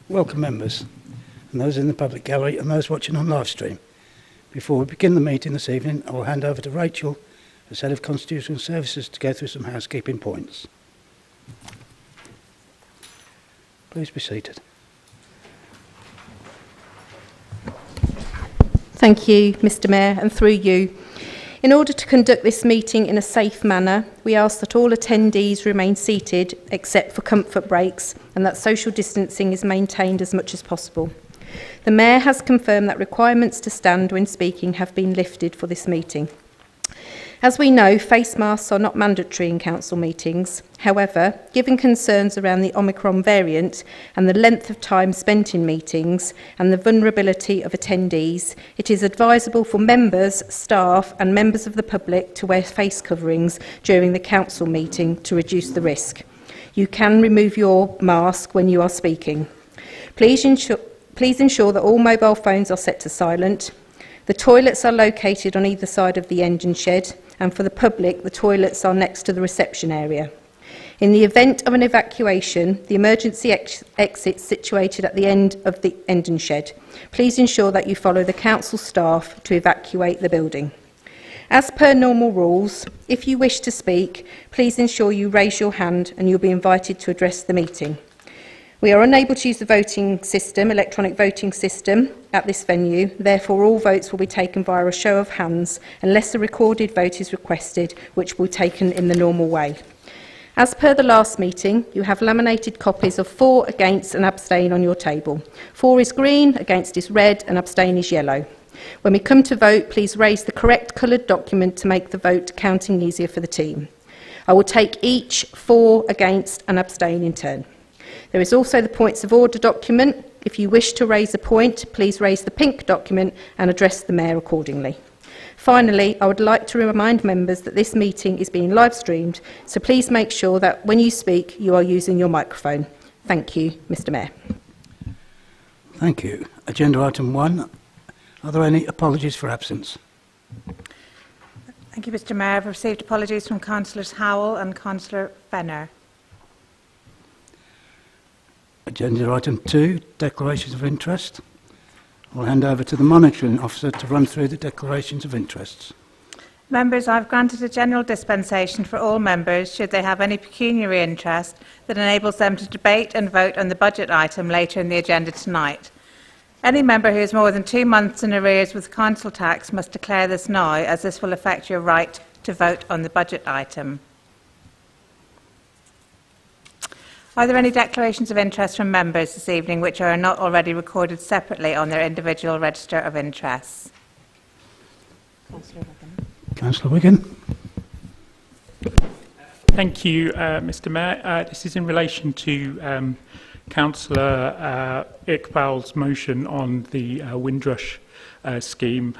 Welcome members and those in the public gallery and those watching on live stream. Before we begin the meeting this evening, I will hand over to Rachel, as Head of Constitutional Services, to go through some housekeeping points. Please be seated. Thank you, Mr. Mayor, and through you. In order to conduct this meeting in a safe manner, we ask that all attendees remain seated except for comfort breaks and that social distancing is maintained as much as possible. The Mayor has confirmed that requirements to stand when speaking have been lifted for this meeting. As we know, face masks are not mandatory in council meetings. However, given concerns around the Omicron variant and the length of time spent in meetings and the vulnerability of attendees, it is advisable for members, staff and members of the public to wear face coverings during the council meeting to reduce the risk. You can remove your mask when you are speaking. Please ensure that all mobile phones are set to silent. The toilets are located on either side of the engine shed, and for the public, the toilets are next to the reception area. In the event of an evacuation, the emergency exit situated at the end of the engine shed. Please ensure that you follow the council staff to evacuate the building. As per normal rules, if you wish to speak, please ensure you raise your hand and you'll be invited to address the meeting. We are unable to use the electronic voting system at this venue, therefore all votes will be taken via a show of hands unless a recorded vote is requested, which will be taken in the normal way. As per the last meeting, you have laminated copies of for, against and abstain on your table. For is green, against is red and abstain is yellow. When we come to vote, please raise the correct coloured document to make the vote counting easier for the team. I will take each for, against and abstain in turn. There is also the points of order document. If you wish to raise a point, please raise the pink document and address the Mayor accordingly. Finally, I would like to remind members that this meeting is being live streamed, so please make sure that when you speak, you are using your microphone. Thank you, Mr. Mayor. Thank you. Agenda item 1. Are there any apologies for absence? Thank you, Mr. Mayor. I've received apologies from Councillors Howell and Councillor Fenner. Agenda item 2, declarations of interest. I'll hand over to the monitoring officer to run through the declarations of interests. Members, I've granted a general dispensation for all members should they have any pecuniary interest that enables them to debate and vote on the budget item later in the agenda tonight. Any member who is more than 2 months in arrears with council tax must declare this now, as this will affect your right to vote on the budget item. Are there any declarations of interest from members this evening which are not already recorded separately on their individual register of interests? Councillor Wigan. Thank you, Mr. Mayor. This is in relation to Councillor Iqbal's motion on the Windrush scheme.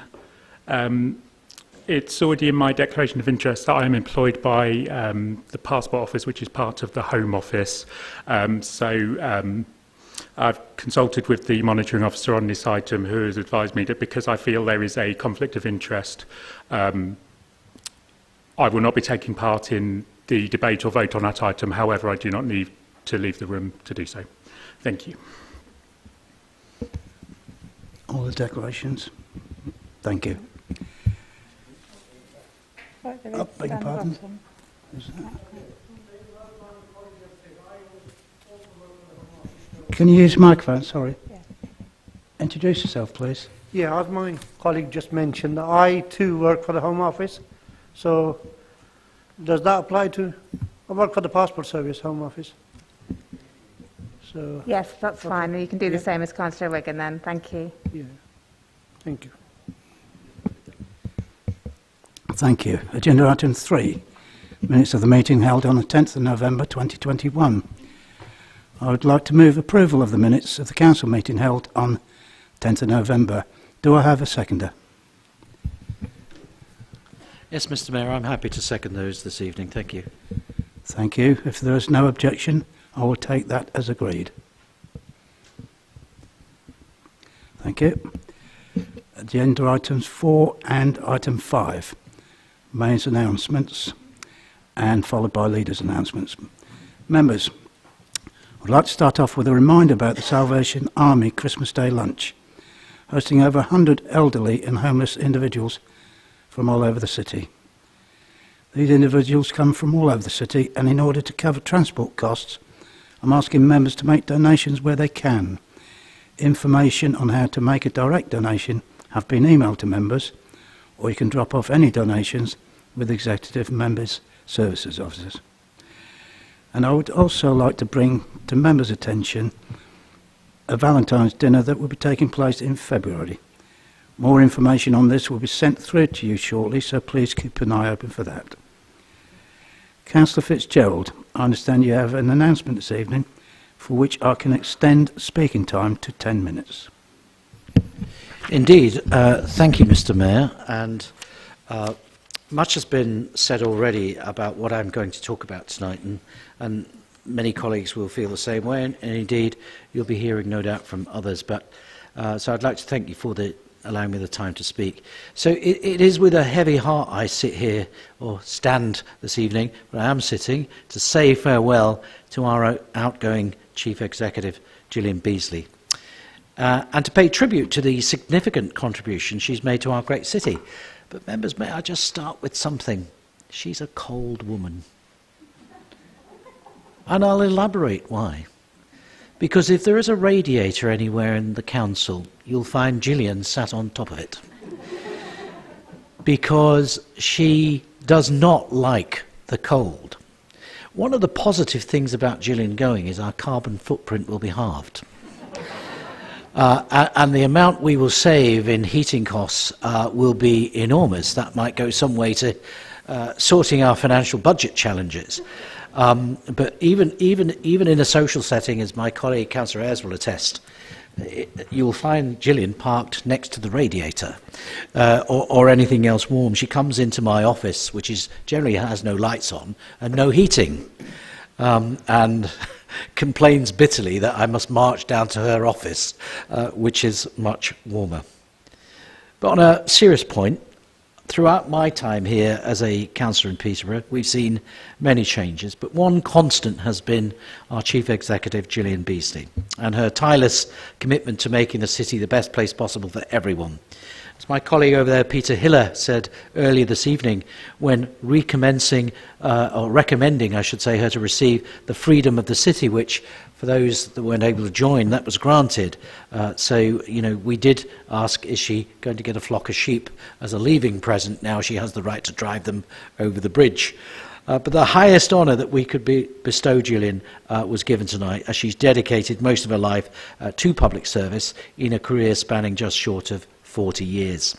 It's already in my declaration of interest that I am employed by the Passport Office, which is part of the Home Office. I've consulted with the monitoring officer on this item, who has advised me that because I feel there is a conflict of interest, I will not be taking part in the debate or vote on that item. However, I do not need to leave the room to do so. Thank you. All the declarations. Thank you. Oh, beg your pardon. Can you use the microphone? Sorry. Yeah. Introduce yourself, please. Yeah, as my colleague just mentioned, I too work for the Home Office. So, does that apply to? I work for the Passport Service Home Office. So. Yes, that's fine. You can do the same as Councillor Wigan then. Thank you. Yeah. Thank you. Thank you. Agenda item 3, minutes of the meeting held on the 10th of November 2021. I would like to move approval of the minutes of the council meeting held on 10th of November. Do I have a seconder? Yes, Mr. Mayor, I'm happy to second those this evening. Thank you. Thank you. If there is no objection, I will take that as agreed. Thank you. Agenda items 4 and item 5. Mayor's announcements and followed by leaders' announcements. Members, I'd like to start off with a reminder about the Salvation Army Christmas Day lunch, hosting over 100 elderly and homeless individuals from all over the city. These individuals come from all over the city, and in order to cover transport costs, I'm asking members to make donations where they can. Information on how to make a direct donation have been emailed to members, or you can drop off any donations with executive members' services officers. And I would also like to bring to members' attention a Valentine's dinner that will be taking place in February. More information on this will be sent through to you shortly, so please keep an eye open for that. Councillor Fitzgerald, I understand you have an announcement this evening for which I can extend speaking time to 10 minutes. Indeed. Thank you, Mr. Mayor. And much has been said already about what I'm going to talk about tonight, and many colleagues will feel the same way, and indeed you'll be hearing no doubt from others. But so I'd like to thank you for allowing me the time to speak. So it is with a heavy heart I sit here, or stand this evening, but I am sitting, to say farewell to our outgoing Chief Executive, Gillian Beazley, and to pay tribute to the significant contribution she's made to our great city. But members, may I just start with something? She's a cold woman. And I'll elaborate why. Because if there is a radiator anywhere in the council, you'll find Gillian sat on top of it. Because she does not like the cold. One of the positive things about Gillian going is our carbon footprint will be halved. And the amount we will save in heating costs will be enormous. That might go some way to sorting our financial budget challenges. But even in a social setting, as my colleague Councillor Ayres will attest, you will find Gillian parked next to the radiator or anything else warm. She comes into my office, which is generally has no lights on and no heating, and complains bitterly that I must march down to her office, which is much warmer. But on a serious point, throughout my time here as a councillor in Peterborough, we've seen many changes, but one constant has been our Chief Executive, Gillian Beazley, and her tireless commitment to making the city the best place possible for everyone. As my colleague over there, Peter Hiller, said earlier this evening, when recommencing, or recommending, I should say, her to receive the Freedom of the City, which, for those that weren't able to join, that was granted. So, you know, we did ask, is she going to get a flock of sheep as a leaving present? Now she has the right to drive them over the bridge. But the highest honour that we could bestow Gillian was given tonight, as she's dedicated most of her life to public service in a career spanning just short of 40 years.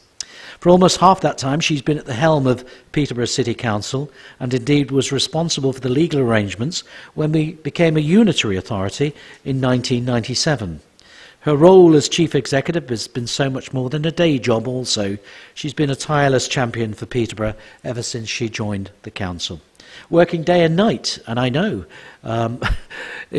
For almost half that time, she's been at the helm of Peterborough City Council, and indeed was responsible for the legal arrangements when we became a unitary authority in 1997. Her role as Chief Executive has been so much more than a day job also. She's been a tireless champion for Peterborough ever since she joined the council, working day and night, and I know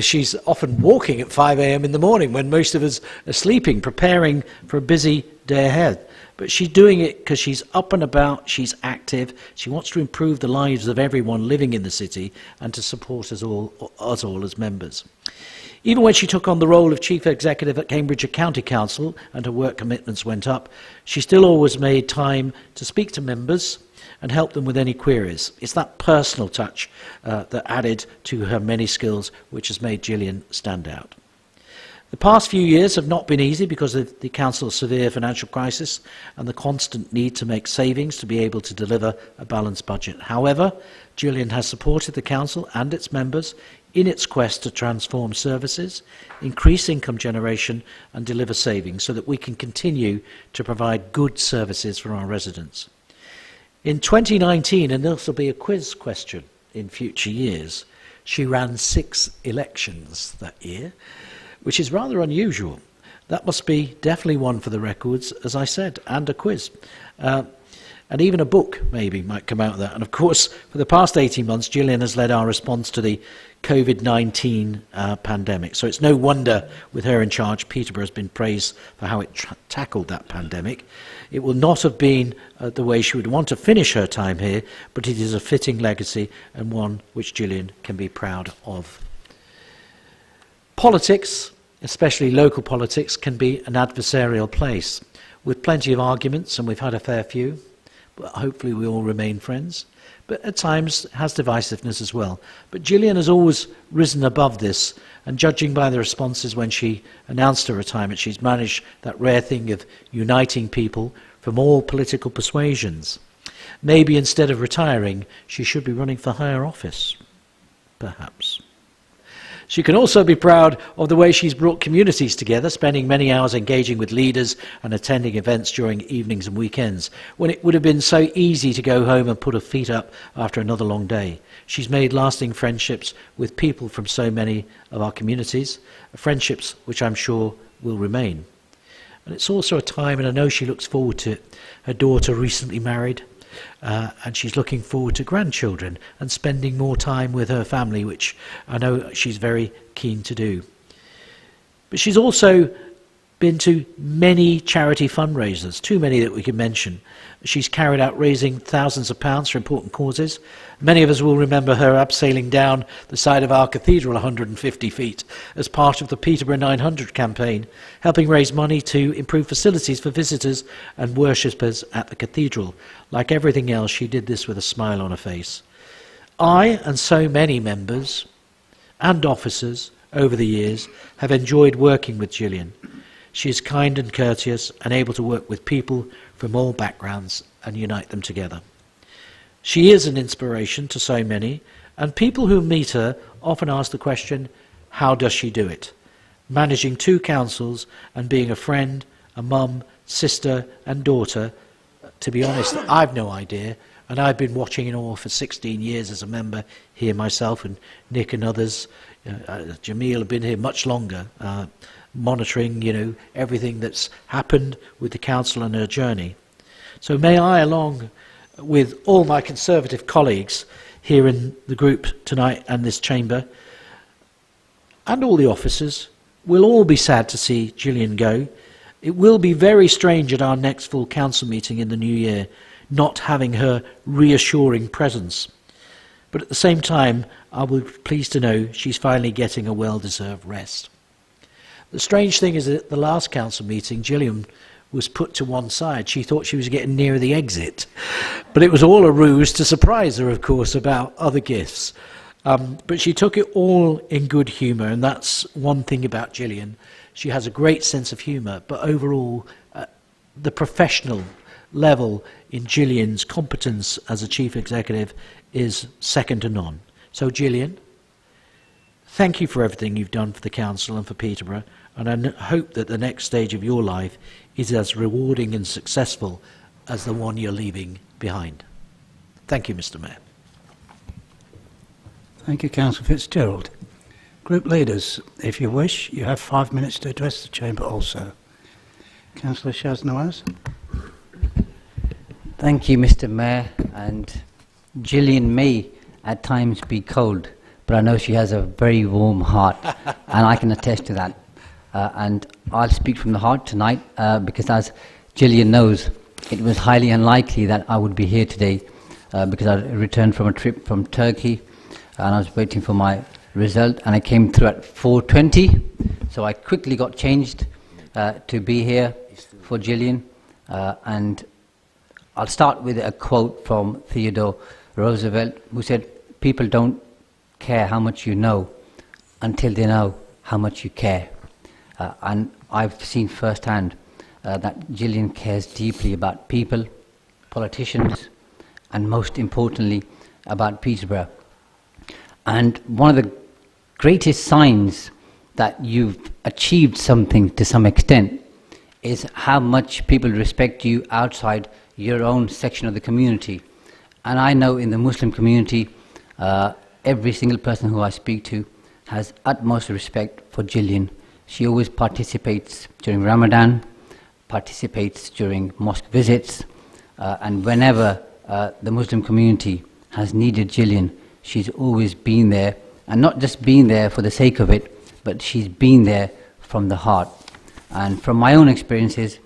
she's often walking at 5 a.m. in the morning when most of us are sleeping, preparing for a busy day ahead. But she's doing it because she's up and about, she's active, she wants to improve the lives of everyone living in the city and to support us all as members. Even when she took on the role of Chief Executive at Cambridgeshire County Council and her work commitments went up, she still always made time to speak to members and help them with any queries. It's that personal touch that added to her many skills which has made Gillian stand out. The past few years have not been easy because of the council's severe financial crisis and the constant need to make savings to be able to deliver a balanced budget. However, Gillian has supported the council and its members in its quest to transform services, increase income generation and deliver savings so that we can continue to provide good services for our residents. In 2019, and this will be a quiz question in future years, she ran 6 elections that year, which is rather unusual. That must be definitely one for the records, as I said, and a quiz. And even a book, maybe, might come out of that. And of course, for the past 18 months, Gillian has led our response to the COVID-19 pandemic. So it's no wonder, with her in charge, Peterborough has been praised for how it tackled that pandemic. It will not have been the way she would want to finish her time here, but it is a fitting legacy and one which Gillian can be proud of. Politics, especially local politics, can be an adversarial place, with plenty of arguments, and we've had a fair few, but hopefully we all remain friends. But at times has divisiveness as well. But Gillian has always risen above this, and judging by the responses when she announced her retirement, she's managed that rare thing of uniting people from all political persuasions. Maybe instead of retiring, she should be running for higher office, perhaps. She can also be proud of the way she's brought communities together, spending many hours engaging with leaders and attending events during evenings and weekends, when it would have been so easy to go home and put her feet up after another long day. She's made lasting friendships with people from so many of our communities, friendships which I'm sure will remain. And it's also a time, and I know she looks forward to it, her daughter recently married, and she's looking forward to grandchildren and spending more time with her family, which I know she's very keen to do. But she's also been to many charity fundraisers, too many that we can mention. She's carried out raising thousands of pounds for important causes. Many of us will remember her abseiling down the side of our cathedral 150 feet as part of the Peterborough 900 campaign, helping raise money to improve facilities for visitors and worshippers at the cathedral. Like everything else, she did this with a smile on her face. I and so many members and officers over the years have enjoyed working with Gillian. She is kind and courteous and able to work with people from all backgrounds and unite them together. She is an inspiration to so many, and people who meet her often ask the question, how does she do it? Managing 2 councils and being a friend, a mum, sister and daughter, to be honest, I've no idea, and I've been watching it all for 16 years as a member here myself, and Nick and others. Jamil have been here much longer, monitoring, everything that's happened with the council and her journey. So may I, along with all my Conservative colleagues here in the group tonight and this chamber, and all the officers, we'll all be sad to see Gillian go. It will be very strange at our next full council meeting in the new year, not having her reassuring presence. But at the same time, I will be pleased to know she's finally getting a well-deserved rest. The strange thing is that at the last council meeting, Gillian was put to one side. She thought she was getting near the exit. But it was all a ruse to surprise her, of course, about other gifts. But she took it all in good humour, and that's one thing about Gillian. She has a great sense of humour, but overall, the professional level in Gillian's competence as a chief executive is second to none. So Gillian, thank you for everything you've done for the council and for Peterborough, and I hope that the next stage of your life is as rewarding and successful as the one you're leaving behind. Thank you, Mr. Mayor. Thank you, Councillor Fitzgerald. Group leaders, if you wish, you have 5 minutes to address the chamber also. Councillor Shaznawaz. Thank you, Mr. Mayor. And Gillian may at times be cold, but I know she has a very warm heart, and I can attest to that. And I'll speak from the heart tonight, because as Gillian knows, it was highly unlikely that I would be here today, because I returned from a trip from Turkey, and I was waiting for my result, and I came through at 4:20, so I quickly got changed to be here for Gillian. And I'll start with a quote from Theodore Roosevelt, who said, "People don't care how much you know until they know how much you care." And I've seen firsthand that Gillian cares deeply about people, politicians, and most importantly, about Peterborough. And one of the greatest signs that you've achieved something to some extent is how much people respect you outside your own section of the community. And I know in the Muslim community, every single person who I speak to has utmost respect for Gillian. She always participates during Ramadan, participates during mosque visits, and whenever the Muslim community has needed Gillian, she's always been there, and not just been there for the sake of it, but she's been there from the heart. And from my own experiences,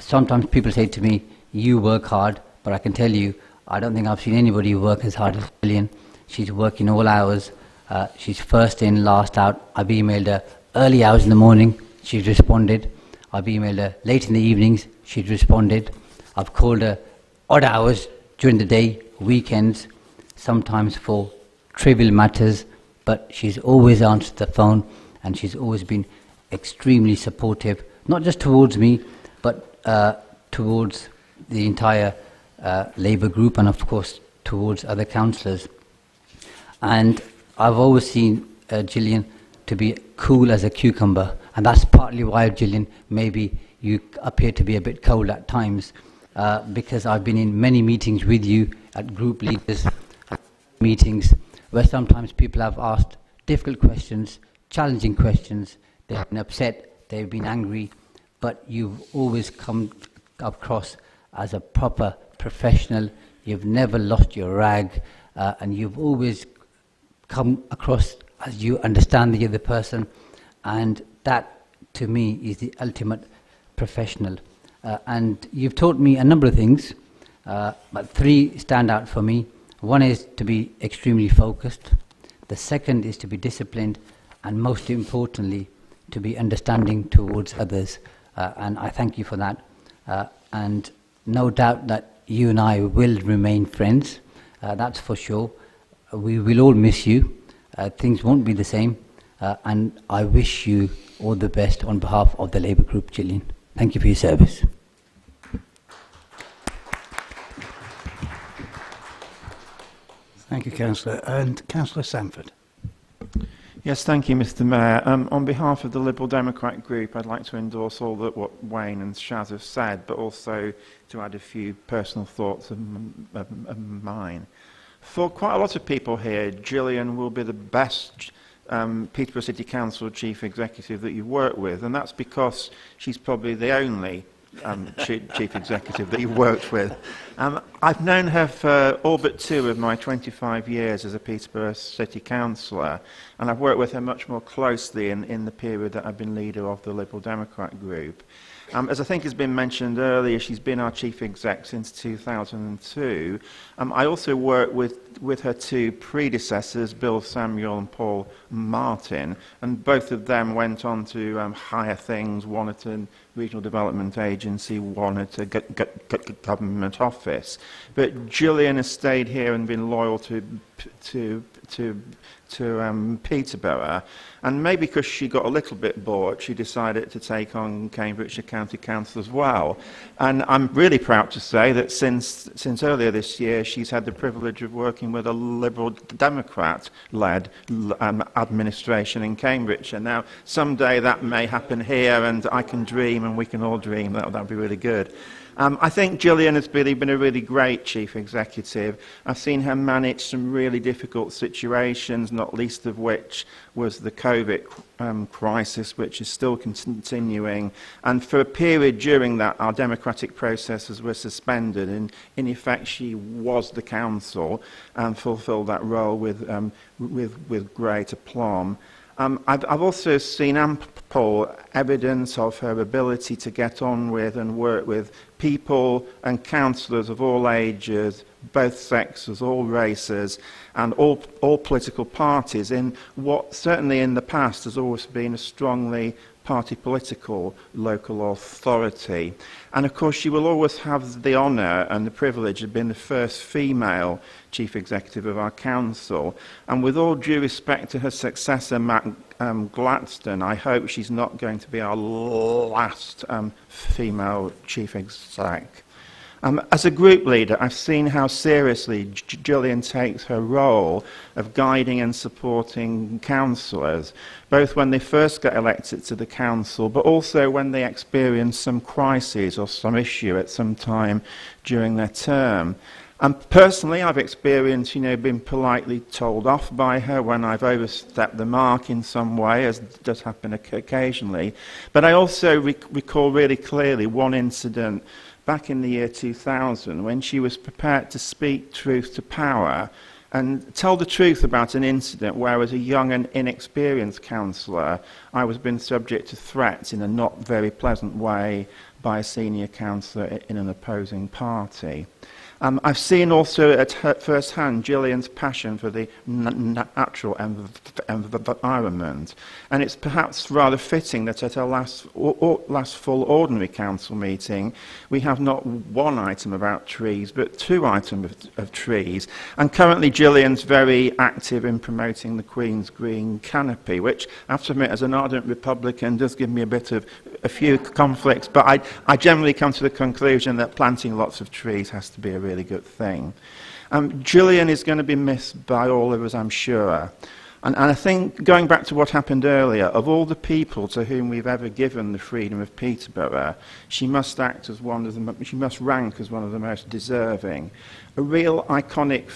sometimes people say to me, "You work hard," but I can tell you, I don't think I've seen anybody work as hard as Gillian. She's working all hours, She's first in, last out. I've emailed her early hours in the morning, she's responded. I've emailed her late in the evenings, she's responded. I've called her odd hours during the day, weekends, sometimes for trivial matters, but she's always answered the phone, and she's always been extremely supportive, not just towards me, but towards the entire Labour group, and of course towards other councillors. And I've always seen Gillian to be cool as a cucumber, and that's partly why, Gillian, maybe you appear to be a bit cold at times, because I've been in many meetings with you at group leaders meetings where sometimes people have asked difficult questions, challenging questions, they've been upset, they've been angry, but you've always come across as a proper professional. You've never lost your rag, and you've always come across as you understand the other person, and that to me is the ultimate professional. And you've taught me a number of things, but three stand out for me. One is to be extremely focused, the second is to be disciplined, and most importantly to be understanding towards others, and I thank you for that. And no doubt that you and I will remain friends, that's for sure. We will all miss you, things won't be the same, and I wish you all the best on behalf of the Labour Group, Gillian. Thank you for your service. Thank you, Councillor. And Councillor Sanford. Yes, thank you, Mr. Mayor. On behalf of the Liberal Democrat Group, I'd like to endorse all that what Wayne and Shaz have said, but also to add a few personal thoughts of mine. For quite a lot of people here, Gillian will be the best Peterborough City Council Chief Executive that you work with, and that's because she's probably the only Chief Executive that you worked with. I've known her for all but 2 of my 25 years as a Peterborough City Councillor, and I've worked with her much more closely in the period that I've been leader of the Liberal Democrat Group. As I think has been mentioned earlier, she's been our Chief Exec since 2002. I also worked with her 2 predecessors, Bill Samuel and Paul Martin, and both of them went on to higher things, one at a regional development agency, one at a government office. But Gillian has stayed here and been loyal to Peterborough, and maybe because she got a little bit bored, she decided to take on Cambridgeshire County Council as well. And I'm really proud to say that since earlier this year, she's had the privilege of working with a Liberal Democrat-led administration in Cambridgeshire. Now, someday that may happen here, and I can dream, and we can all dream. That'd be really good. I think Gillian has really been a really great Chief Executive. I've seen her manage some really difficult situations, not least of which was the COVID crisis, which is still continuing. And for a period during that, our democratic processes were suspended. And in effect, she was the council and fulfilled that role with great aplomb. I've also seen ample evidence of her ability to get on with and work with people and councillors of all ages, both sexes, all races, and all political parties in what certainly in the past has always been a strongly party political local authority. And of course she will always have the honour and the privilege of being the first female Chief Executive of our council. And with all due respect to her successor, Matt Gladstone, I hope she's not going to be our last female Chief Exec. As a group leader, I've seen how seriously Gillian takes her role of guiding and supporting councillors, both when they first get elected to the council, but also when they experience some crisis or some issue at some time during their term. Personally, I've experienced, being politely told off by her when I've overstepped the mark in some way, as does happen occasionally. But I also recall really clearly one incident back in the year 2000 when she was prepared to speak truth to power and tell the truth about an incident where, as a young and inexperienced councillor, I was being subject to threats in a not very pleasant way by a senior councillor in an opposing party. I've seen also at first hand Gillian's passion for the natural environment, and it's perhaps rather fitting that at our last full ordinary council meeting we have not one item about trees but two items of trees, and currently Gillian's very active in promoting the Queen's Green Canopy, which I have to admit as an ardent Republican does give me a few conflicts, but I generally come to the conclusion that planting lots of trees has to be a really good thing. Gillian is going to be missed by all of us, I'm sure. And I think, going back to what happened earlier, of all the people to whom we've ever given the freedom of Peterborough, she must rank as one of the most deserving. A real iconic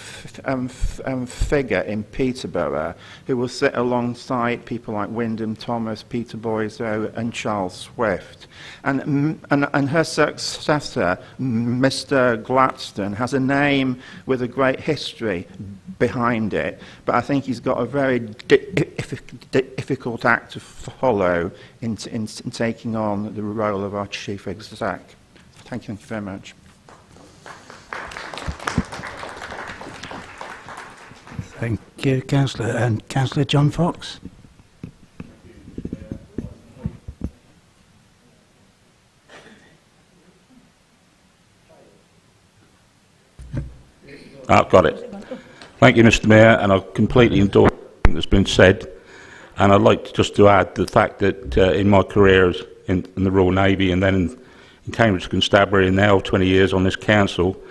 figure in Peterborough, who will sit alongside people like Wyndham Thomas, Peter Boyzo and Charles Swift. And her successor, Mr. Gladstone, has a name with a great history behind it, but I think he's got a very difficult act to follow in taking on the role of our Chief Exec. Thank you very much. Thank you, Councillor. And Councillor John Fox. I've got it. Thank you, Mr. Mayor, and I completely endorse everything that's been said. And I'd like just to add the fact that in my career in the Royal Navy and then in Cambridge Constabulary and now 20 years on this council,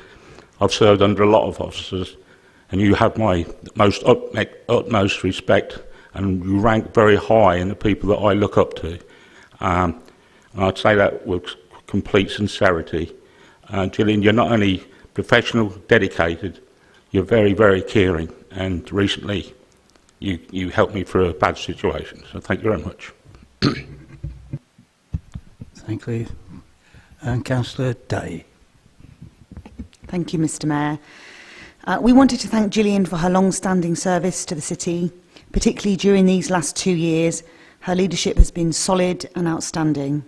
I've served under a lot of officers, and you have my most utmost respect, and you rank very high in the people that I look up to. And I'd say that with complete sincerity. Gillian, you're not only professional, dedicated, you're very, very caring, and recently you helped me through a bad situation, so thank you very much. Thank you. And Councillor Day. Thank you, Mr. Mayor. We wanted to thank Gillian for her long-standing service to the city, particularly during these last 2 years. Her leadership has been solid and outstanding.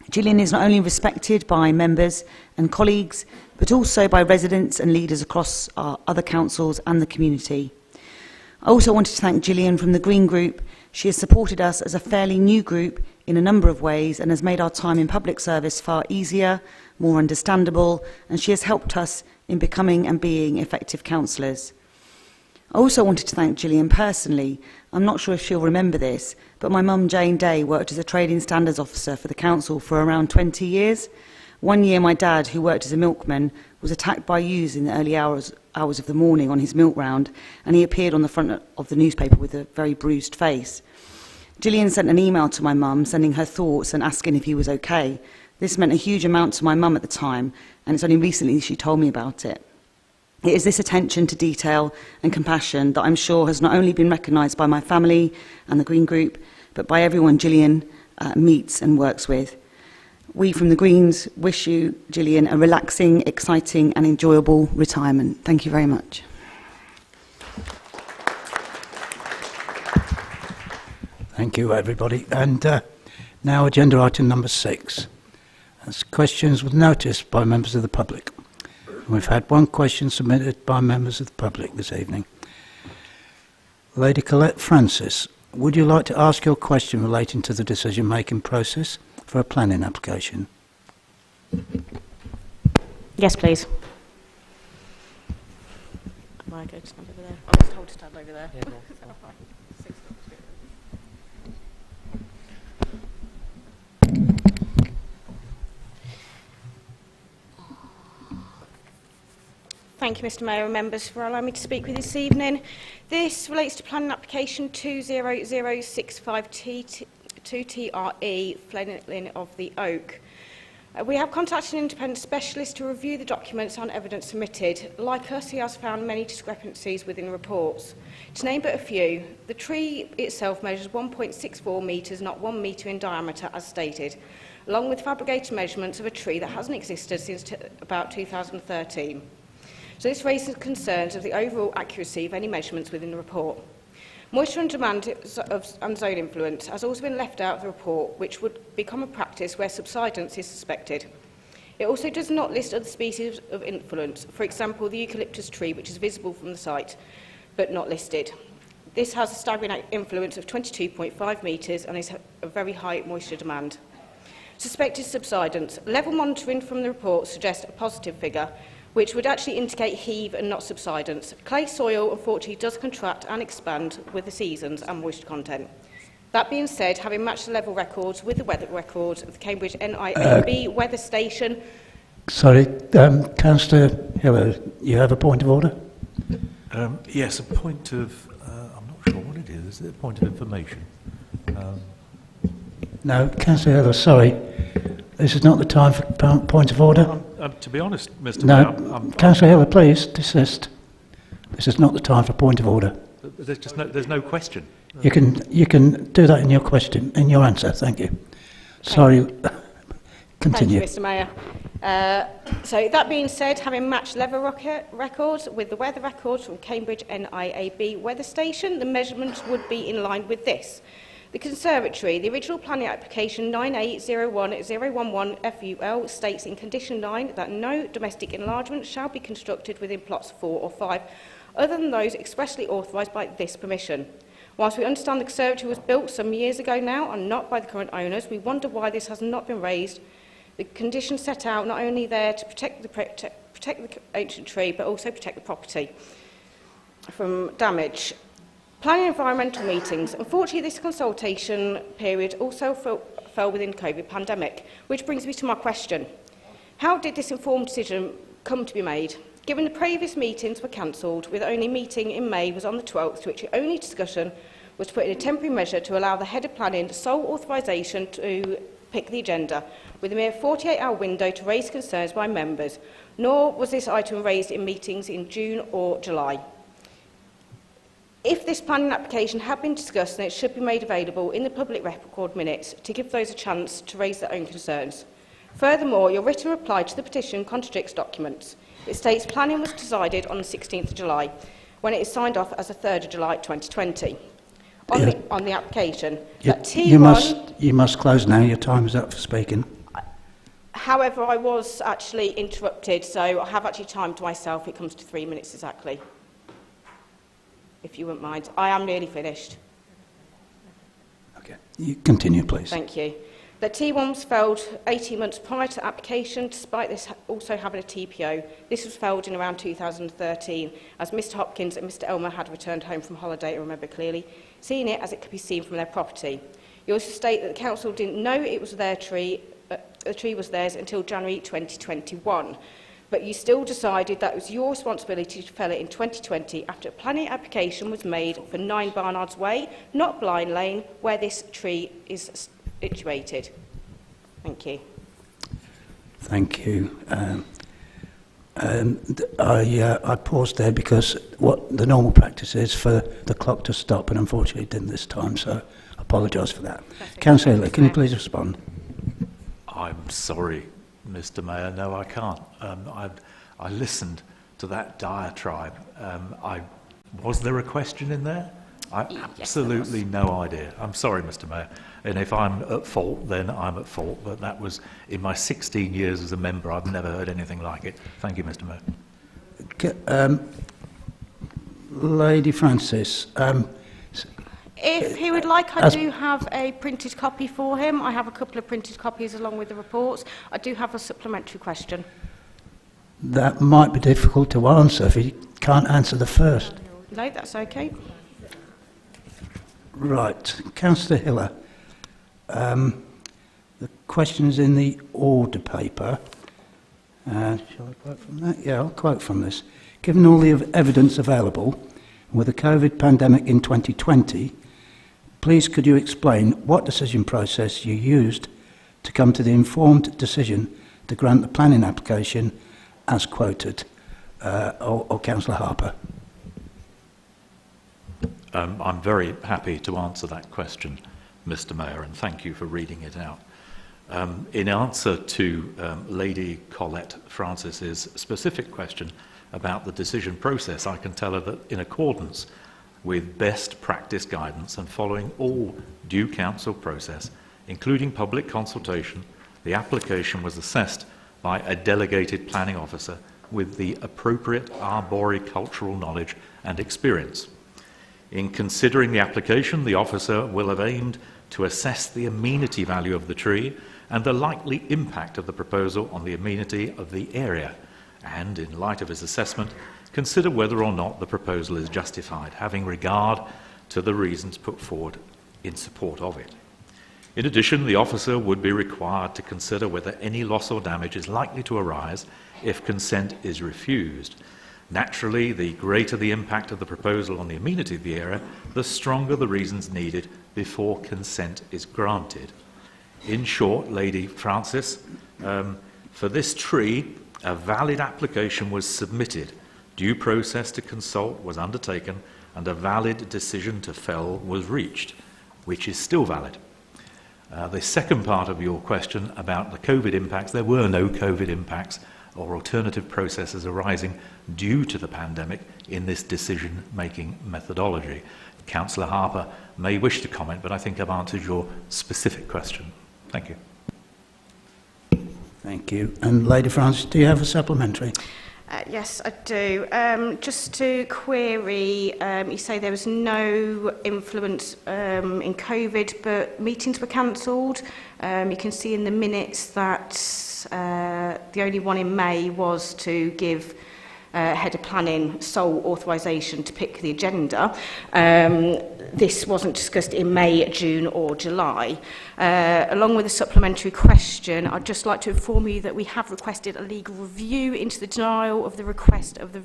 Gillian is not only respected by members and colleagues, but also by residents and leaders across our other councils and the community. I also wanted to thank Gillian from the Green Group. She has supported us as a fairly new group in a number of ways and has made our time in public service far easier, more understandable, and she has helped us in becoming and being effective councillors. I also wanted to thank Gillian personally. I'm not sure if she'll remember this, but my mum Jane Day worked as a trading standards officer for the council for around 20 years. One year my dad, who worked as a milkman, was attacked by ewes in the early hours of the morning on his milk round, and he appeared on the front of the newspaper with a very bruised face. Gillian sent an email to my mum, sending her thoughts and asking if he was okay. This meant a huge amount to my mum at the time, and it's only recently she told me about it. It is this attention to detail and compassion that I'm sure has not only been recognised by my family and the Green Group, but by everyone Gillian meets and works with. We from the Greens wish you, Gillian, a relaxing, exciting and enjoyable retirement. Thank you very much. Thank you, everybody. And now agenda item number 6. That's questions with notice by members of the public. We've had one question submitted by members of the public this evening. Lady Colette Francis, would you like to ask your question relating to the decision-making process for a planning application? Yes, please. Am I going to stand over there? I was told to stand over there. Yeah, Thank you, Mr Mayor and members, for allowing me to speak with you this evening. This relates to planning application 20065T2TRE, Flenling of the Oak. We have contacted an independent specialist to review the documents on evidence submitted. Like us, he has found many discrepancies within reports. To name but a few, the tree itself measures 1.64 metres, not 1 metre in diameter, as stated, along with fabricated measurements of a tree that hasn't existed since about 2013. So this raises concerns of the overall accuracy of any measurements within the report. Moisture and demand and zone influence has also been left out of the report, which would become a practice where subsidence is suspected. It also does not list other species of influence, for example, the eucalyptus tree, which is visible from the site, but not listed. This has a staggering influence of 22.5 metres and is a very high moisture demand. Suspected subsidence. Level monitoring from the report suggests a positive figure, which would actually indicate heave and not subsidence. Clay soil, unfortunately, does contract and expand with the seasons and moisture content. That being said, having matched the level records with the weather records of the Cambridge NIAB weather station... Sorry, Councillor Hiller, you have a point of order? Yes, a point of... I'm not sure what it is. Is it a point of information? No, Councillor Hiller, sorry. This is not the time for point of order. To be honest, Mr. No, Mayor... Councillor Hiller, please, desist. This is not the time for point of order. There's no question. You can do that in your question, in your answer. Thank you. Sorry. Continue. Thank you, Mr. Mayor. So that being said, having matched level records with the weather records from Cambridge NIAB weather station, the measurements would be in line with this. The conservatory, the original planning application 9801011 FUL states in condition 9 that no domestic enlargement shall be constructed within plots 4 or 5 other than those expressly authorised by this permission. Whilst we understand the conservatory was built some years ago now and not by the current owners, we wonder why this has not been raised. The conditions set out not only there to protect the ancient tree but also protect the property from damage. Planning and environmental meetings. Unfortunately, this consultation period also fell within the COVID pandemic, which brings me to my question. How did this informed decision come to be made? Given the previous meetings were cancelled, with only meeting in May was on the 12th, to which the only discussion was to put in a temporary measure to allow the head of planning sole authorisation to pick the agenda, with a mere 48-hour window to raise concerns by members, nor was this item raised in meetings in June or July. If this planning application had been discussed, then it should be made available in the public record minutes to give those a chance to raise their own concerns. Furthermore, your written reply to the petition contradicts documents. It states planning was decided on the 16th of July, when it is signed off as the 3rd of July 2020. On the application, that T1... You must close now. Your time is up for speaking. However, I was actually interrupted, so I have actually timed myself. It comes to 3 minutes exactly. If you wouldn't mind. I am nearly finished. Okay. You continue, please. Thank you. The T1 was failed 18 months prior to application, despite this also having a TPO. This was failed in around 2013, as Mr Hopkins and Mr Elmer had returned home from holiday, I remember clearly, seeing it as it could be seen from their property. You also state that the council didn't know it was their tree, the tree was theirs until January 2021. But you still decided that it was your responsibility to fell it in 2020 after a planning application was made for 9 Barnard's Way, not Blind Lane, where this tree is situated. Thank you. Thank you. I paused there because what the normal practice is for the clock to stop, and unfortunately it didn't this time, so I apologise for that. Councillor Hiller, can you please respond? I'm sorry, Mr Mayor, no I can't. I listened to that diatribe. Was there a question in there? I absolutely no idea. I'm sorry, Mr Mayor. And if I'm at fault, then I'm at fault. But that was, in my 16 years as a member, I've never heard anything like it. Thank you, Mr Mayor. Lady Francis. If he would like, I do have a printed copy for him. I have a couple of printed copies along with the reports. I do have a supplementary question. That might be difficult to answer if he can't answer the first. No, that's okay. Right. Councillor Hiller, the question is in the order paper. Shall I quote from that? Yeah, I'll quote from this. Given all the evidence available, with the COVID pandemic in 2020, please could you explain what decision process you used to come to the informed decision to grant the planning application as quoted? Or Councillor Harper. I'm very happy to answer that question, Mr Mayor, and thank you for reading it out. In answer to Lady Colette Francis's specific question about the decision process, I can tell her that in accordance with best practice guidance and following all due council process, including public consultation, the application was assessed by a delegated planning officer with the appropriate arboricultural knowledge and experience. In considering the application, the officer will have aimed to assess the amenity value of the tree and the likely impact of the proposal on the amenity of the area, and, in light of his assessment, consider whether or not the proposal is justified, having regard to the reasons put forward in support of it. In addition, the officer would be required to consider whether any loss or damage is likely to arise if consent is refused. Naturally, the greater the impact of the proposal on the amenity of the area, the stronger the reasons needed before consent is granted. In short, Lady Francis, for this tree, a valid application was submitted, due process to consult was undertaken, and a valid decision to fell was reached, which is still valid. The second part of your question about the COVID impacts, there were no COVID impacts or alternative processes arising due to the pandemic in this decision-making methodology. Councillor Harper may wish to comment, but I think I've answered your specific question. Thank you. Thank you. And Lady Francis, do you have a supplementary? Yes, I do. Just to query, you say there was no influence in COVID, but meetings were cancelled. You can see in the minutes that the only one in May was to give Head of Planning sole authorisation to pick the agenda. This wasn't discussed in May, June or July. Along with a supplementary question, I'd just like to inform you that we have requested a legal review into the denial of the request of the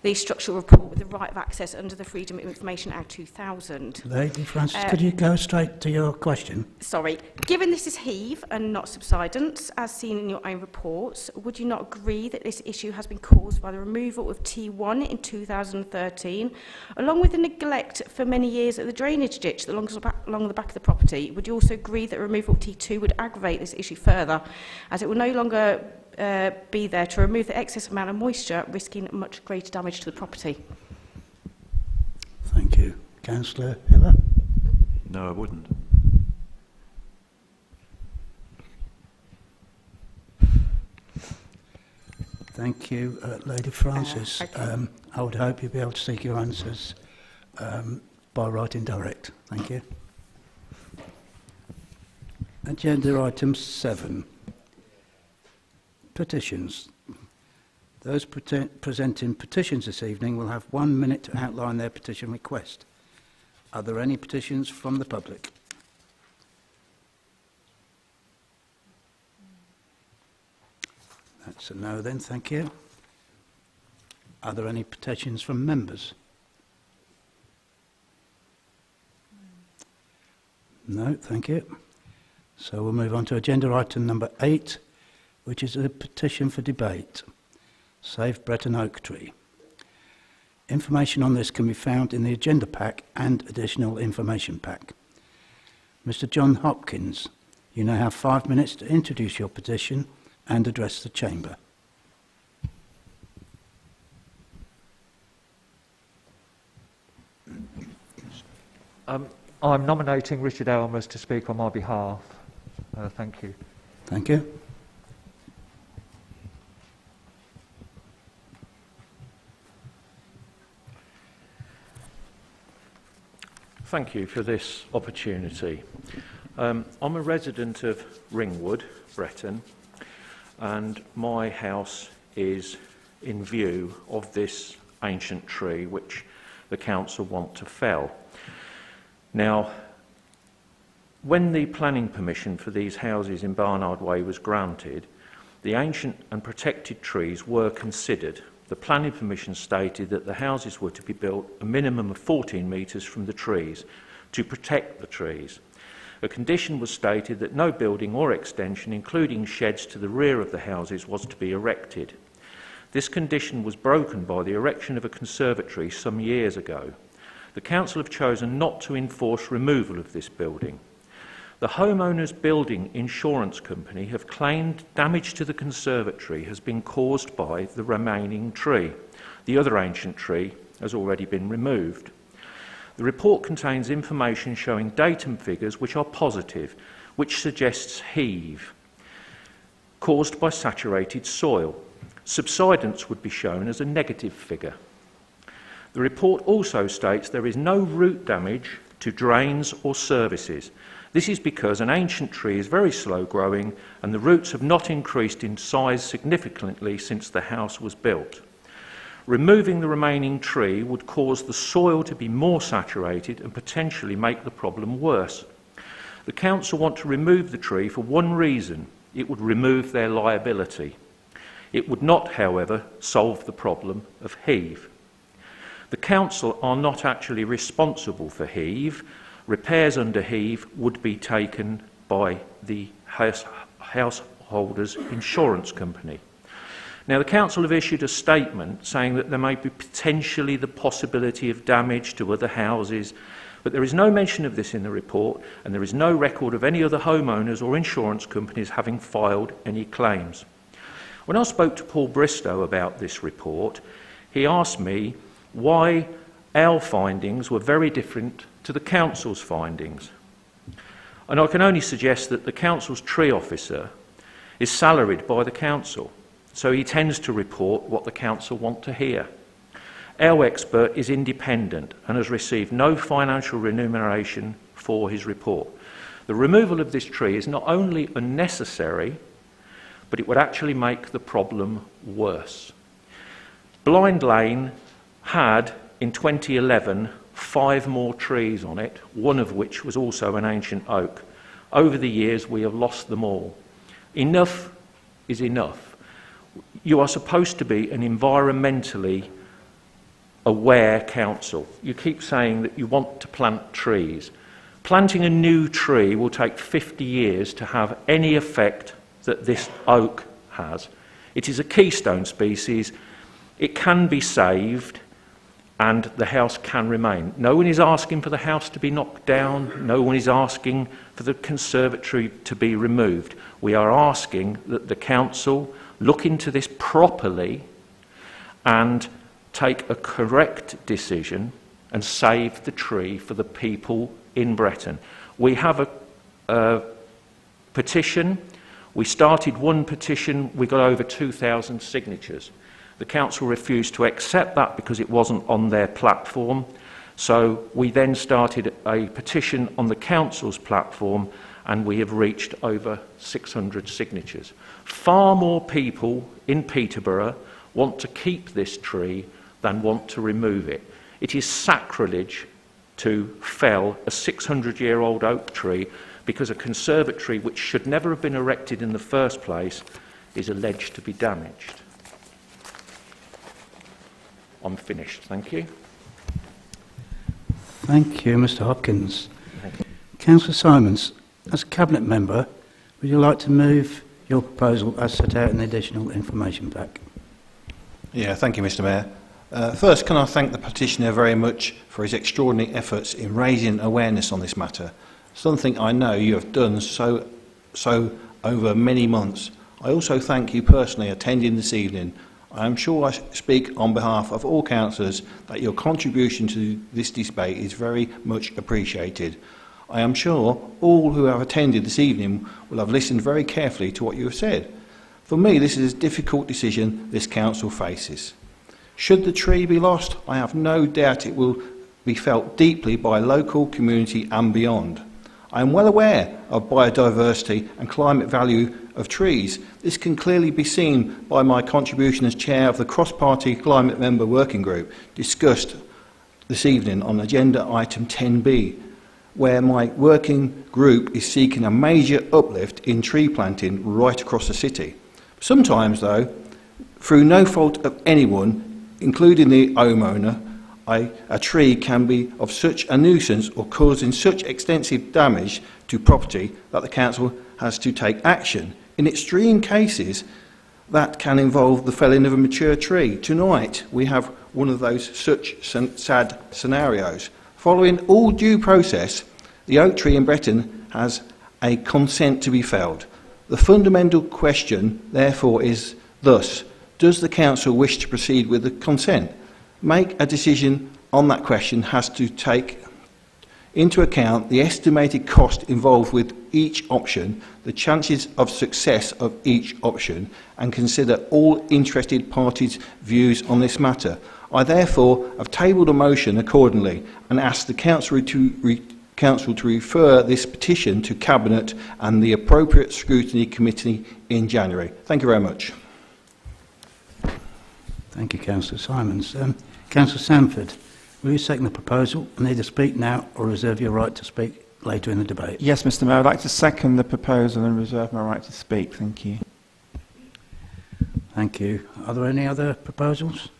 the structural report with the right of access under the Freedom of Information Act 2000. Lady Francis, could you go straight to your question? Sorry. Given this is heave and not subsidence, as seen in your own reports, would you not agree that this issue has been caused by the removal of T1 in 2013, along with the neglect for many years of the drainage ditch along the back of the property? Would you also agree that removal of T2 would aggravate this issue further, as it will no longer be there to remove the excess amount of moisture, risking much greater damage to the property? Thank you. Councillor Hiller? No, I wouldn't. Thank you, Lady Francis. Okay. I would hope you'll be able to seek your answers by writing direct. Thank you. Agenda item 7. Petitions. Those presenting petitions this evening will have 1 minute to outline their petition request. Are there any petitions from the public? That's a no then, thank you. Are there any petitions from members? No, thank you. So we'll move on to agenda item number 8, which is a petition for debate. Save Breton Oak Tree. Information on this can be found in the agenda pack and additional information pack. Mr. John Hopkins, you now have 5 minutes to introduce your petition and address the chamber. I'm nominating Richard Elmers to speak on my behalf. Thank you. Thank you. Thank you for this opportunity. I'm a resident of Ringwood, Breton, and my house is in view of this ancient tree which the council want to fell. Now, when the planning permission for these houses in Barnard Way was granted, the ancient and protected trees were considered. The planning permission stated that the houses were to be built a minimum of 14 metres from the trees to protect the trees. A condition was stated that no building or extension, including sheds to the rear of the houses, was to be erected. This condition was broken by the erection of a conservatory some years ago. The council have chosen not to enforce removal of this building. The homeowner's building insurance company have claimed damage to the conservatory has been caused by the remaining tree. The other ancient tree has already been removed. The report contains information showing datum figures which are positive, which suggests heave. caused by saturated soil. Subsidence would be shown as a negative figure. The report also states there is no root damage to drains or services. This is because an ancient tree is very slow growing and the roots have not increased in size significantly since the house was built. Removing the remaining tree would cause the soil to be more saturated and potentially make the problem worse. The council want to remove the tree for one reason: it would remove their liability. It would not, however, solve the problem of heave. The council are not actually responsible for heave. Repairs under heave would be taken by the householder's insurance company. Now, the council have issued a statement saying that there may be potentially the possibility of damage to other houses, but there is no mention of this in the report, and there is no record of any other homeowners or insurance companies having filed any claims. When I spoke to Paul Bristow about this report, he asked me why our findings were very different to the council's findings. And I can only suggest that the council's tree officer is salaried by the council, so he tends to report what the council want to hear. Our expert is independent and has received no financial remuneration for his report. The removal of this tree is not only unnecessary, but it would actually make the problem worse. Blind Lane had, in 2011, 5 more trees on it, one of which was also an ancient oak. Over the years, we have lost them all. Enough is enough. You are supposed to be an environmentally aware council. You keep saying that you want to plant trees. Planting a new tree will take 50 years to have any effect that this oak has. It is a keystone species. It can be saved and the house can remain. No one is asking for the house to be knocked down. No one is asking for the conservatory to be removed. We are asking that the council look into this properly and take a correct decision and save the tree for the people in Breton. We have a petition. We started one petition. We got over 2,000 signatures. The council refused to accept that because it wasn't on their platform. So we then started a petition on the council's platform, and we have reached over 600 signatures. Far more people in Peterborough want to keep this tree than want to remove it. It is sacrilege to fell a 600-year-old oak tree because a conservatory which should never have been erected in the first place is alleged to be damaged. I'm finished. Thank you. Thank you, Mr. Hopkins. Councillor Simons, as a Cabinet member, would you like to move your proposal as set out in the additional information pack? Yeah, thank you, Mr. Mayor. First, can I thank the petitioner very much for his extraordinary efforts in raising awareness on this matter, something I know you have done so over many months. I also thank you personally attending this evening. I am sure I speak on behalf of all councillors that your contribution to this debate is very much appreciated. I am sure all who have attended this evening will have listened very carefully to what you have said. For me, this is a difficult decision this council faces. Should the tree be lost, I have no doubt it will be felt deeply by local community and beyond. I am well aware of biodiversity and climate value of trees. This can clearly be seen by my contribution as chair of the cross-party climate member working group discussed this evening on agenda item 10B, where my working group is seeking a major uplift in tree planting right across the city. Sometimes, though, through no fault of anyone, including the homeowner, a tree can be of such a nuisance or causing such extensive damage to property that the council has to take action. In extreme cases, that can involve the felling of a mature tree. Tonight, we have one of those such sad scenarios. Following all due process, the oak tree in Breton has a consent to be felled. The fundamental question, therefore, is thus: does the council wish to proceed with the consent? Make a decision on that question has to take into account the estimated cost involved with each option, the chances of success of each option, and consider all interested parties' views on this matter. I therefore have tabled a motion accordingly and ask the Council to refer this petition to Cabinet and the appropriate Scrutiny Committee in January. Thank you very much. Thank you, Councillor Simons. Councillor Sanford, will you second the proposal and either speak now or reserve your right to speak later in the debate? Yes, Mr. Mayor, I'd like to second the proposal and reserve my right to speak. Thank you. Thank you. Are there any other proposals?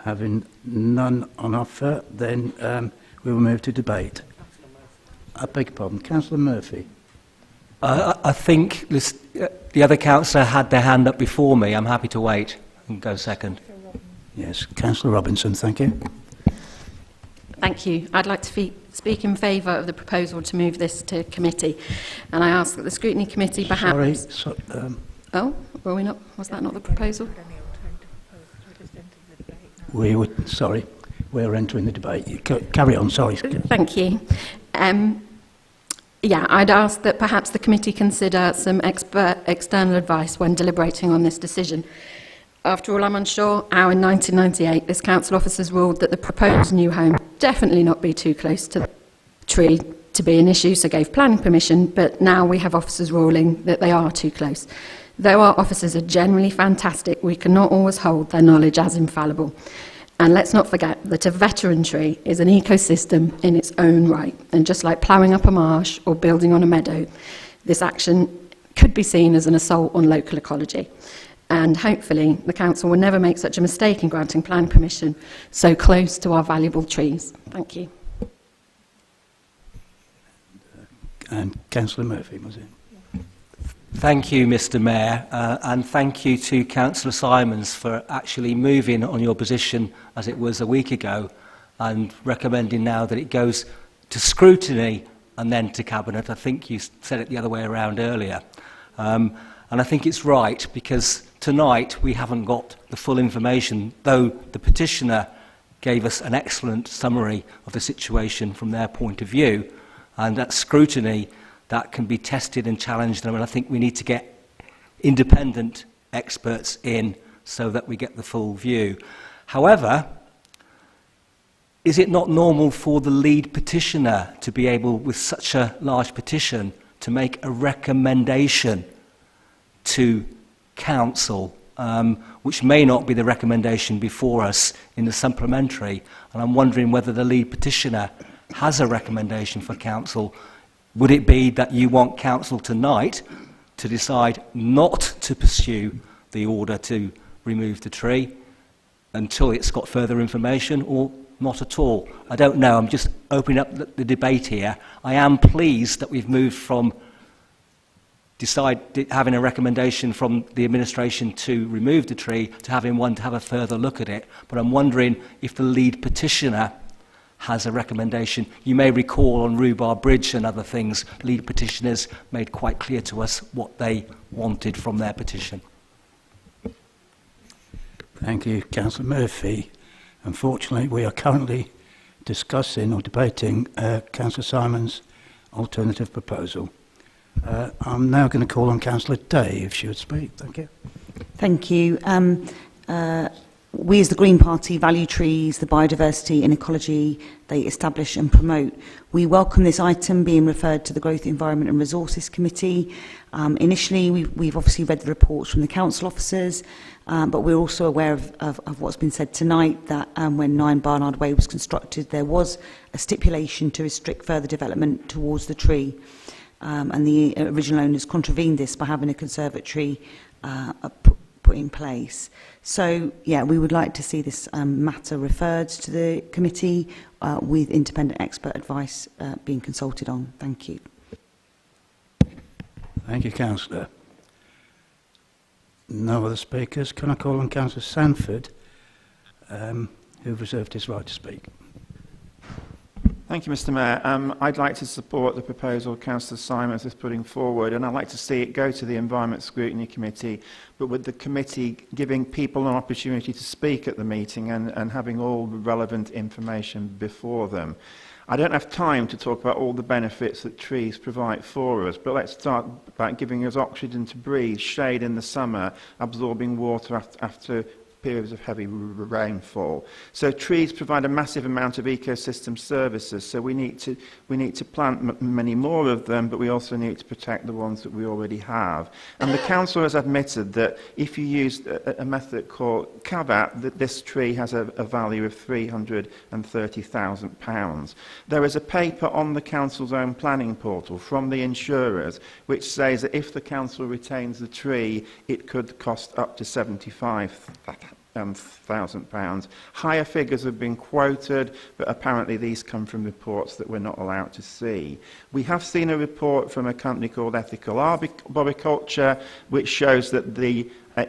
Having none on offer, then we will move to debate. I beg your pardon, Councillor Murphy. I think the other councillor had their hand up before me. I'm happy to wait and go second. Yes, Councillor Robinson, thank you. Thank you. I'd like to speak in favour of the proposal to move this to committee, and I ask that the Scrutiny Committee perhaps... Oh, were we not? Was that not the proposal? We're entering the debate. You carry on, sorry. Thank you. I'd ask that perhaps the committee consider some expert external advice when deliberating on this decision. After all, I'm unsure how in 1998 this council officers ruled that the proposed new home definitely not be too close to the tree to be an issue, so gave planning permission, but now we have officers ruling that they are too close. Though our officers are generally fantastic, we cannot always hold their knowledge as infallible. And let's not forget that a veteran tree is an ecosystem in its own right. And just like ploughing up a marsh or building on a meadow, this action could be seen as an assault on local ecology. And hopefully the council will never make such a mistake in granting planning permission so close to our valuable trees. Thank you. And Councillor Murphy, was it? Thank you, Mr. Mayor, and thank you to Councillor Simons for actually moving on your position as it was a week ago and recommending now that it goes to scrutiny and then to Cabinet. I think you said it the other way around earlier. And I think it's right because tonight we haven't got the full information, though the petitioner gave us an excellent summary of the situation from their point of view, and that scrutiny that can be tested and challenged. And I think we need to get independent experts in so that we get the full view. However, is it not normal for the lead petitioner to be able, with such a large petition, to make a recommendation to council, which may not be the recommendation before us in the supplementary? And I'm wondering whether the lead petitioner has a recommendation for council. Would it be that you want council tonight to decide not to pursue the order to remove the tree until it's got further information, or not at all? I don't know. I'm just opening up the debate here. I am pleased that we've moved from having a recommendation from the administration to remove the tree to having one to have a further look at it. But I'm wondering if the lead petitioner has a recommendation. You may recall on Rhubarb Bridge and other things, lead petitioners made quite clear to us what they wanted from their petition. Thank you, Councillor Murphy. Unfortunately, we are currently discussing or debating Councillor Simon's alternative proposal. I'm now going to call on Councillor Day if she would speak. Thank you. Thank you. We as the Green Party value trees, the biodiversity and ecology they establish and promote. We welcome this item being referred to the Growth, Environment and Resources Committee. Initially, we've obviously read the reports from the council officers, but we're also aware of what's been said tonight, that when 9 Barnard Way was constructed, there was a stipulation to restrict further development towards the tree. And the original owners contravened this by having a conservatory put in place. So, yeah, we would like to see this matter referred to the committee with independent expert advice being consulted on. Thank you. Thank you, Councillor. No other speakers. Can I call on Councillor Sanford, who reserved his right to speak? Thank you, Mr Mayor. I'd like to support the proposal Councillor Simons is putting forward, and I'd like to see it go to the Environment Scrutiny Committee, but with the committee giving people an opportunity to speak at the meeting and having all the relevant information before them. I don't have time to talk about all the benefits that trees provide for us, but let's start by giving us oxygen to breathe, shade in the summer, absorbing water after periods of heavy rainfall. So trees provide a massive amount of ecosystem services, so we need to plant many more of them, but we also need to protect the ones that we already have. And the council has admitted that if you use a method called CAVAT, that this tree has a value of £330,000. There is a paper on the council's own planning portal from the insurers which says that if the council retains the tree, it could cost up to £75,000. Higher figures have been quoted, but apparently these come from reports that we're not allowed to see. We have seen a report from a company called Ethical Arboriculture, which shows that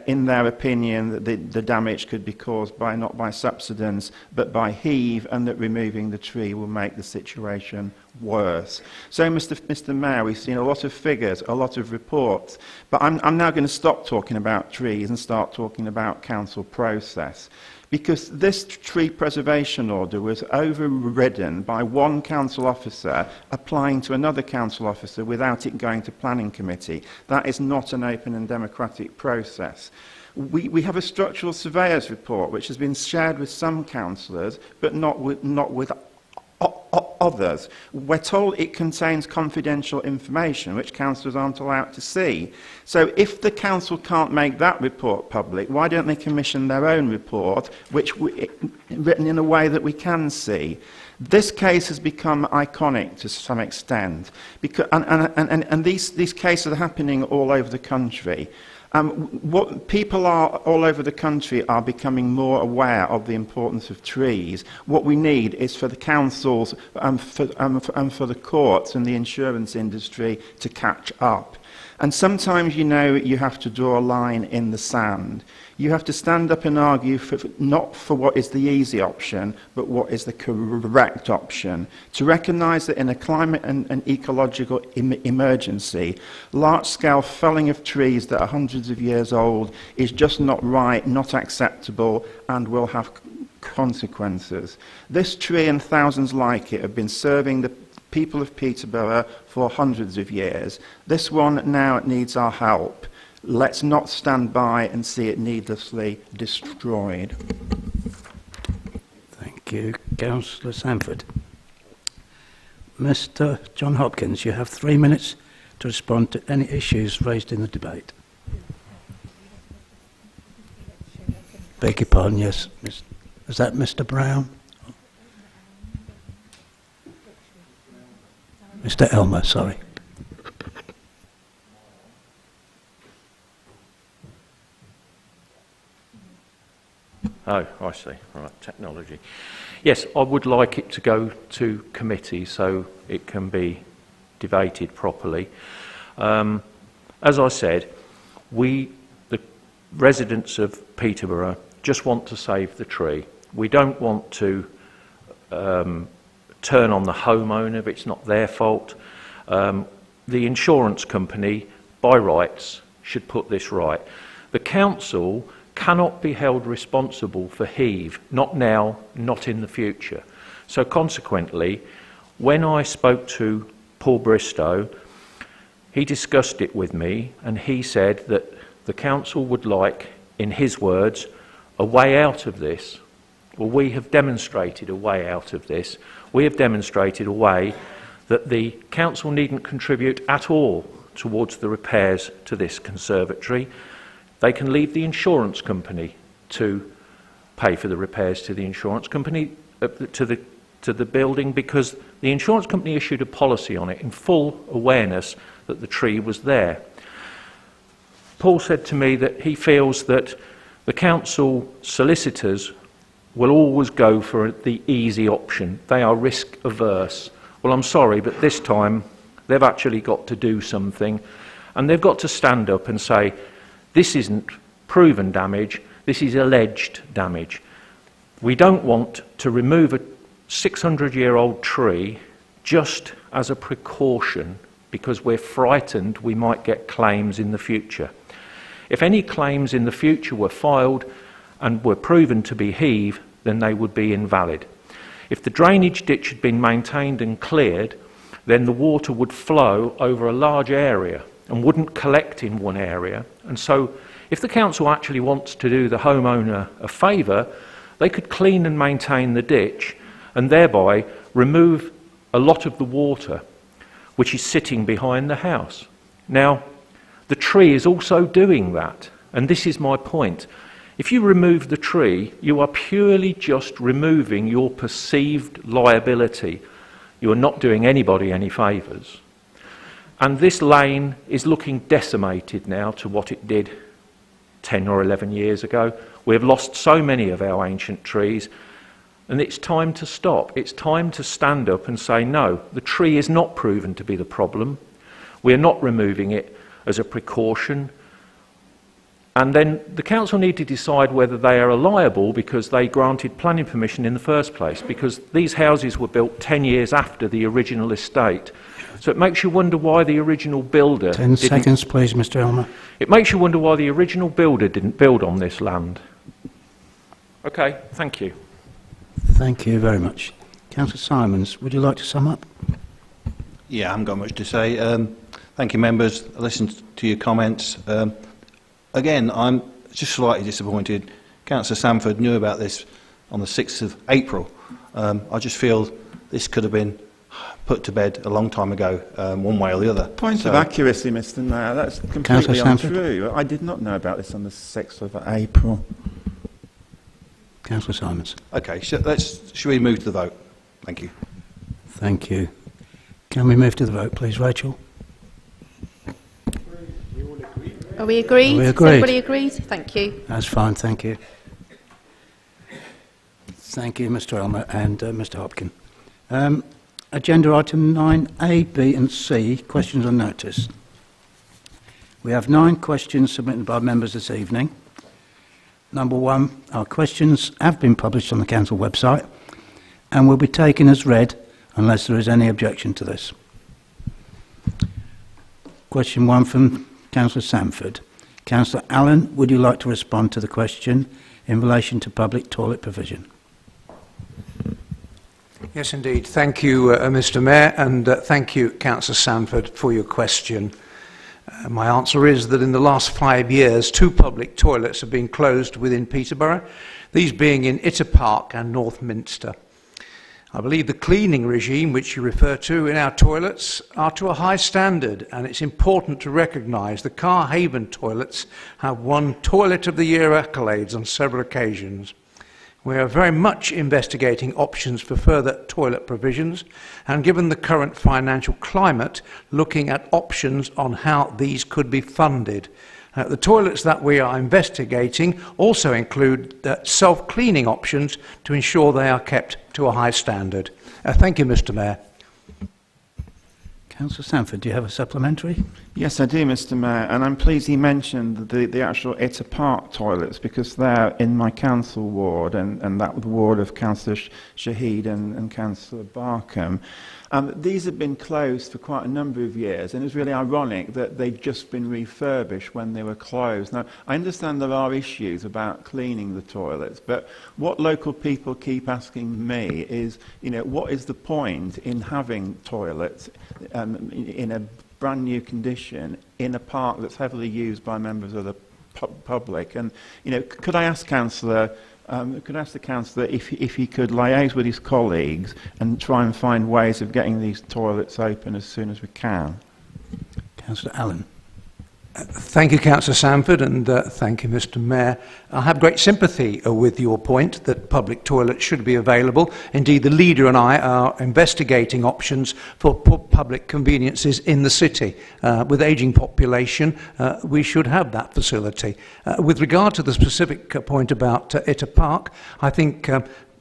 in their opinion, the damage could be caused by not by subsidence, but by heave, and that removing the tree will make the situation worse. So, Mr Mayor, we've seen a lot of figures, a lot of reports, but I'm now going to stop talking about trees and start talking about council process. Because this tree preservation order was overridden by one council officer applying to another council officer without it going to planning committee. That is not an open and democratic process. We have a structural surveyor's report which has been shared with some councillors, but not with others. We're told it contains confidential information which councillors aren't allowed to see. So if the council can't make that report public, why don't they commission their own report, written in a way that we can see? This case has become iconic to some extent, and these cases are happening all over the country. What people are all over the country are becoming more aware of the importance of trees. What we need is for the councils and for the courts and the insurance industry to catch up. And sometimes, you know, you have to draw a line in the sand. You have to stand up and argue not for what is the easy option, but what is the correct option. To recognise that in a climate and ecological emergency, large-scale felling of trees that are hundreds of years old is just not right, not acceptable, and will have consequences. This tree and thousands like it have been serving the people of Peterborough for hundreds of years. This one now needs our help. Let's not stand by and see it needlessly destroyed. Thank you, Councillor Sanford. Mr John Hopkins, you have 3 minutes to respond to any issues raised in the debate. Beg your pardon, yes. Is that Mr Brown? Mr Elmer, sorry. Oh, I see. Right, technology. Yes, I would like it to go to committee so it can be debated properly. As I said, the residents of Peterborough just want to save the tree. We don't want to turn on the homeowner if it's not their fault. The insurance company, by rights, should put this right. The council cannot be held responsible for heave, not now, not in the future. So consequently, when I spoke to Paul Bristow, he discussed it with me and he said that the council would like, in his words, a way out of this. Well, we have demonstrated a way out of this. We have demonstrated a way that the council needn't contribute at all towards the repairs to this conservatory. They can leave the insurance company to pay for the repairs to the insurance company, to the building, because the insurance company issued a policy on it in full awareness that the tree was there. Paul said to me that he feels that the council solicitors will always go for the easy option. They are risk averse. Well, I'm sorry, but this time they've actually got to do something, and they've got to stand up and say, this isn't proven damage, this is alleged damage. We don't want to remove 600-year-old tree just as a precaution because we're frightened we might get claims in the future. If any claims in the future were filed and were proven to be heave, then they would be invalid. If the drainage ditch had been maintained and cleared, then the water would flow over a large area and wouldn't collect in one area. And so if the council actually wants to do the homeowner a favour, they could clean and maintain the ditch and thereby remove a lot of the water which is sitting behind the house. Now, the tree is also doing that, and this is my point. If you remove the tree, you are purely just removing your perceived liability. You are not doing anybody any favours. And this lane is looking decimated now to what it did 10 or 11 years ago. We have lost so many of our ancient trees, and it's time to stop. It's time to stand up and say, no, the tree is not proven to be the problem. We are not removing it as a precaution. And then the council need to decide whether they are liable because they granted planning permission in the first place, because these houses were built 10 years after the original estate. So it makes you wonder why the original builder... 10 seconds, please, Mr. Elmer. It makes you wonder why the original builder didn't build on this land. Okay, thank you. Thank you very much. Councillor Simons, would you like to sum up? Yeah, I haven't got much to say. Thank you, members. I listened to your comments. Again, I'm just slightly disappointed. Councillor Sanford knew about this on the 6th of April. I just feel this could have been put to bed a long time ago, one way or the other. Point of accuracy, Mr. Mayor, that's completely untrue. I did not know about this on the 6th of April. Councillor Simons. Okay, should we move to the vote? Thank you. Thank you. Can we move to the vote, please, Rachel? Are we agreed? Are we agreed? Is everybody agreed? Thank you. That's fine, thank you. Thank you, Mr. Elmer and Mr. Hopkin. Agenda item 9A, B and C, questions on notice. We have 9 questions submitted by members this evening. Number 1, our questions have been published on the council website and will be taken as read unless there is any objection to this. Question 1 from Councillor Sanford. Councillor Allen, would you like to respond to the question in relation to public toilet provision? Yes, indeed. Thank you, Mr. Mayor, and thank you, Councillor Sanford, for your question. My answer is that in the last 5 years, 2 public toilets have been closed within Peterborough, these being in Itter Park and North Minster. I believe the cleaning regime which you refer to in our toilets are to a high standard, and it's important to recognise the Carhaven toilets have won Toilet of the Year accolades on several occasions. We are very much investigating options for further toilet provisions, and given the current financial climate, looking at options on how these could be funded. The toilets that we are investigating also include self-cleaning options to ensure they are kept to a high standard. Thank you, Mr. Mayor. Councillor Sanford, do you have a supplementary? Yes, I do, Mr. Mayor, and I'm pleased he mentioned the actual Itter Park toilets because they're in my council ward and that the ward of Councillor Shahid and Councillor Barkham. These have been closed for quite a number of years, and it's really ironic that they've just been refurbished when they were closed. Now, I understand there are issues about cleaning the toilets, but what local people keep asking me is, you know, what is the point in having toilets in a brand new condition in a park that's heavily used by members of the public? And, you know, could I ask Councillor could I ask the councillor if he could liaise with his colleagues and try and find ways of getting these toilets open as soon as we can? Councillor Allen. Thank you, Councillor Sanford, and thank you, Mr. Mayor. I have great sympathy with your point that public toilets should be available. Indeed, the leader and I are investigating options for public conveniences in the city. With ageing population, we should have that facility. With regard to the specific point about Itter Park, I think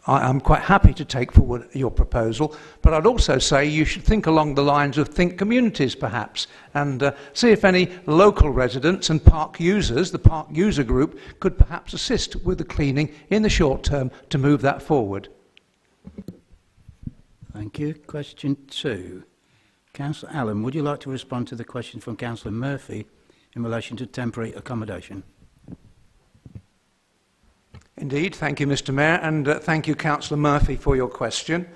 I'm quite happy to take forward your proposal, but I'd also say you should think along the lines of think communities perhaps, and see if any local residents and park users, the park user group, could perhaps assist with the cleaning in the short term to move that forward. Thank you. Question 2. Councillor Allen, would you like to respond to the question from Councillor Murphy in relation to temporary accommodation? Indeed. Thank you, Mr Mayor, and thank you, Councillor Murphy, for your question.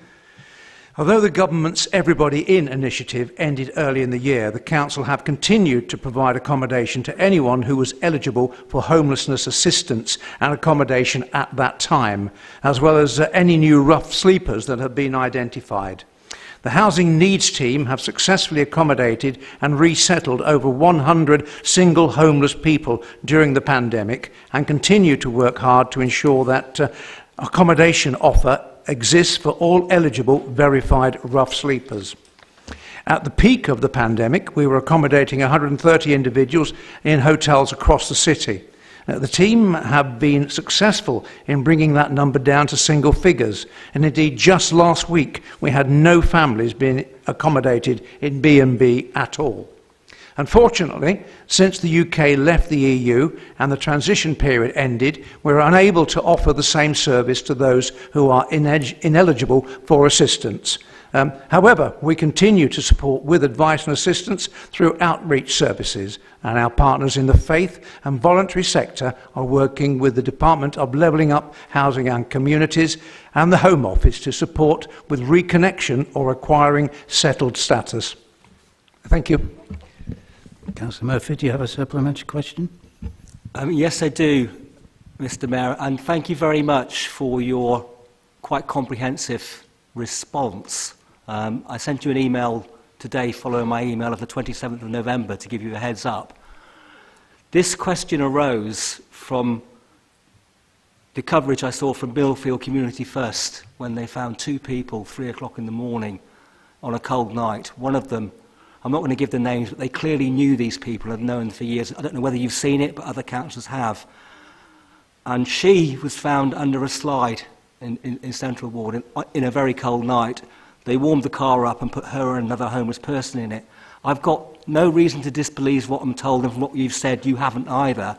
Although the government's Everybody In initiative ended early in the year, the council have continued to provide accommodation to anyone who was eligible for homelessness assistance and accommodation at that time, as well as any new rough sleepers that have been identified. The Housing Needs team have successfully accommodated and resettled over 100 single homeless people during the pandemic and continue to work hard to ensure that accommodation offer exists for all eligible verified rough sleepers. At the peak of the pandemic, we were accommodating 130 individuals in hotels across the city. The team have been successful in bringing that number down to single figures, and indeed just last week we had no families being accommodated in B&B at all. Unfortunately, since the UK left the EU and the transition period ended, we're unable to offer the same service to those who are ineligible for assistance. However, we continue to support with advice and assistance through outreach services, and our partners in the faith and voluntary sector are working with the Department of Levelling Up Housing and Communities and the Home Office to support with reconnection or acquiring settled status. Thank you. Councillor Murphy, do you have a supplementary question? Yes, I do, Mr Mayor, and thank you very much for your quite comprehensive response. I sent you an email today following my email of the 27th of November to give you a heads up. This question arose from the coverage I saw from Millfield Community First when they found 2 people 3 o'clock in the morning on a cold night. One of them, I'm not going to give the names, but they clearly knew these people, had known them for years. I don't know whether you've seen it, but other councillors have. And she was found under a slide in Central Ward in a very cold night. They warmed the car up and put her and another homeless person in it. I've got no reason to disbelieve what I'm told, and from what you've said, you haven't either.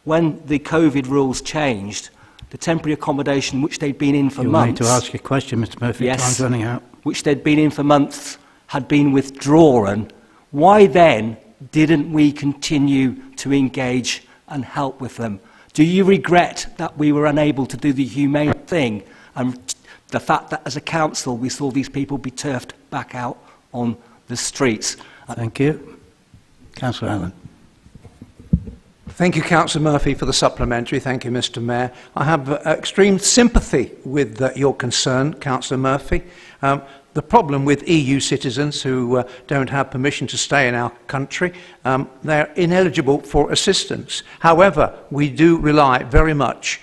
When the COVID rules changed, the temporary accommodation, which they'd been in for months... You need to ask your question, Mr Murphy. Yes, time's running out. Which they'd been in for months, had been withdrawn. Why then didn't we continue to engage and help with them? Do you regret that we were unable to do the humane thing and the fact that as a council we saw these people be turfed back out on the streets? Thank you. Councillor Allen. Thank you, Councillor Murphy, for the supplementary. Thank you, Mr Mayor. I have extreme sympathy with your concern, Councillor Murphy. The problem with EU citizens who don't have permission to stay in our country, they're ineligible for assistance. However, we do rely very much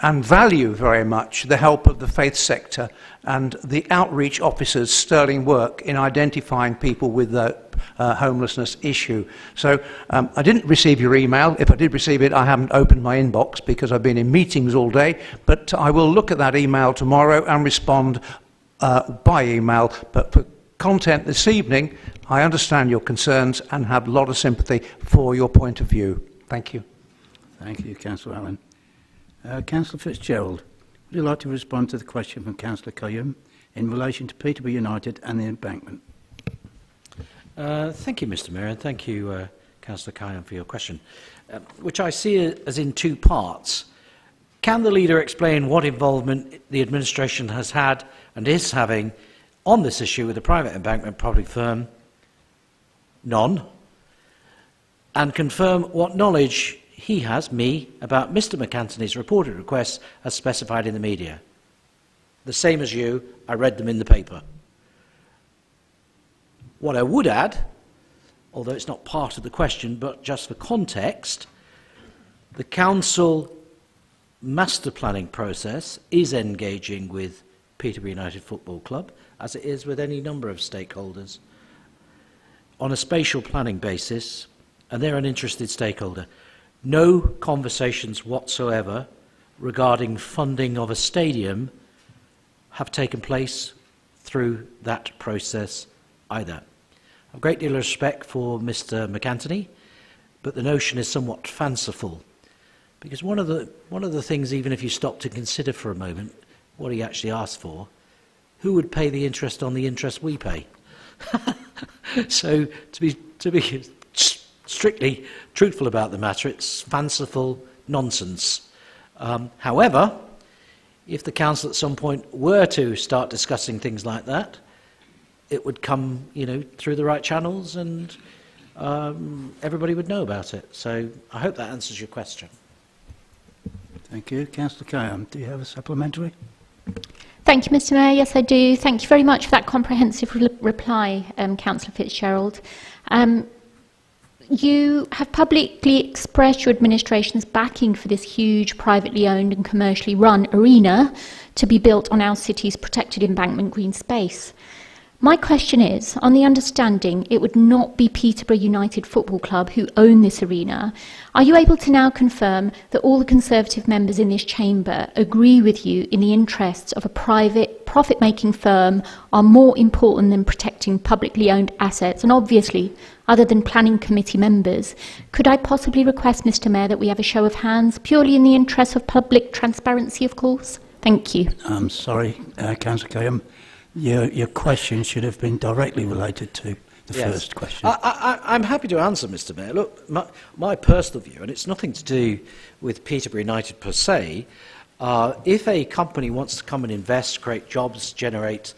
and value very much the help of the faith sector and the outreach officers' sterling work in identifying people with the homelessness issue. So I didn't receive your email. If I did receive it, I haven't opened my inbox because I've been in meetings all day, but I will look at that email tomorrow and respond by email. But for content this evening, I understand your concerns and have a lot of sympathy for your point of view. Thank you. Thank you, Councillor Allen. Councillor Fitzgerald, would you like to respond to the question from Councillor Cullum in relation to Peterborough United and the embankment? Thank you, Mr Mayor, and thank you, Councillor Cullum, for your question, which I see as in 2 parts. Can the leader explain what involvement the administration has had and is having on this issue with the private embankment property firm? None. And confirm what knowledge he has, me, about Mr McAntony's reported requests as specified in the media. The same as you, I read them in the paper. What I would add, although it's not part of the question, but just for context, the council master planning process is engaging with Peterborough United Football Club, as it is with any number of stakeholders, on a spatial planning basis, and they're an interested stakeholder. No conversations whatsoever regarding funding of a stadium have taken place through that process either. I have a great deal of respect for Mr McAntony, but the notion is somewhat fanciful, because one of the things, even if you stop to consider for a moment what he actually asked for, who would pay the interest on the interest we pay? So to be strictly truthful about the matter, it's fanciful nonsense. However, if the council at some point were to start discussing things like that, it would come, through the right channels, and everybody would know about it. So I hope that answers your question. Thank you. Councillor Kayam, do you have a supplementary? Thank you, Mr. Mayor. Yes, I do. Thank you very much for that comprehensive reply, Councillor Fitzgerald. You have publicly expressed your administration's backing for this huge privately owned and commercially run arena to be built on our city's protected embankment green space. My question is, on the understanding it would not be Peterborough United Football Club who own this arena, are you able to now confirm that all the Conservative members in this chamber agree with you in the interests of a private, profit-making firm are more important than protecting publicly owned assets? And obviously, other than planning committee members, could I possibly request, Mr. Mayor, that we have a show of hands, purely in the interests of public transparency, of course? Thank you. I'm sorry, Councillor Kayam. Your question should have been directly related to the first question. I'm happy to answer, Mr. Mayor. Look, my personal view, and it's nothing to do with Peterborough United per se, if a company wants to come and invest, create jobs, generate,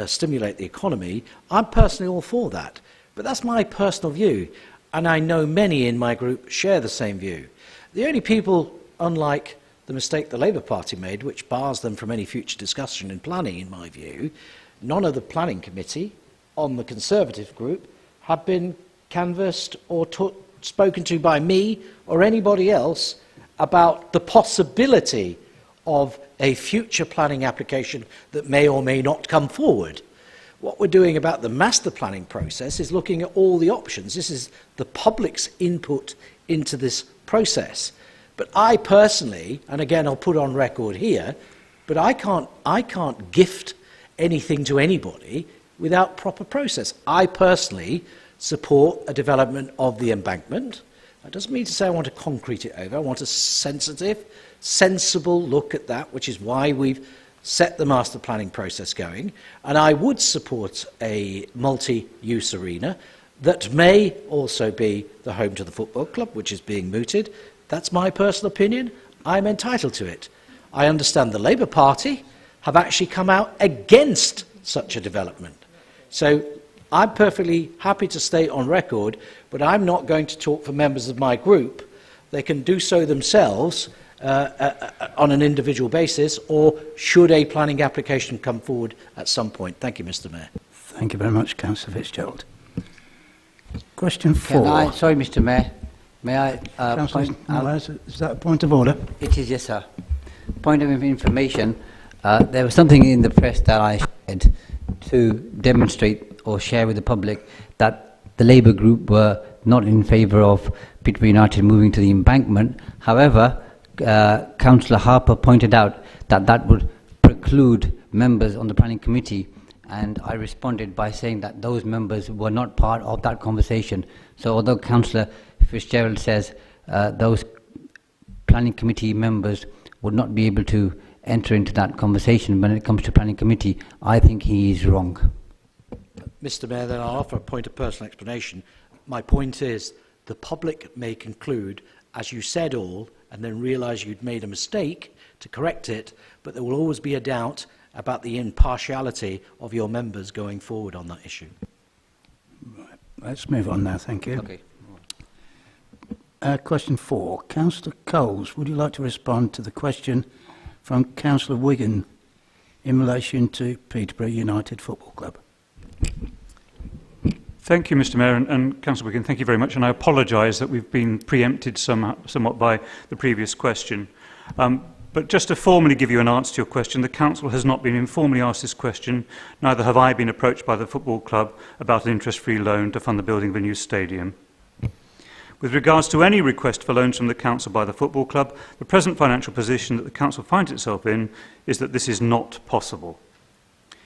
stimulate the economy, I'm personally all for that. But that's my personal view, and I know many in my group share the same view. The only people, unlike the mistake the Labour Party made, which bars them from any future discussion in planning, in my view, none of the planning committee on the Conservative group have been canvassed or spoken to by me or anybody else about the possibility of a future planning application that may or may not come forward. What we're doing about the master planning process is looking at all the options. This is the public's input into this process. But I personally, and again I'll put on record here, but I can't gift anything to anybody without proper process. I personally support a development of the embankment. That doesn't mean to say I want to concrete it over. I want a sensitive, sensible look at that, which is why we've set the master planning process going. And I would support a multi-use arena that may also be the home to the football club, which is being mooted. That's my personal opinion. I'm entitled to it. I understand the Labour Party have actually come out against such a development. So I'm perfectly happy to stay on record, but I'm not going to talk for members of my group. They can do so themselves on an individual basis, or should a planning application come forward at some point. Thank you, Mr. Mayor. Thank you very much, Councillor Fitzgerald. Question 4. Sorry, Mr. Mayor. May I is that a point of order? It is, yes, sir. Point of information. There was something in the press that I shared to demonstrate or share with the public that the Labour group were not in favour of Peterborough United moving to the embankment. However, Councillor Harper pointed out that that would preclude members on the planning committee, and I responded by saying that those members were not part of that conversation. So although Councillor Fitzgerald says those planning committee members would not be able to enter into that conversation when it comes to planning committee, I think he is wrong. Mr. Mayor, then I'll offer a point of personal explanation. My point is the public may conclude, as you said all, and then realise you'd made a mistake to correct it, but there will always be a doubt about the impartiality of your members going forward on that issue. Right. Let's move on now, thank you. Okay. Question 4. Councillor Coles, would you like to respond to the question from Councillor Wigan in relation to Peterborough United Football Club? Thank you, Mr. Mayor, and Councillor Wigan, thank you very much, and I apologise that we've been preempted somewhat by the previous question. But just to formally give you an answer to your question, the Council has not been informally asked this question, neither have I been approached by the football club about an interest-free loan to fund the building of a new stadium. With regards to any request for loans from the Council by the football club, the present financial position that the Council finds itself in is that this is not possible.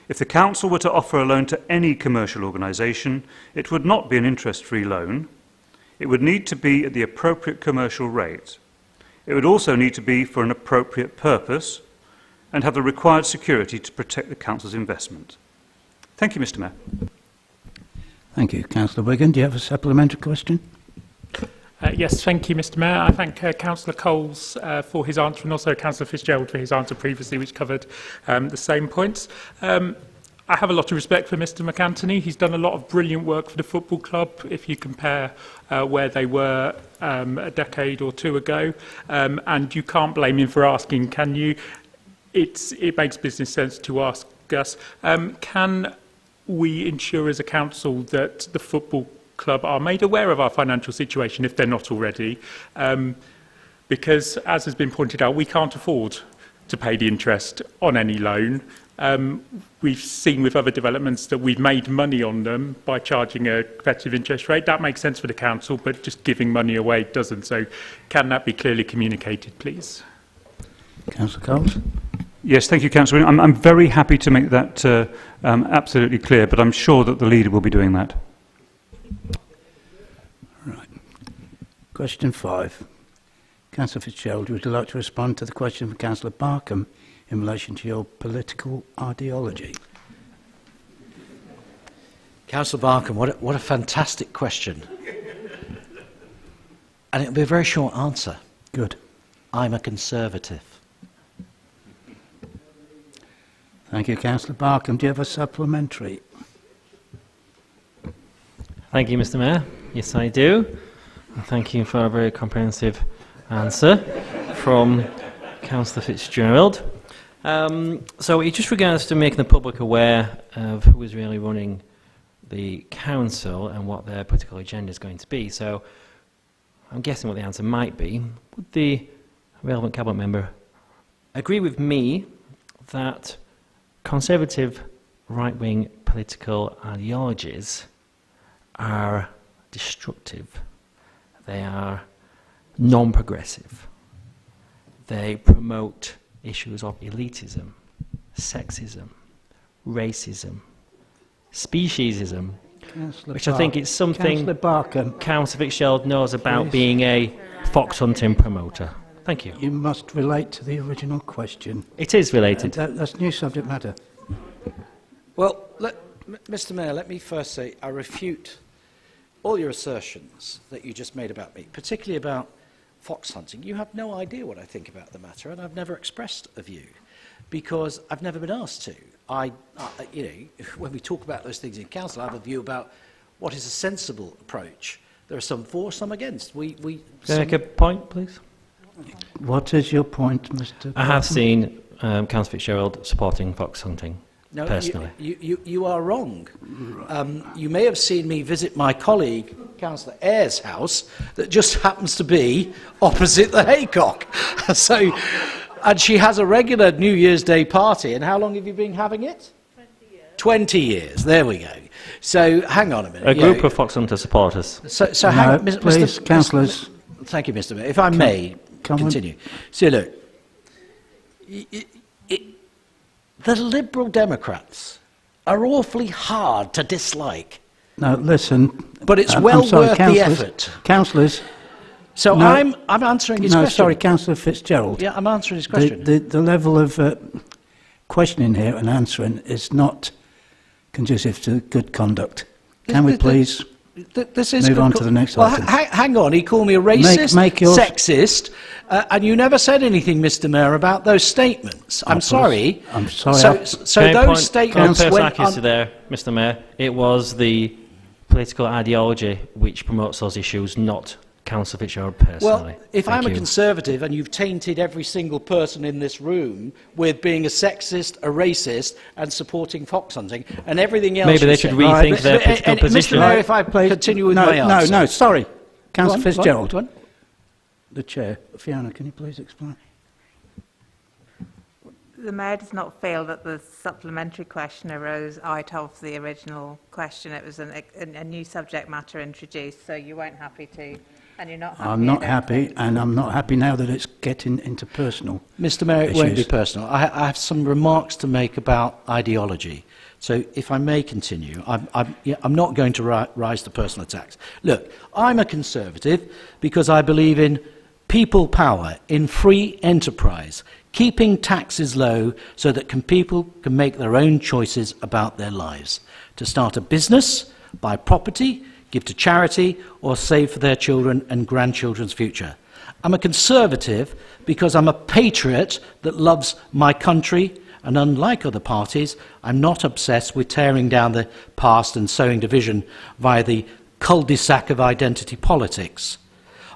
If the Council were to offer a loan to any commercial organisation, it would not be an interest-free loan. It would need to be at the appropriate commercial rate. It would also need to be for an appropriate purpose, and have the required security to protect the Council's investment. Thank you, Mr Mayor. Thank you. Councillor Wigan, do you have a supplementary question? Yes, thank you, Mr Mayor. I thank Councillor Coles for his answer and also Councillor Fitzgerald for his answer previously, which covered the same points. I have a lot of respect for Mr McAntony. He's done a lot of brilliant work for the football club if you compare where they were a decade or two ago. And you can't blame him for asking, can you? It makes business sense to ask us, can we ensure as a council that the football club are made aware of our financial situation if they're not already? Because, as has been pointed out, we can't afford to pay the interest on any loan. We've seen with other developments that we've made money on them by charging a competitive interest rate. That makes sense for the council, but just giving money away doesn't. So can that be clearly communicated, please? Councillor Coles? Yes, thank you, Councillor. I'm very happy to make that absolutely clear, but I'm sure that the leader will be doing that. Right. Question 5. Councillor Fitzgerald, would you like to respond to the question from Councillor Barkham in relation to your political ideology? Councillor Barkham, what a fantastic question. And it'll be a very short answer. Good. I'm a Conservative. Thank you, Councillor Barkham. Do you have a supplementary? Thank you, Mr Mayor. Yes, I do. And thank you for a very comprehensive answer from Councillor Fitzgerald. So it just regards to making the public aware of who is really running the council and what their political agenda is going to be. So I'm guessing what the answer might be. Would the relevant cabinet member agree with me that Conservative right-wing political ideologies are destructive? They are non-progressive. They promote issues of elitism, sexism, racism, speciesism, which I think is something Councillor Fitzgerald knows about being a fox hunting promoter. Thank you. You must relate to the original question. It is related. That's new subject matter. Well, Mr Mayor, let me first say I refute all your assertions that you just made about me, particularly about fox hunting. You have no idea what I think about the matter, and I've never expressed a view because I've never been asked to. You know, when we talk about those things in council, I have a view about what is a sensible approach. There are some for, some against. Can I make a point, please? What is your point, Mr. I have seen Councillor Fitzgerald supporting fox hunting. No, personally. You are wrong. You may have seen me visit my colleague, Councillor Ayres' house, that just happens to be opposite the Haycock. And she has a regular New Year's Day party. And how long have you been having it? 20 years. 20 years. There we go. So hang on a minute. A group of fox hunter supporters. So hang on, please, councillors. Thank you, Mr. Mayor. If I may continue. So look. The Liberal Democrats are awfully hard to dislike. No, listen. But it's well worth the effort. Councillors. So no, I'm answering his question. No, sorry, Councillor Fitzgerald. Yeah, I'm answering his question. The level of questioning here and answering is not conducive to good conduct. Can we please move on to the next item? Hang on, he called me a racist, sexist, and you never said anything, Mr. Mayor, about those statements. I'm sorry. I'm sorry. So those statements went on... there, Mr. Mayor. It was the political ideology which promotes those issues, not Councillor Fitzgerald personally. Well, if I'm a Conservative and you've tainted every single person in this room with being a sexist, a racist, and supporting fox hunting, and everything else... Maybe they should rethink their political position. Mr. Mayor, if I continue with my answer... No, sorry. Councillor Fitzgerald. The Chair. Fiona, can you please explain? The Mayor does not feel that the supplementary question arose out of the original question. It was a new subject matter introduced, so you weren't happy to... And you're not happy. I'm not happy, and I'm not happy now that it's getting into personal Mr. Mayor, it issues. won't be personal. I have some remarks to make about ideology. So if I may continue, I'm not going to rise to personal attacks. Look, I'm a Conservative because I believe in people power, in free enterprise, keeping taxes low so that people can make their own choices about their lives, to start a business, buy property, give to charity, or save for their children and grandchildren's future. I'm a Conservative because I'm a patriot that loves my country, and unlike other parties, I'm not obsessed with tearing down the past and sowing division via the cul-de-sac of identity politics.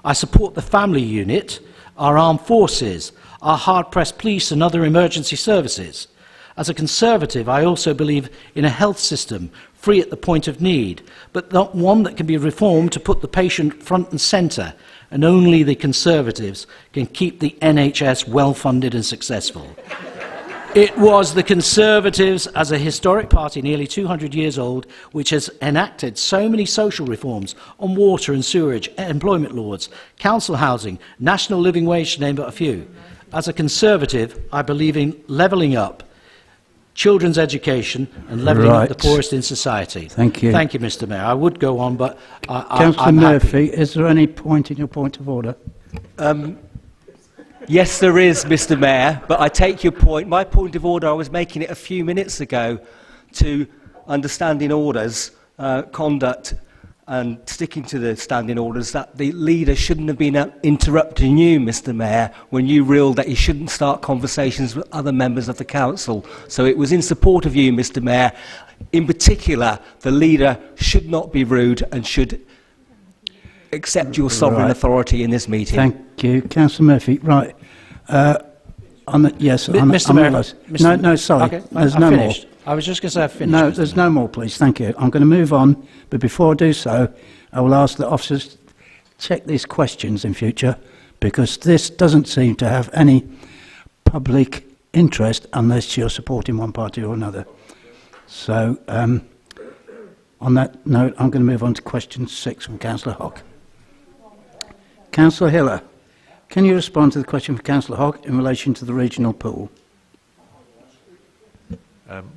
I support the family unit, our armed forces, our hard-pressed police and other emergency services. As a Conservative, I also believe in a health system free at the point of need, but not one that can be reformed to put the patient front and centre, and only the Conservatives can keep the NHS well-funded and successful. It was the Conservatives, as a historic party nearly 200 years old, which has enacted so many social reforms on water and sewerage, employment laws, council housing, national living wage, to name but a few. As a Conservative, I believe in levelling up children's education and levelling up the poorest in society. Thank you. Thank you, Mr Mayor. I would go on, but Councillor I'm Murphy, happy. is there any point in your point of order? Yes, there is, Mr Mayor, but I take your point. My point of order, I was making it a few minutes ago to understanding orders, conduct and sticking to the standing orders, that the leader shouldn't have been interrupting you, Mr Mayor, when you ruled that he shouldn't start conversations with other members of the council. So it was in support of you, Mr Mayor. In particular, the leader should not be rude and should accept your sovereign authority in this meeting. Thank you. Councillor Murphy, right. Mr Mayor, No, sorry. Okay, there's I've no finished. more. I was just going to say I've finished. No, there's no more, please. Thank you. I'm going to move on, but before I do so, I will ask the officers check these questions in future, because this doesn't seem to have any public interest unless you're supporting one party or another. So, on that note, I'm going to move on to question 6 from Councillor Hogg. Councillor Hiller, can you respond to the question from Councillor Hogg in relation to the regional pool?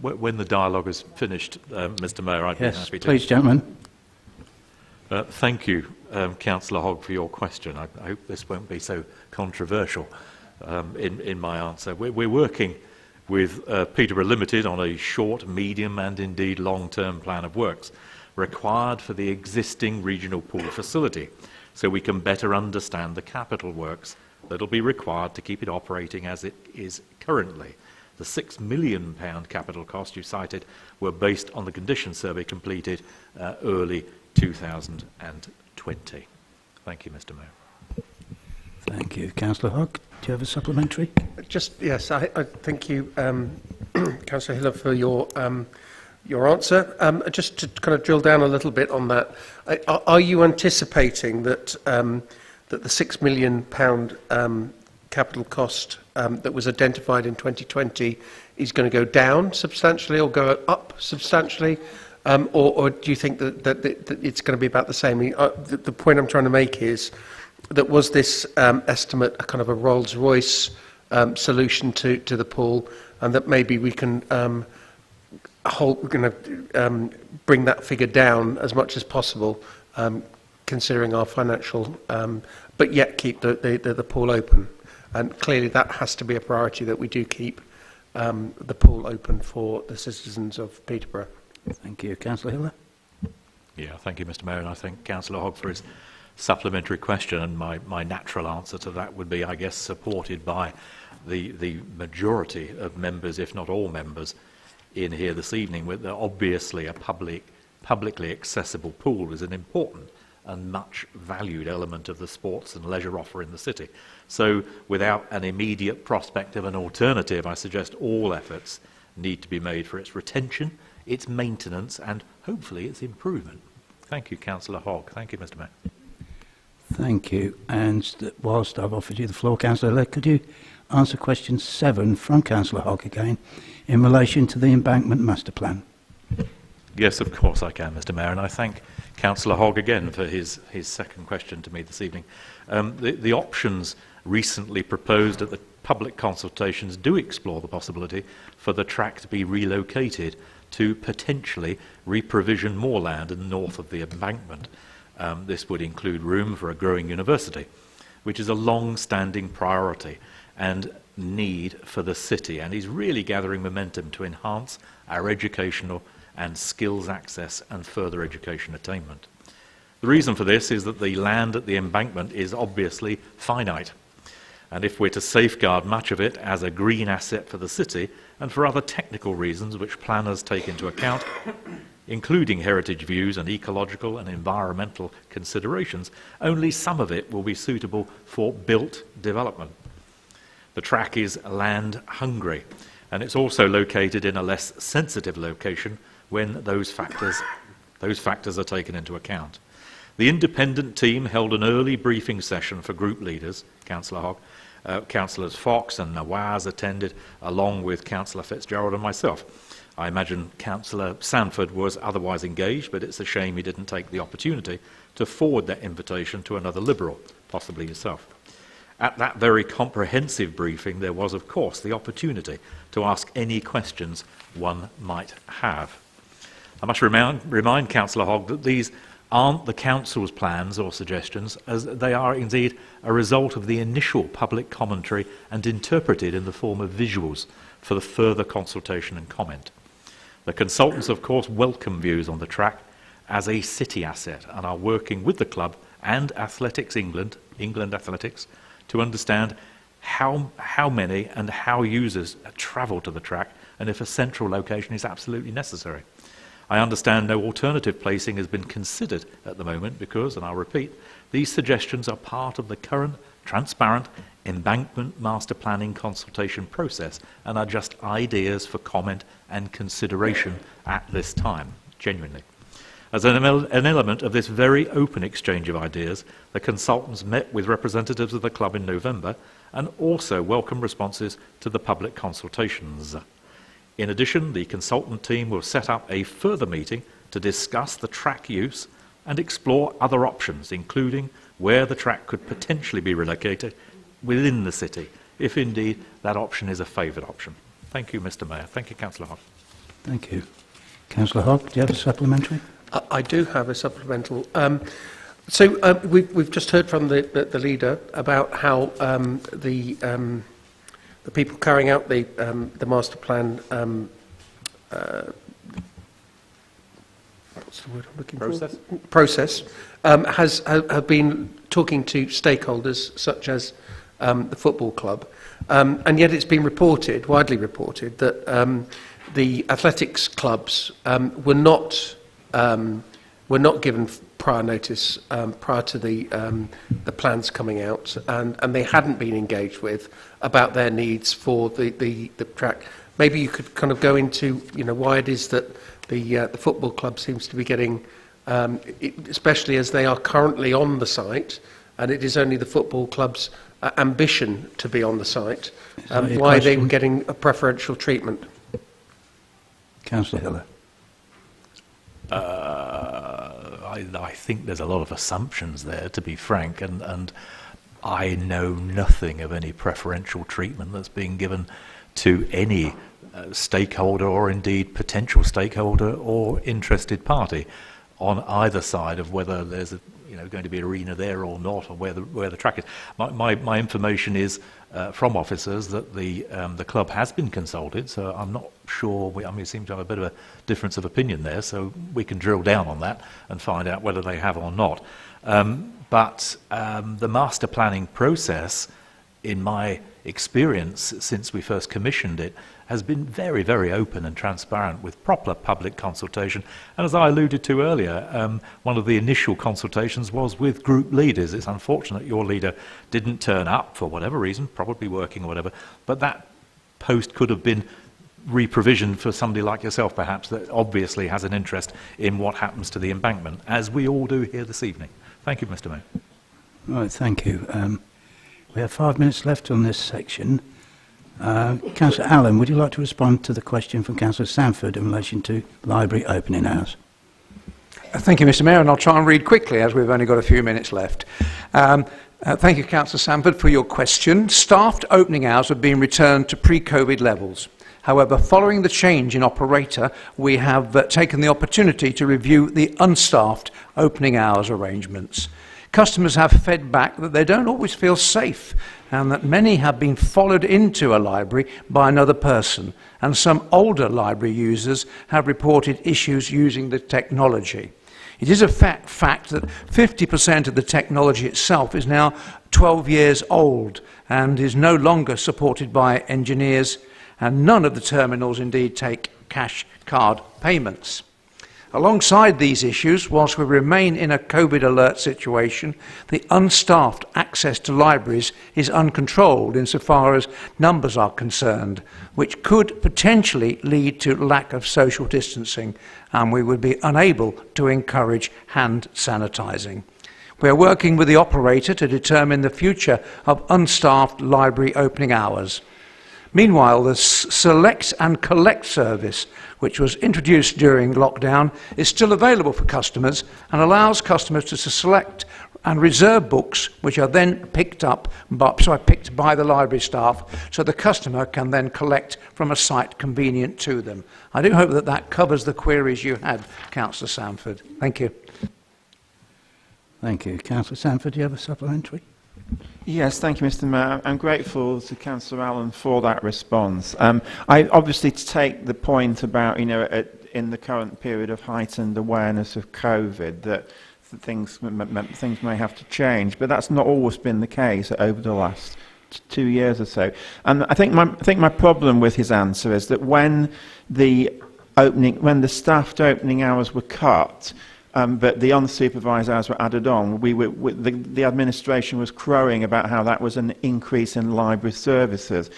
When the dialogue is finished, Mr Mayor, I'd be happy to. Please, gentlemen. Thank you, Councillor Hogg, for your question. I hope this won't be so controversial in my answer. We're working with Peterborough Limited on a short, medium and indeed long-term plan of works required for the existing regional pool facility, so we can better understand the capital works that will be required to keep it operating as it is currently. The £6 million capital cost you cited were based on the condition survey completed early 2020. Thank you, Mr Mayor. Thank you. Councillor Hogg, do you have a supplementary? Yes, I thank you, Councillor Hiller, for your answer. Just to kind of drill down a little bit on that, are you anticipating that that the £6 million capital cost that was identified in 2020 is going to go down substantially or go up substantially, or do you think that it's going to be about the same? The point I'm trying to make is that was this estimate a kind of a Rolls-Royce solution to the pool, and that maybe we can bring that figure down as much as possible, considering our financial, but yet keep the pool open. And clearly that has to be a priority, that we do keep the pool open for the citizens of Peterborough. Thank you. Councillor Hiller? Yeah, thank you, Mr Mayor, and I thank Councillor Hogg for his supplementary question, and my natural answer to that would be, I guess, supported by the majority of members, if not all members, in here this evening, with obviously a publicly accessible pool is an important and much valued element of the sports and leisure offer in the city. So without an immediate prospect of an alternative, I suggest all efforts need to be made for its retention, its maintenance and hopefully its improvement. Thank you, Councillor Hogg. Thank you, Mr Mayor. Thank you. And whilst I've offered you the floor, Councillor Hiller, could you answer question 7 from Councillor Hogg again in relation to the embankment master plan? Yes, of course I can, Mr Mayor, and I thank Councillor Hogg again for his second question to me this evening. The options recently proposed at the public consultations do explore the possibility for the track to be relocated to potentially reprovision more land in the north of the embankment. This would include room for a growing university, which is a long-standing priority and need for the city and is really gathering momentum to enhance our educational and skills access and further education attainment. The reason for this is that the land at the embankment is obviously finite, and if we're to safeguard much of it as a green asset for the city and for other technical reasons which planners take into account, including heritage views and ecological and environmental considerations, only some of it will be suitable for built development. The track is land hungry, and it's also located in a less sensitive location when those factors are taken into account. The independent team held an early briefing session for group leaders. Councillor Hogg, Councillors Fox and Nawaz attended, along with Councillor Fitzgerald and myself. I imagine Councillor Sanford was otherwise engaged, but it's a shame he didn't take the opportunity to forward that invitation to another Liberal, possibly yourself. At that very comprehensive briefing, there was, of course, the opportunity to ask any questions one might have. I must remind Councillor Hogg that these aren't the Council's plans or suggestions, as they are indeed a result of the initial public commentary and interpreted in the form of visuals for the further consultation and comment. The consultants, of course, welcome views on the track as a city asset and are working with the club and Athletics England Athletics, to understand how many and how users travel to the track and if a central location is absolutely necessary. I understand no alternative placing has been considered at the moment because, and I'll repeat, these suggestions are part of the current transparent embankment master planning consultation process and are just ideas for comment and consideration at this time, genuinely. As an element of this very open exchange of ideas, the consultants met with representatives of the club in November and also welcomed responses to the public consultations. In addition, the consultant team will set up a further meeting to discuss the track use and explore other options, including where the track could potentially be relocated within the city, if indeed that option is a favoured option. Thank you, Mr. Mayor. Thank you, Councillor Hogg. Thank you. Councillor Hogg, do you have a supplementary? I do have a supplemental. We've just heard from the leader about how the people carrying out the master plan what's the word I'm looking for? Process have been talking to stakeholders such as the football club, and yet it's been widely reported, that the athletics clubs were not given prior notice prior to the plans coming out, and they hadn't been engaged with about their needs for the track. Maybe you could kind of go into why it is that the football club seems to be getting, especially as they are currently on the site, and it is only the football club's ambition to be on the site, why they were getting a preferential treatment. Councillor Hiller. I think there's a lot of assumptions there, to be frank, and I know nothing of any preferential treatment that's being given to any stakeholder or indeed potential stakeholder or interested party on either side of whether there's going to be an arena there or not, or where the track is. My information is from officers that the club has been consulted, so I'm not sure. We seem to have a bit of a difference of opinion there, so we can drill down on that and find out whether they have or not. But the master planning process, in my experience since we first commissioned it, has been very, very open and transparent with proper public consultation. And as I alluded to earlier, one of the initial consultations was with group leaders. It's unfortunate your leader didn't turn up for whatever reason, probably working or whatever, but that post could have been reprovisioned for somebody like yourself, perhaps, that obviously has an interest in what happens to the embankment, as we all do here this evening. Thank you, Mr. Mayor. Right, thank you. We have 5 minutes left on this section. Councillor Allen, would you like to respond to the question from Councillor Sanford in relation to library opening hours? Thank you, Mr. Mayor, and I'll try and read quickly as we've only got a few minutes left. Thank you, Councillor Sanford, for your question. Staffed opening hours have been returned to pre-COVID levels. However, following the change in operator, we have taken the opportunity to review the unstaffed opening hours arrangements. Customers have fed back that they don't always feel safe and that many have been followed into a library by another person, and some older library users have reported issues using the technology. It is a fact that 50% of the technology itself is now 12 years old and is no longer supported by engineers, and none of the terminals indeed take cash card payments. Alongside these issues, whilst we remain in a COVID alert situation, the unstaffed access to libraries is uncontrolled insofar as numbers are concerned, which could potentially lead to lack of social distancing, and we would be unable to encourage hand sanitising. We are working with the operator to determine the future of unstaffed library opening hours. Meanwhile, the Select and Collect service, which was introduced during lockdown, is still available for customers and allows customers to select and reserve books, which are then picked by the library staff, so the customer can then collect from a site convenient to them. I do hope that that covers the queries you had, Councillor Sanford. Thank you. Thank you. Councillor Sanford, do you have a supplementary? Yes, thank you, Mr. Mayor. I'm grateful to Councillor Allen for that response. I obviously take the point about, in the current period of heightened awareness of COVID, that things may have to change, but that's not always been the case over the last 2 years or so. And I think my problem with his answer is that when the staffed opening hours were cut, but the unsupervised hours were added on, the administration was crowing about how that was an increase in library services.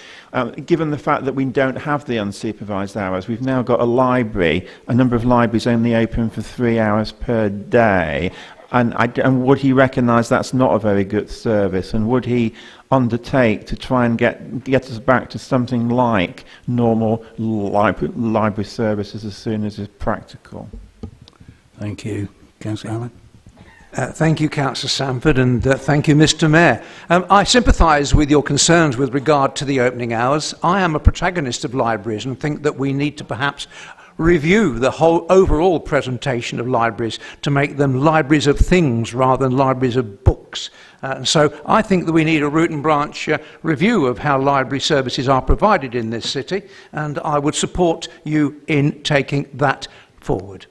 Given the fact that we don't have the unsupervised hours, we've now got a number of libraries only open for 3 hours per day. And would he recognise that's not a very good service? And would he undertake to try and get us back to something like normal library services as soon as is practical? Thank you. Councillor Allen. Thank you, Councillor Sanford, and thank you, Mr. Mayor. I sympathise with your concerns with regard to the opening hours. I am a protagonist of libraries and think that we need to perhaps review the whole overall presentation of libraries to make them libraries of things rather than libraries of books. So I think that we need a root and branch review of how library services are provided in this city, and I would support you in taking that forward.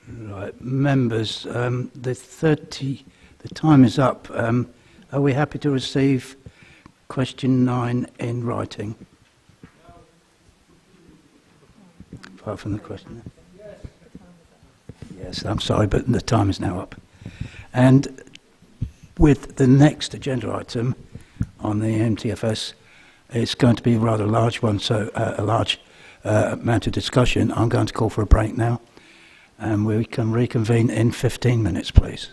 Right, members, the time is up. Are we happy to receive question 9 in writing? Apart from the question. Yes, I'm sorry, but the time is now up. And with the next agenda item on the MTFS, it's going to be a rather large one, so a large amount of discussion. I'm going to call for a break now, and we can reconvene in 15 minutes, please.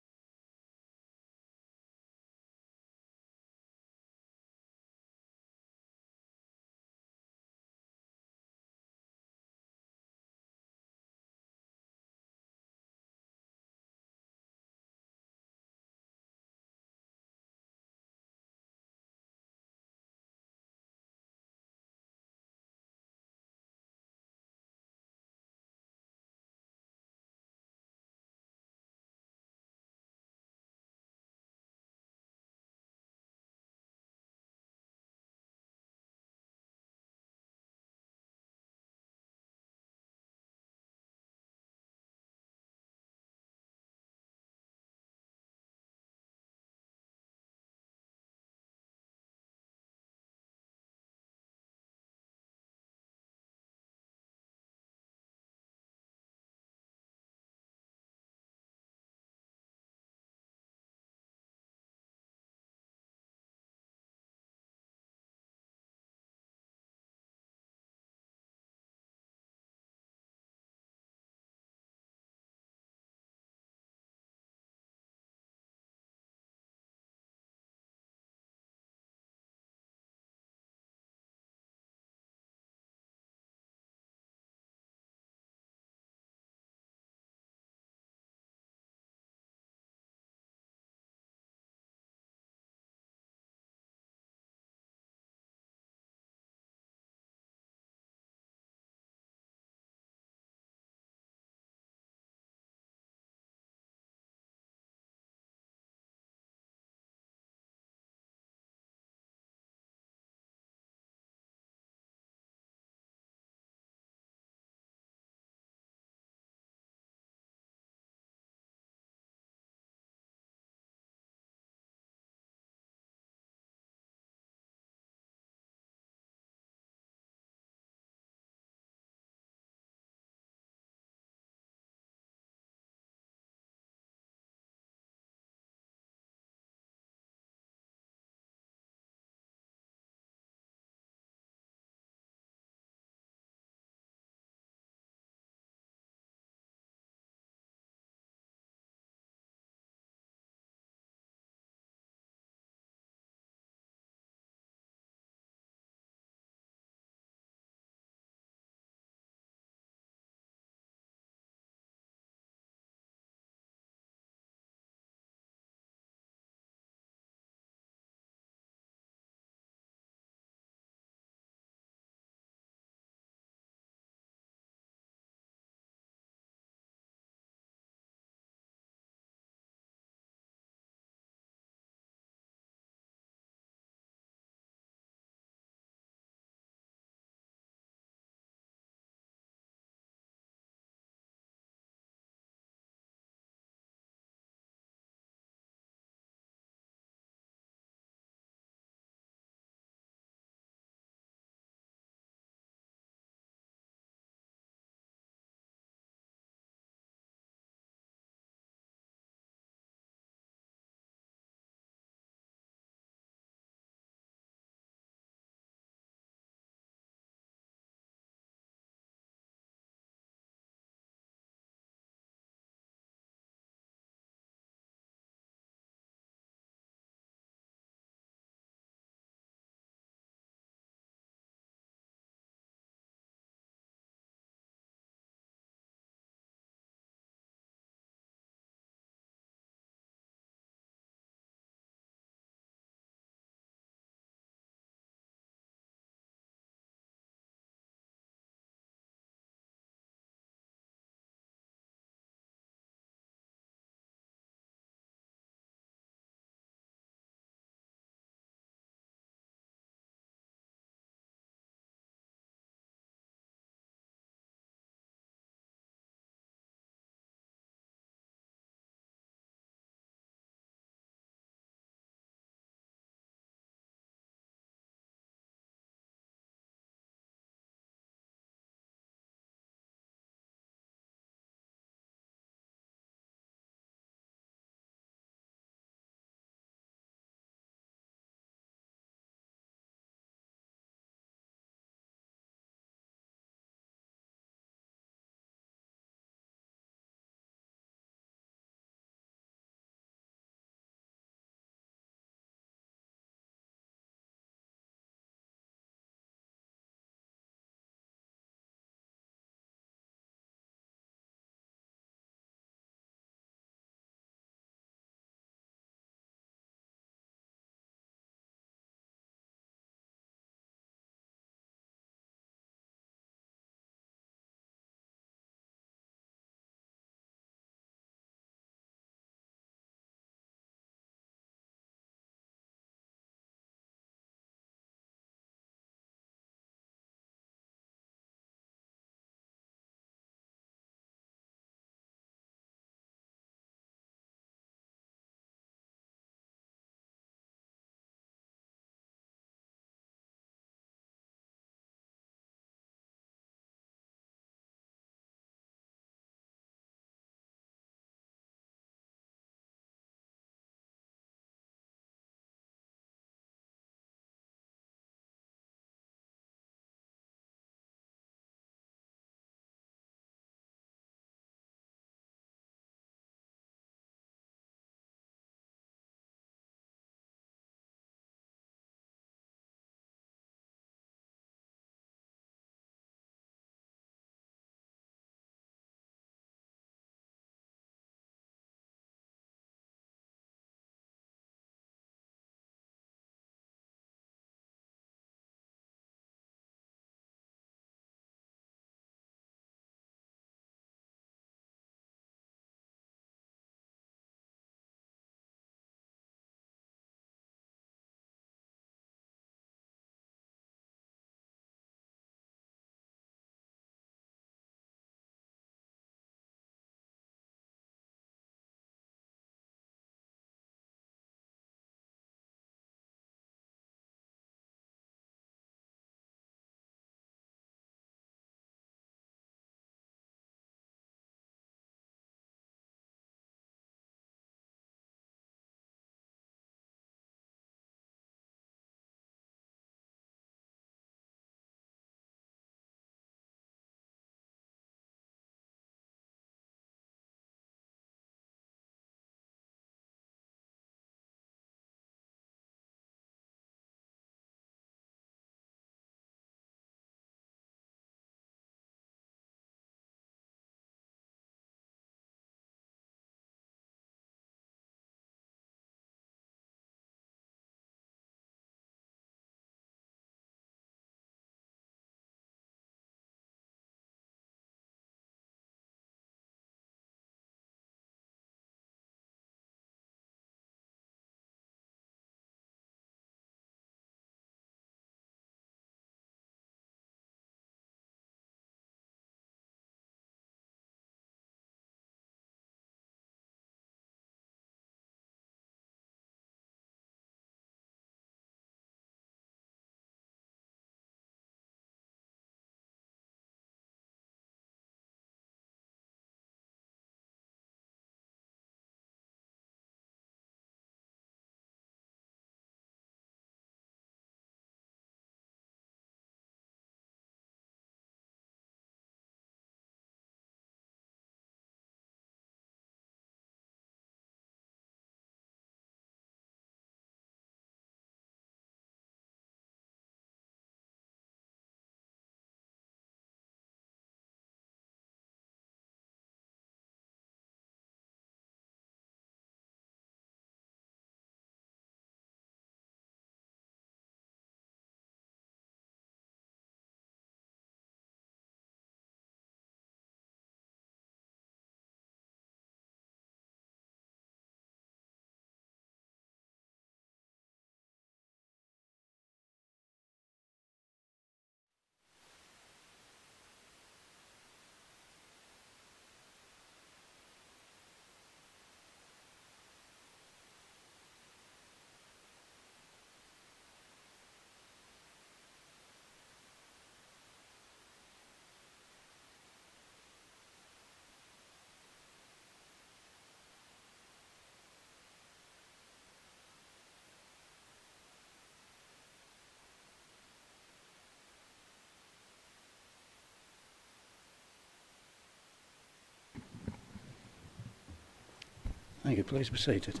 Thank you. Please be seated.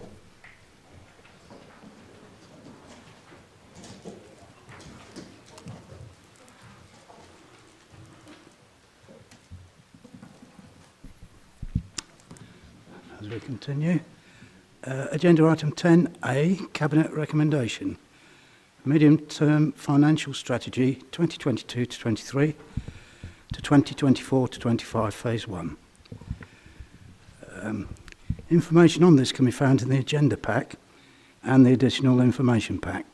As we continue, agenda item 10A, Cabinet Recommendation. Medium-term Financial Strategy 2022 to 23 to 2024 to 25, Phase 1. Information on this can be found in the agenda pack and the additional information pack.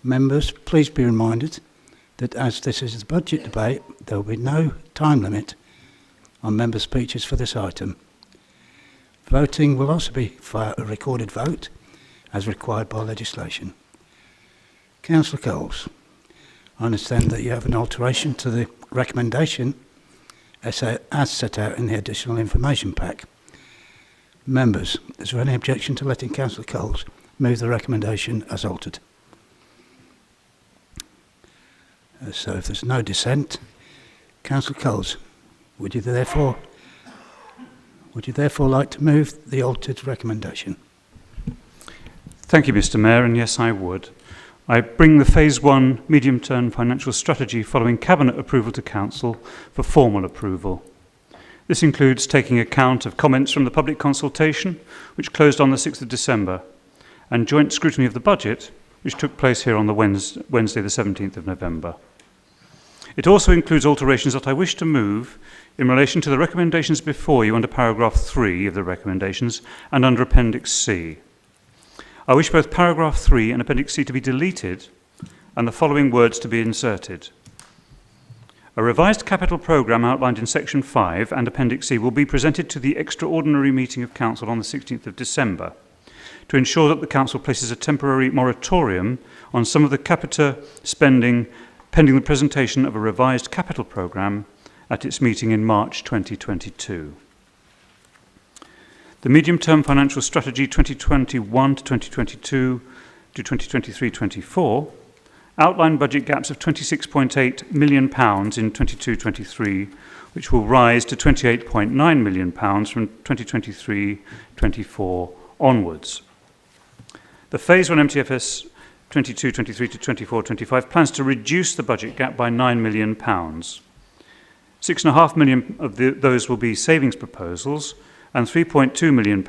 Members, please be reminded that as this is the budget debate, there will be no time limit on member speeches for this item. Voting will also be via a recorded vote, as required by legislation. Councillor Coles, I understand that you have an alteration to the recommendation as set out in the additional information pack. Members, is there any objection to letting Councillor Coles move the recommendation as altered? So if there's no dissent, Councillor Coles, would you therefore like to move the altered recommendation? Thank you, Mr. Mayor, and yes, I would. I bring the Phase 1 medium-term financial strategy following Cabinet approval to Council for formal approval. This includes taking account of comments from the public consultation, which closed on the 6th of December, and joint scrutiny of the budget, which took place here on the Wednesday the 17th of November. It also includes alterations that I wish to move in relation to the recommendations before you under paragraph 3 of the recommendations and under Appendix C. I wish both paragraph 3 and Appendix C to be deleted and the following words to be inserted. A revised capital programme outlined in Section 5 and Appendix C will be presented to the extraordinary meeting of Council on the 16th of December to ensure that the Council places a temporary moratorium on some of the capita spending pending the presentation of a revised capital programme at its meeting in March 2022. The Medium-Term Financial Strategy 2021 to 2022 to 2023-24 outline budget gaps of £26.8 million in 22-23, which will rise to £28.9 million from 2023-24 onwards. The Phase 1 MTFS 22-23 to 24-25 plans to reduce the budget gap by £9 million. £6.5 million of those will be savings proposals and £3.2 million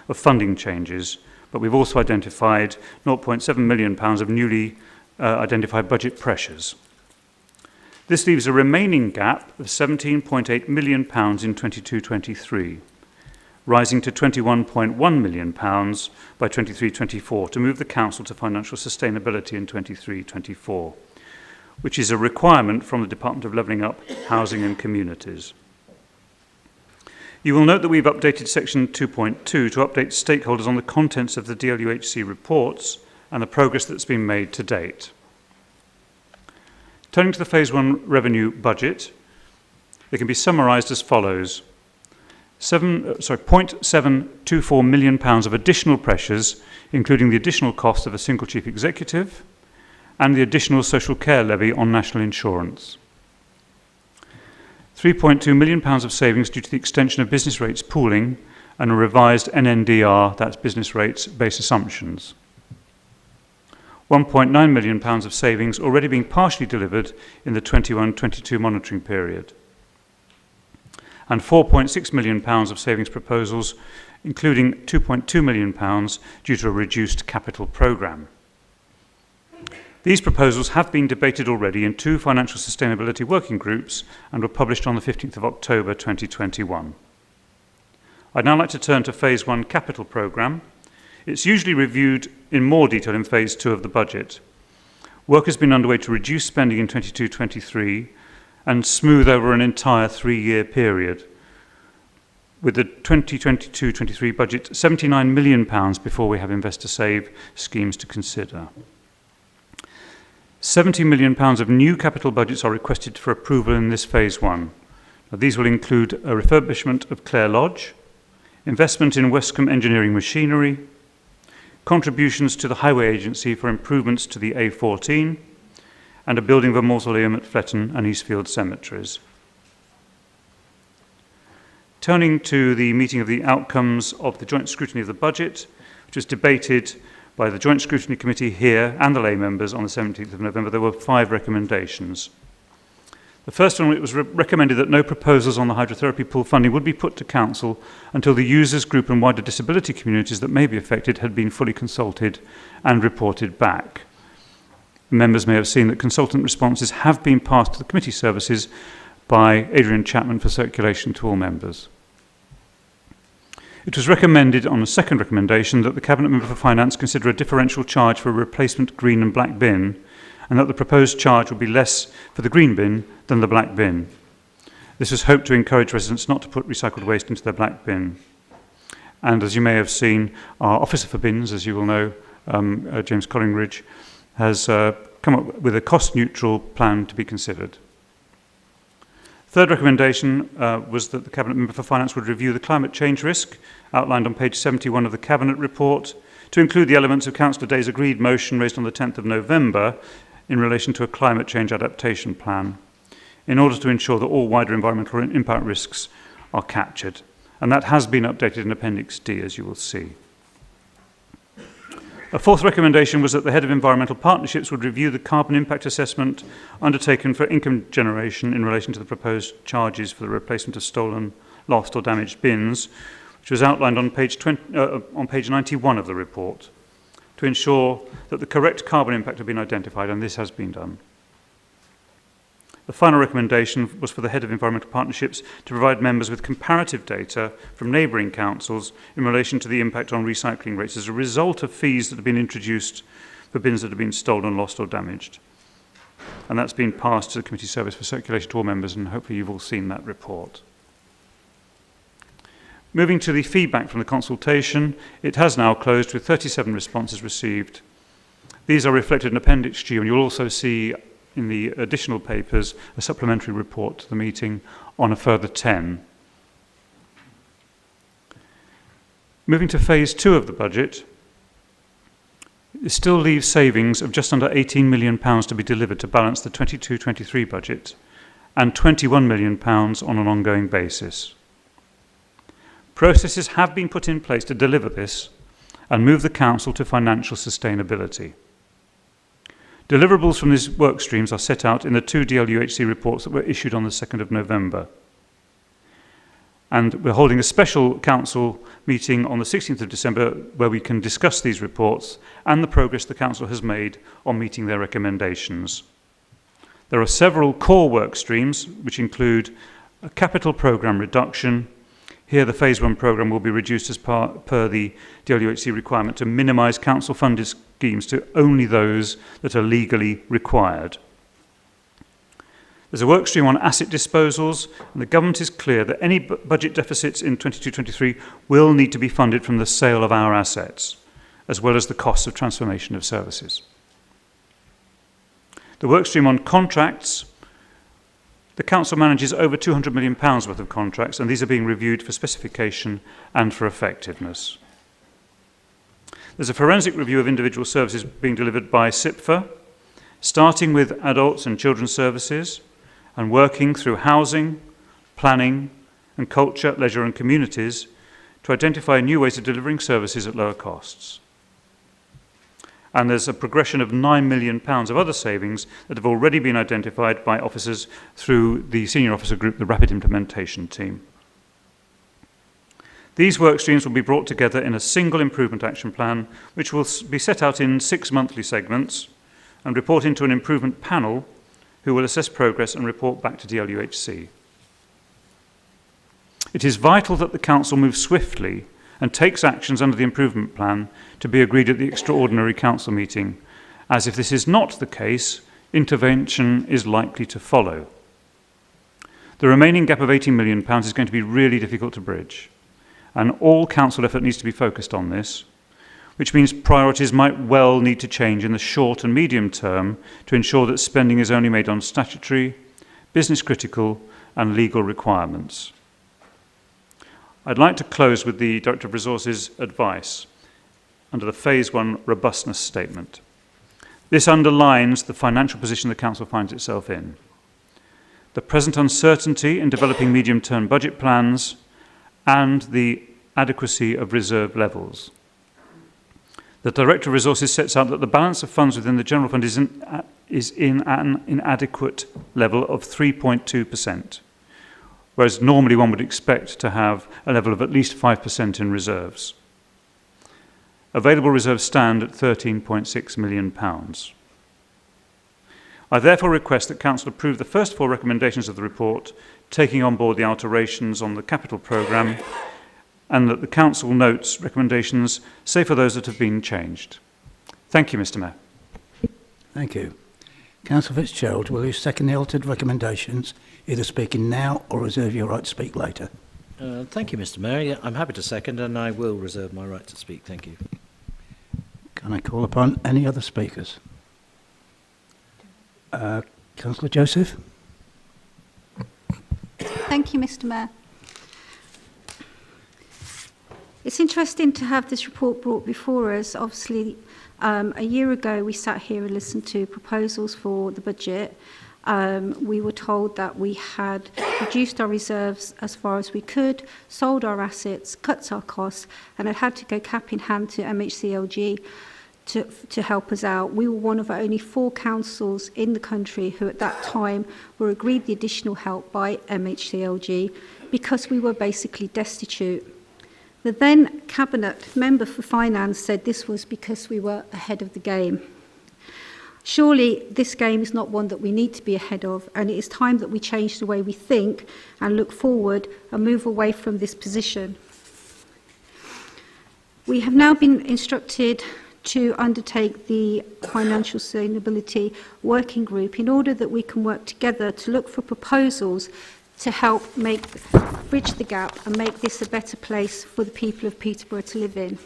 of funding changes, but we've also identified £0.7 million of newly identified budget pressures. This leaves a remaining gap of £17.8 million in 22-23, rising to £21.1 million by 23-24 to move the Council to financial sustainability in 23-24, which is a requirement from the Department of Levelling Up, Housing and Communities. You will note that we've updated Section 2.2 to update stakeholders on the contents of the DLUHC reports and the progress that's been made to date. Turning to the Phase 1 revenue budget, it can be summarised as follows. £0.724 million of additional pressures, including the additional cost of a single chief executive and the additional social care levy on national insurance. £3.2 million of savings due to the extension of business rates pooling and a revised NNDR, that's business rates base assumptions. £1.9 million of savings already being partially delivered in the 21-22 monitoring period. And £4.6 million of savings proposals, including £2.2 million due to a reduced capital programme. These proposals have been debated already in 2 financial sustainability working groups and were published on the 15th of October 2021. I'd now like to turn to Phase 1 capital programme. It's usually reviewed in more detail in Phase 2 of the budget. Work has been underway to reduce spending in 22-23 and smooth over an entire 3-year period, with the 2022-23 budget £79 million before we have investor save schemes to consider. £70 million of new capital budgets are requested for approval in this Phase 1. Now, these will include a refurbishment of Clare Lodge, investment in Westcombe engineering machinery, contributions to the Highway Agency for improvements to the A14, and a building of a mausoleum at Fletton and Eastfield cemeteries. Turning to the meeting of the outcomes of the joint scrutiny of the budget, which was debated by the Joint Scrutiny Committee here and the lay members on the 17th of November, there were 5 recommendations. The first one, it was recommended that no proposals on the hydrotherapy pool funding would be put to Council until the users group and wider disability communities that may be affected had been fully consulted and reported back. Members may have seen that consultant responses have been passed to the committee services by Adrian Chapman for circulation to all members. It was recommended on a second recommendation that the Cabinet Member for Finance consider a differential charge for a replacement green and black bin, and that the proposed charge would be less for the green bin than the black bin. This was hoped to encourage residents not to put recycled waste into their black bin. And as you may have seen, our Officer for Bins, as you will know, James Collingridge, has come up with a cost-neutral plan to be considered. Third recommendation was that the Cabinet Member for Finance would review the climate change risk outlined on page 71 of the Cabinet report to include the elements of Councillor Day's agreed motion raised on the 10th of November in relation to a climate change adaptation plan in order to ensure that all wider environmental impact risks are captured. And that has been updated in Appendix D, as you will see. A fourth recommendation was that the Head of Environmental Partnerships would review the carbon impact assessment undertaken for income generation in relation to the proposed charges for the replacement of stolen, lost or damaged bins, which was outlined on page 91 of the report, to ensure that the correct carbon impact had been identified, and this has been done. The final recommendation was for the Head of Environmental Partnerships to provide members with comparative data from neighbouring councils in relation to the impact on recycling rates as a result of fees that have been introduced for bins that have been stolen, lost or damaged. And that's been passed to the committee service for circulation to all members, and hopefully you've all seen that report. Moving to the feedback from the consultation, it has now closed with 37 responses received. These are reflected in Appendix G, and you'll also see in the additional papers a supplementary report to the meeting on a further 10. Moving to phase 2 of the budget, it still leaves savings of just under £18 million to be delivered to balance the 22-23 budget and £21 million on an ongoing basis. Processes have been put in place to deliver this and move the Council to financial sustainability. Deliverables from these work streams are set out in the 2 DLUHC reports that were issued on the 2nd of November. And we're holding a special Council meeting on the 16th of December where we can discuss these reports and the progress the Council has made on meeting their recommendations. There are several core work streams which include a capital programme reduction. Here the Phase 1 programme will be reduced as per the DLUHC requirement to minimise council-funded schemes to only those that are legally required. There's a work stream on asset disposals, and the government is clear that any budget deficits in 22-23 will need to be funded from the sale of our assets, as well as the costs of transformation of services. The work stream on contracts. The Council manages over £200 million worth of contracts, and these are being reviewed for specification and for effectiveness. There's a forensic review of individual services being delivered by SIPFA, starting with adults and children's services and working through housing, planning and culture, leisure and communities to identify new ways of delivering services at lower costs. And there's a progression of £9 million of other savings that have already been identified by officers through the senior officer group, the Rapid Implementation Team. These work streams will be brought together in a single improvement action plan, which will be set out in 6 monthly segments and report into an improvement panel who will assess progress and report back to DLUHC. It is vital that the Council moves swiftly and takes actions under the improvement plan to be agreed at the extraordinary council meeting, as if this is not the case, intervention is likely to follow. The remaining gap of £18 million is going to be really difficult to bridge, and all council effort needs to be focused on this, which means priorities might well need to change in the short and medium term to ensure that spending is only made on statutory, business critical and legal requirements. I'd like to close with the Director of Resources advice under the Phase 1 robustness statement. This underlines the financial position the Council finds itself in. The present uncertainty in developing medium-term budget plans and the adequacy of reserve levels. The Director of Resources sets out that the balance of funds within the General Fund is in an inadequate level of 3.2%, whereas normally one would expect to have a level of at least 5% in reserves. Available reserves stand at £13.6 million. I therefore request that Council approve the first 4 recommendations of the report, taking on board the alterations on the capital programme, and that the Council notes recommendations, save for those that have been changed. Thank you, Mr. Mayor. Thank you. Councillor Fitzgerald, will you second the altered recommendations, either speaking now or reserve your right to speak later? Thank you, Mr. Mayor. Yeah, I'm happy to second, and I will reserve my right to speak. Thank you. Can I call upon any other speakers? Councillor Joseph? Thank you, Mr. Mayor. It's interesting to have this report brought before us. Obviously, a year ago we sat here and listened to proposals for the budget. We were told that we had reduced our reserves as far as we could, sold our assets, cut our costs, and had to go cap in hand to MHCLG to help us out. We were one of only 4 councils in the country who at that time were agreed the additional help by MHCLG because we were basically destitute. The then Cabinet Member for Finance said this was because we were ahead of the game. Surely this game is not one that we need to be ahead of, and it is time that we change the way we think and look forward and move away from this position. We have now been instructed to undertake the Financial Suitability Working Group in order that we can work together to look for proposals to help bridge the gap and make this a better place for the people of Peterborough to live in.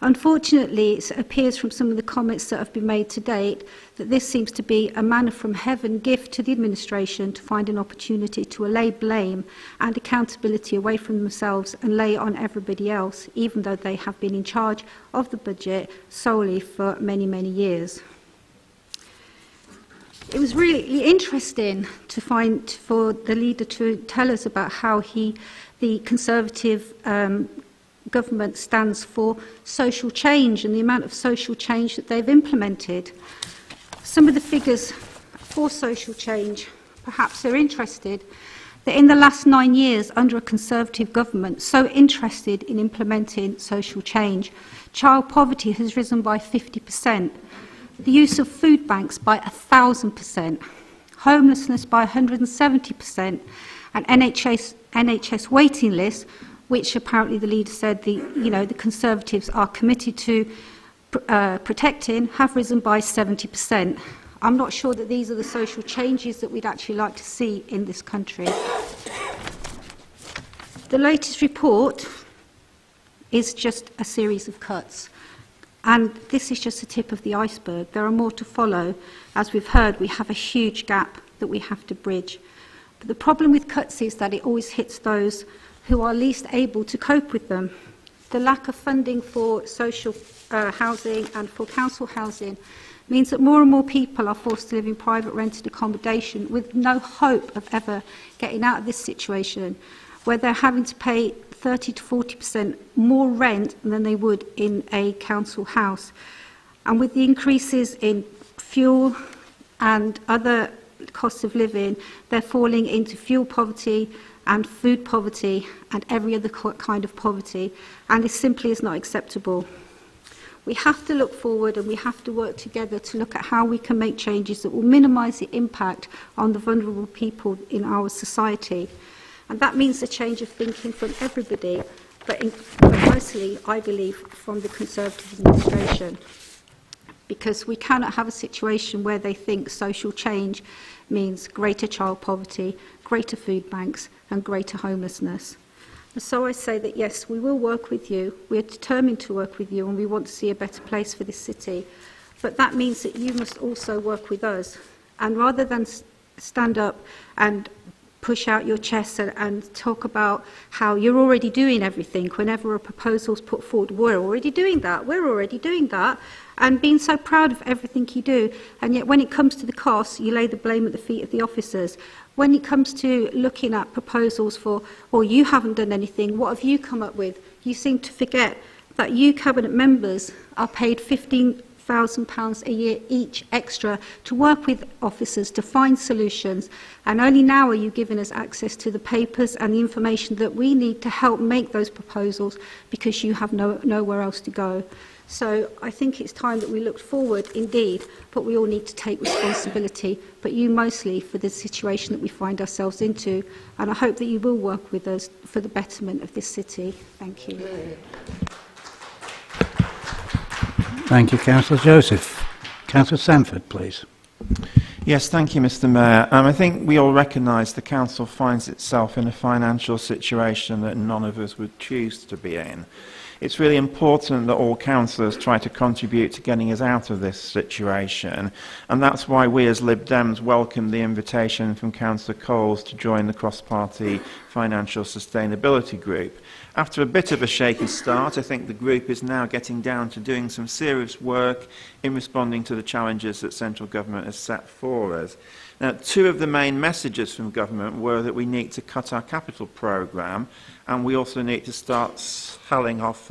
Unfortunately, it appears from some of the comments that have been made to date that this seems to be a manna from heaven gift to the administration to find an opportunity to allay blame and accountability away from themselves and lay on everybody else, even though they have been in charge of the budget solely for many, many years. It was really interesting for the leader to tell us about how the Conservative government stands for social change and the amount of social change that they've implemented. Some of the figures for social change, perhaps they're interested, that in the last 9 years under a Conservative government so interested in implementing social change, child poverty has risen by 50%. The use of food banks by 1,000%, homelessness by 170%, and NHS waiting lists, which apparently the leader said the Conservatives are committed to protecting, have risen by 70%. I'm not sure that these are the social changes that we'd actually like to see in this country. The latest report is just a series of cuts. And this is just the tip of the iceberg. There are more to follow. As we've heard, we have a huge gap that we have to bridge. But the problem with cuts is that it always hits those who are least able to cope with them. The lack of funding for social housing and for council housing means that more and more people are forced to live in private rented accommodation with no hope of ever getting out of this situation, where they're having to pay 30 to 40% more rent than they would in a council house. And with the increases in fuel and other costs of living, they're falling into fuel poverty and food poverty and every other kind of poverty, and this simply is not acceptable. We have to look forward and we have to work together to look at how we can make changes that will minimise the impact on the vulnerable people in our society. And that means a change of thinking from everybody, but mostly, I believe, from the Conservative administration. Because we cannot have a situation where they think social change means greater child poverty, greater food banks, and greater homelessness. And so I say that, yes, we will work with you. We are determined to work with you, and we want to see a better place for this city. But that means that you must also work with us. And rather than stand up and push out your chest and talk about how you're already doing everything whenever a proposal's put forward, we're already doing that, and being so proud of everything you do, and yet when it comes to the costs, you lay the blame at the feet of the officers. when it comes to looking at proposals for, or you haven't done anything, what have you come up with? You seem to forget that you Cabinet members are paid £15,000 a year each extra to work with officers to find solutions, and only now are you giving us access to the papers and the information that we need to help make those proposals, because you have nowhere else to go. So I think it's time that we looked forward indeed, but we all need to take responsibility, but you mostly for the situation that we find ourselves into, and I hope that you will work with us for the betterment of this city. Thank you. Thank you, Councillor Joseph. Councillor Sanford, please. Yes, thank you, Mr. Mayor. I think we all recognise the council finds itself in a financial situation that none of us would choose to be in. It's really important that all councillors try to contribute to getting us out of this situation, and that's why we as Lib Dems welcome the invitation from Councillor Coles to join the cross-party financial sustainability group. After a bit of a shaky start, I think the group is now getting down to doing some serious work in responding to the challenges that central government has set for us. Now, two of the main messages from government were that we need to cut our capital programme, and we also need to start selling off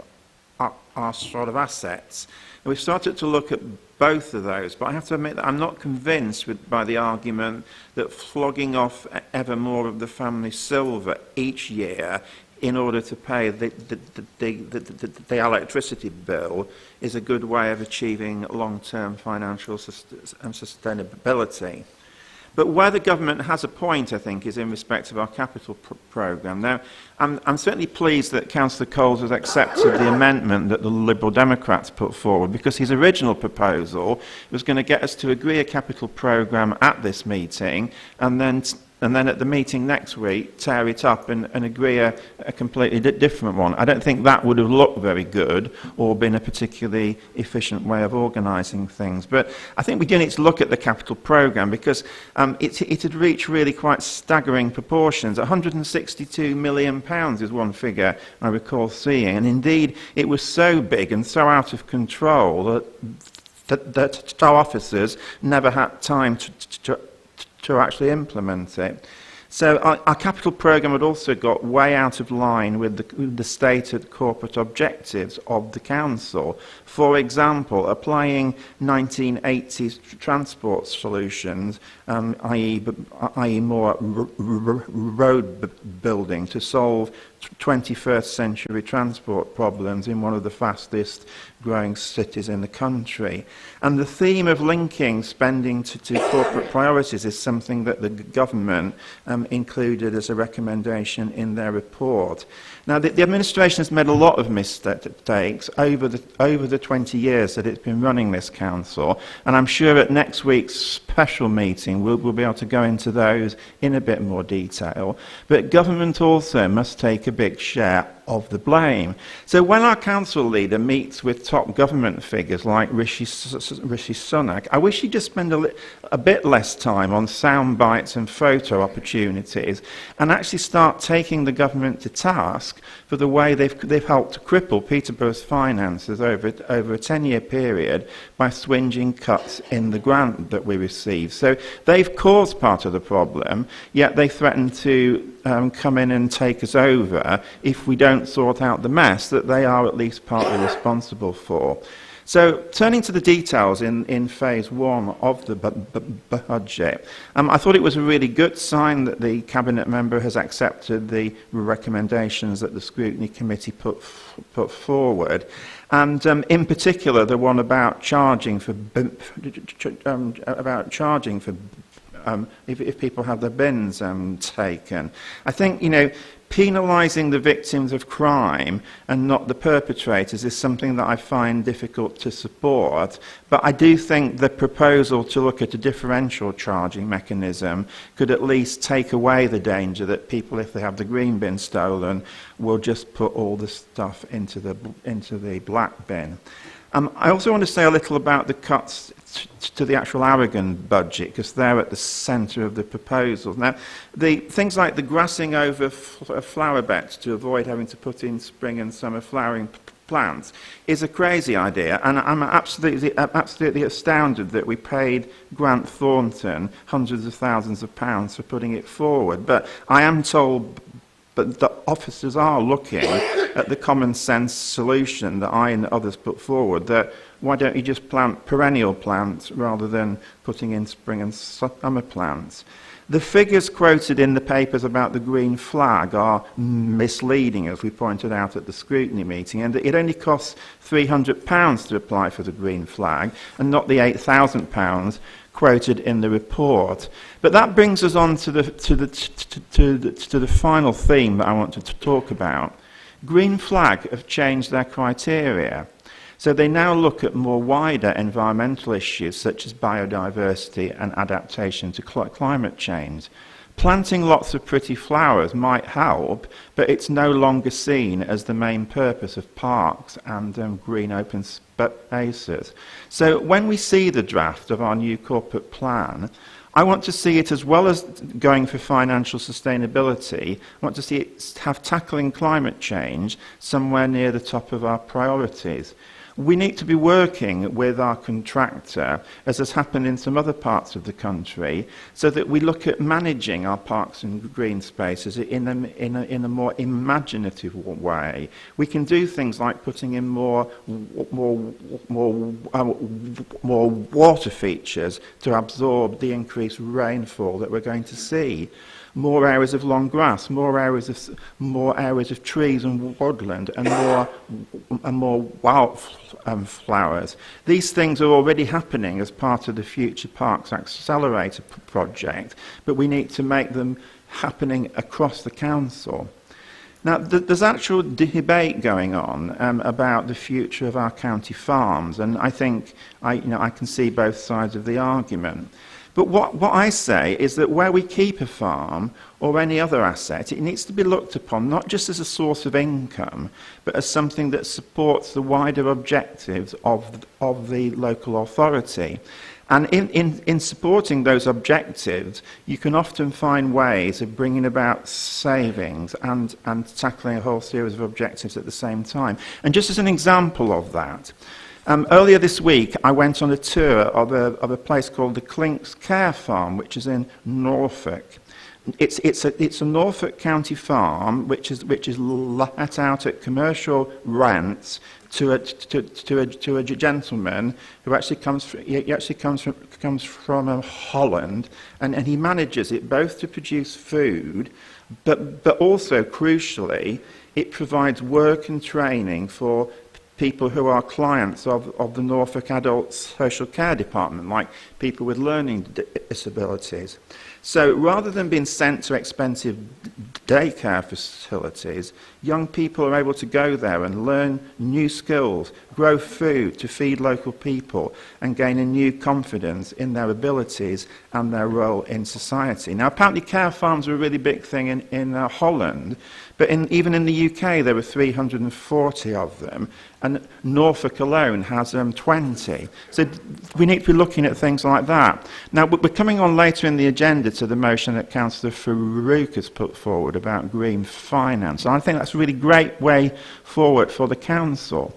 our sort of assets. And we've started to look at both of those, but I have to admit that I'm not convinced by the argument that flogging off ever more of the family silver each year in order to pay the electricity bill is a good way of achieving long-term financial sustainability. But where the government has a point, I think, is in respect of our capital programme. Now, I'm certainly pleased that Councillor Coles has accepted the amendment that the Liberal Democrats put forward, because his original proposal was going to get us to agree a capital programme at this meeting, and then at the meeting next week tear it up and agree a completely different one. I don't think that would have looked very good or been a particularly efficient way of organising things. But I think we do need to look at the capital programme, because it had reached really quite staggering proportions. £162 million is one figure I recall seeing, and indeed it was so big and so out of control that our officers never had time to actually implement it. So our capital programme had also got way out of line with the stated corporate objectives of the council. For example, applying 1980s transport solutions, i.e. more road building, to solve 21st century transport problems in one of the fastest growing cities in the country. And the theme of linking spending to corporate priorities is something that the government included as a recommendation in their report. Now, the administration has made a lot of mistakes over the 20 years that it's been running this council, and I'm sure at next week's special meeting we'll be able to go into those in a bit more detail. But government also must take a big share of the blame. So when our council leader meets with top government figures like Rishi Sunak, I wish he'd just spend a bit less time on sound bites and photo opportunities and actually start taking the government to task for the way they've helped to cripple Peterborough's finances over a 10-year period by swinging cuts in the grant that we receive. So they've caused part of the problem, yet they threaten to come in and take us over if we don't sort out the mess that they are at least partly responsible for. So, turning to the details in phase one of the budget, I thought it was a really good sign that the Cabinet member has accepted the recommendations that the Scrutiny Committee put forward, and in particular the one about charging for if people have their bins taken. I think, penalising the victims of crime and not the perpetrators is something that I find difficult to support, but I do think the proposal to look at a differential charging mechanism could at least take away the danger that people, if they have the green bin stolen, will just put all the stuff into the black bin. I also want to say a little about the cuts to the actual Aragon budget, because they're at the centre of the proposals. Now, the things like the grassing over flower beds to avoid having to put in spring and summer flowering plants is a crazy idea, and I'm absolutely astounded that we paid Grant Thornton hundreds of thousands of pounds for putting it forward. But I am told but the officers are looking at the common sense solution that I and others put forward, that why don't you just plant perennial plants rather than putting in spring and summer plants? The figures quoted in the papers about the green flag are misleading, as we pointed out at the Scrutiny meeting, and it only costs £300 to apply for the green flag and not the £8,000 quoted in the report. But that brings us on to the final theme that I want to talk about. Green Flag have changed their criteria. So they now look at more wider environmental issues such as biodiversity and adaptation to climate change. Planting lots of pretty flowers might help, but it's no longer seen as the main purpose of parks and green open spaces. So when we see the draft of our new corporate plan, I want to see it, as well as going for financial sustainability, I want to see it have tackling climate change somewhere near the top of our priorities. We need to be working with our contractor, as has happened in some other parts of the country, so that we look at managing our parks and green spaces in a more imaginative way. We can do things like putting in more water features to absorb the increased rainfall that we're going to see. More areas of long grass, more areas of trees and woodland, and more wildflowers. These things are already happening as part of the Future Parks Accelerator project, but we need to make them happening across the council. Now, there's actual debate going on about the future of our county farms, and I think I can see both sides of the argument. But what I say is that where we keep a farm or any other asset, it needs to be looked upon not just as a source of income, but as something that supports the wider objectives of the local authority. And in supporting those objectives, you can often find ways of bringing about savings and tackling a whole series of objectives at the same time. And just as an example of that, earlier this week, I went on a tour of a place called the Clinks Care Farm, which is in Norfolk. It's a Norfolk County farm which is let out at commercial rents to a gentleman who actually comes from Holland, and he manages it both to produce food, but also crucially, it provides work and training for people who are clients of the Norfolk Adult Social Care Department, like people with learning disabilities. So rather than being sent to expensive daycare facilities, young people are able to go there and learn new skills, grow food to feed local people, and gain a new confidence in their abilities and their role in society. Now, apparently care farms are a really big thing in Holland, but even in the UK there were 340 of them, and Norfolk alone has 20. So we need to be looking at things like that. Now, we're coming on later in the agenda to the motion that Councillor Farouk has put forward about green finance. And I think that's a really great way forward for the council.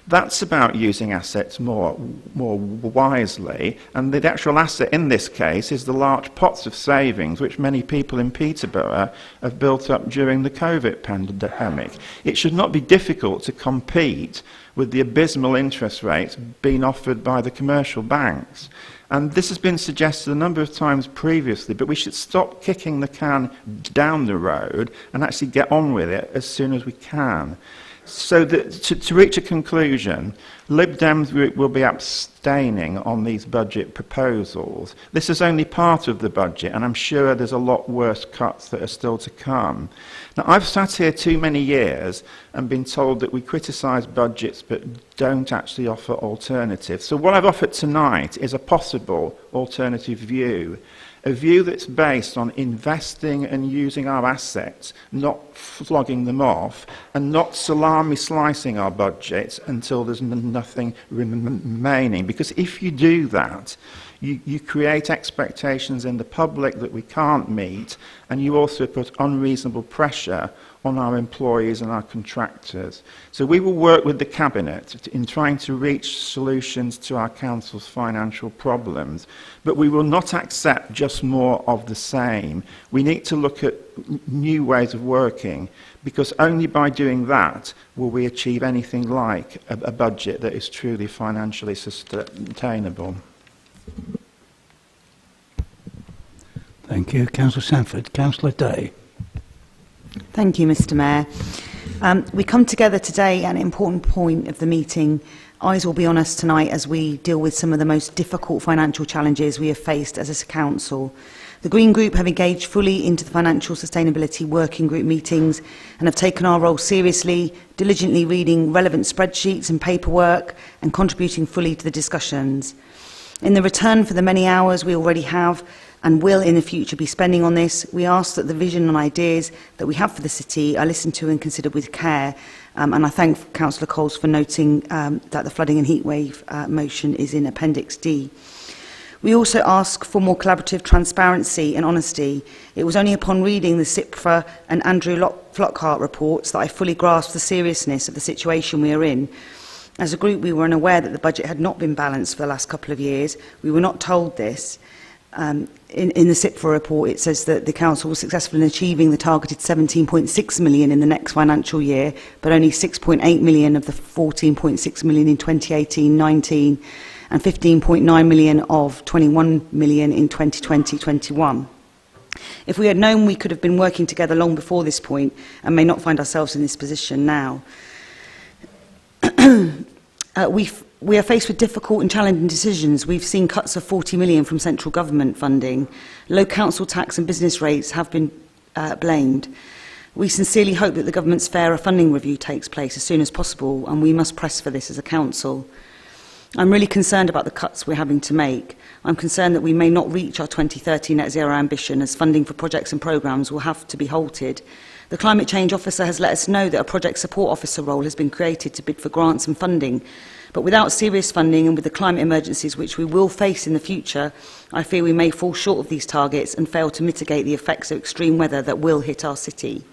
That's about using assets more wisely, and the actual asset in this case is the large pots of savings which many people in Peterborough have built up during the COVID pandemic. It should not be difficult to compete with the abysmal interest rates being offered by the commercial banks. And this has been suggested a number of times previously, but we should stop kicking the can down the road and actually get on with it as soon as we can. So to reach a conclusion, Lib Dems will be abstaining on these budget proposals. This is only part of the budget, and I'm sure there's a lot worse cuts that are still to come. Now, I've sat here too many years and been told that we criticise budgets but don't actually offer alternatives. So what I've offered tonight is a possible alternative view. A view that's based on investing and using our assets, not flogging them off, and not salami slicing our budgets until there's nothing remaining. Because if you do that, you create expectations in the public that we can't meet, and you also put unreasonable pressure on our employees and our contractors. So we will work with the Cabinet in trying to reach solutions to our council's financial problems, but we will not accept just more of the same. We need to look at new ways of working, because only by doing that will we achieve anything like a budget that is truly financially sustainable. Thank you. Councillor Sanford. Councillor Day. Thank you, Mr Mayor. We come together today at an important point of the meeting. Eyes will be on us tonight as we deal with some of the most difficult financial challenges we have faced as a council. The Green Group have engaged fully into the Financial Sustainability Working Group meetings and have taken our role seriously, diligently reading relevant spreadsheets and paperwork and contributing fully to the discussions. In the return for the many hours we already have and will in the future be spending on this, we ask that the vision and ideas that we have for the city are listened to and considered with care. And I thank Councillor Coles for noting that the flooding and heatwave motion is in Appendix D. We also ask for more collaborative transparency and honesty. It was only upon reading the CIPFA and Andrew Flockhart reports that I fully grasped the seriousness of the situation we are in. As a group, we were unaware that the budget had not been balanced for the last couple of years. We were not told this. In the CIPFA report, it says that the Council was successful in achieving the targeted 17.6 million in the next financial year, but only 6.8 million of the 14.6 million in 2018-19 and 15.9 million of 21 million in 2020-21. If we had known, we could have been working together long before this point and may not find ourselves in this position now. We are faced with difficult and challenging decisions. We've seen cuts of 40 million from central government funding. Low council tax and business rates have been blamed. We sincerely hope that the government's fairer funding review takes place as soon as possible, and we must press for this as a council. I'm really concerned about the cuts we're having to make. I'm concerned that we may not reach our 2030 net zero ambition, as funding for projects and programmes will have to be halted. The Climate Change Officer has let us know that a project support officer role has been created to bid for grants and funding. But without serious funding and with the climate emergencies which we will face in the future, I fear we may fall short of these targets and fail to mitigate the effects of extreme weather that will hit our city.